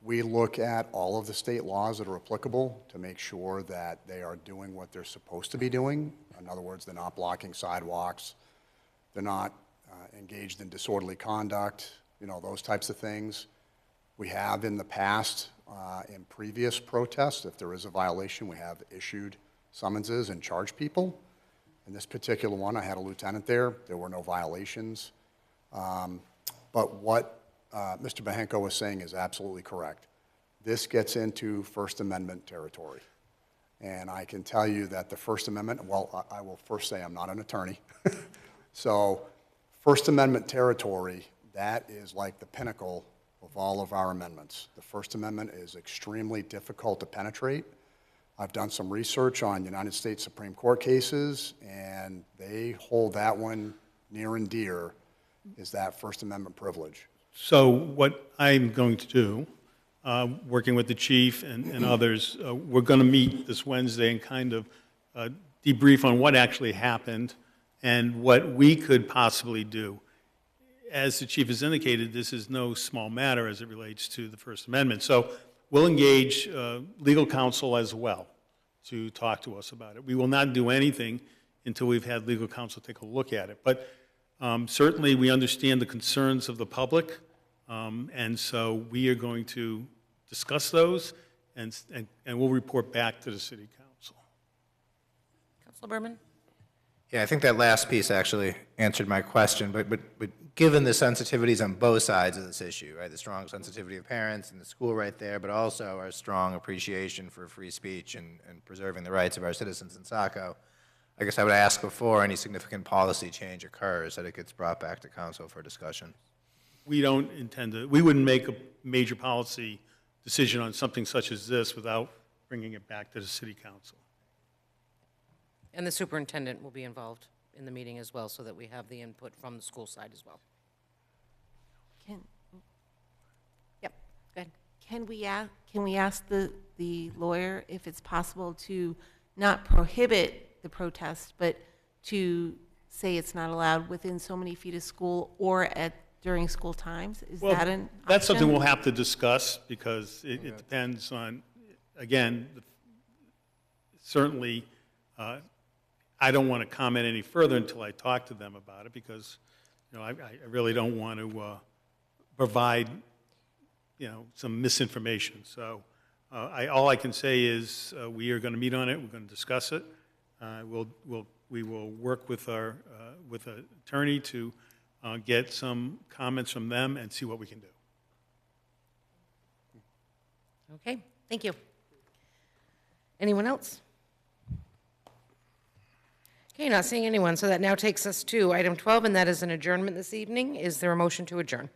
we look at all of the state laws that are applicable to make sure that they are doing what they're supposed to be doing. In other words, they're not blocking sidewalks, they're not engaged in disorderly conduct, those types of things. We have in the past, in previous protests, if there is a violation, we have issued summonses and charged people. In this particular one, I had a lieutenant there. There were no violations. But what Mr. Bahenko was saying is absolutely correct. This gets into First Amendment territory. And I can tell you that the First Amendment, well, I will first say I'm not an attorney. So First Amendment territory, that is like the pinnacle of all of our amendments. The First Amendment is extremely difficult to penetrate. I've done some research on United States Supreme Court cases, and they hold that one near and dear, is that First Amendment privilege. So what I'm going to do, working with the chief and others, we're going to meet this Wednesday and kind of debrief on what actually happened and what we could possibly do. As the chief has indicated, this is no small matter as it relates to the First Amendment. So we'll engage legal counsel as well to talk to us about it. We will not do anything until we've had legal counsel take a look at it. But certainly we understand the concerns of the public, and so we are going to discuss those, and we'll report back to the City Council. Councilor Berman? Yeah, I think that last piece actually answered my question, but given the sensitivities on both sides of this issue, right, the strong sensitivity of parents and the school right there, but also our strong appreciation for free speech and preserving the rights of our citizens in Saco, I guess I would ask before any significant policy change occurs, that it gets brought back to council for discussion. We don't intend to, we wouldn't make a major policy decision on something such as this without bringing it back to the city council. And the superintendent will be involved in the meeting as well, so that we have the input from the school side as well. Yep, go ahead. Can we ask the lawyer if it's possible to not prohibit the protest, but to say it's not allowed within so many feet of school or during school times? Is Well, that an that's something option? we'll have to discuss, because it depends on, again, certainly, I don't want to comment any further until I talk to them about it, because, I really don't want to provide, some misinformation. So all I can say is we are going to meet on it, we're going to discuss it. We will work with our with an attorney to get some comments from them and see what we can do. Okay, thank you. Anyone else? Okay, not seeing anyone, so that now takes us to item 12, and that is an adjournment this evening. Is there a motion to adjourn?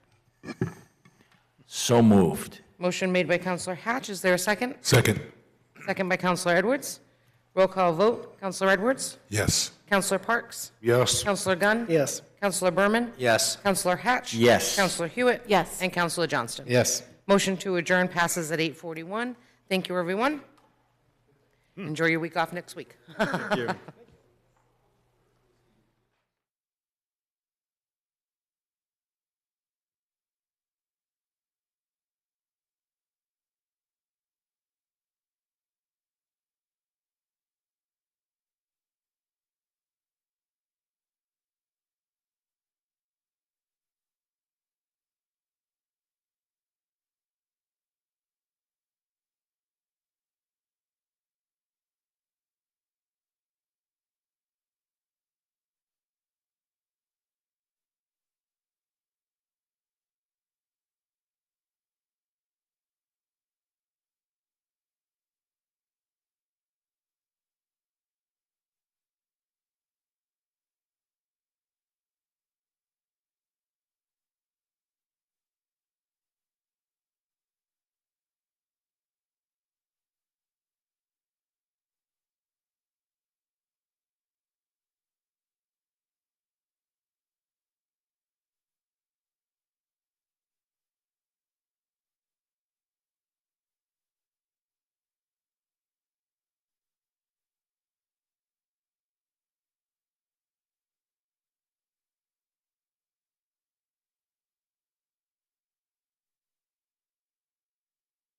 So moved. Motion made by Counselor Hatch. Is there a second? Second. Second by Counselor Edwards. Roll call vote. Counselor Edwards? Yes. Counselor Parks? Yes. Counselor Gunn? Yes. Counselor Berman? Yes. Counselor Hatch? Yes. Counselor Hewitt? Yes. And Counselor Johnston? Yes. Motion to adjourn passes at 8:41. Thank you, everyone. Enjoy your week off next week. Thank you.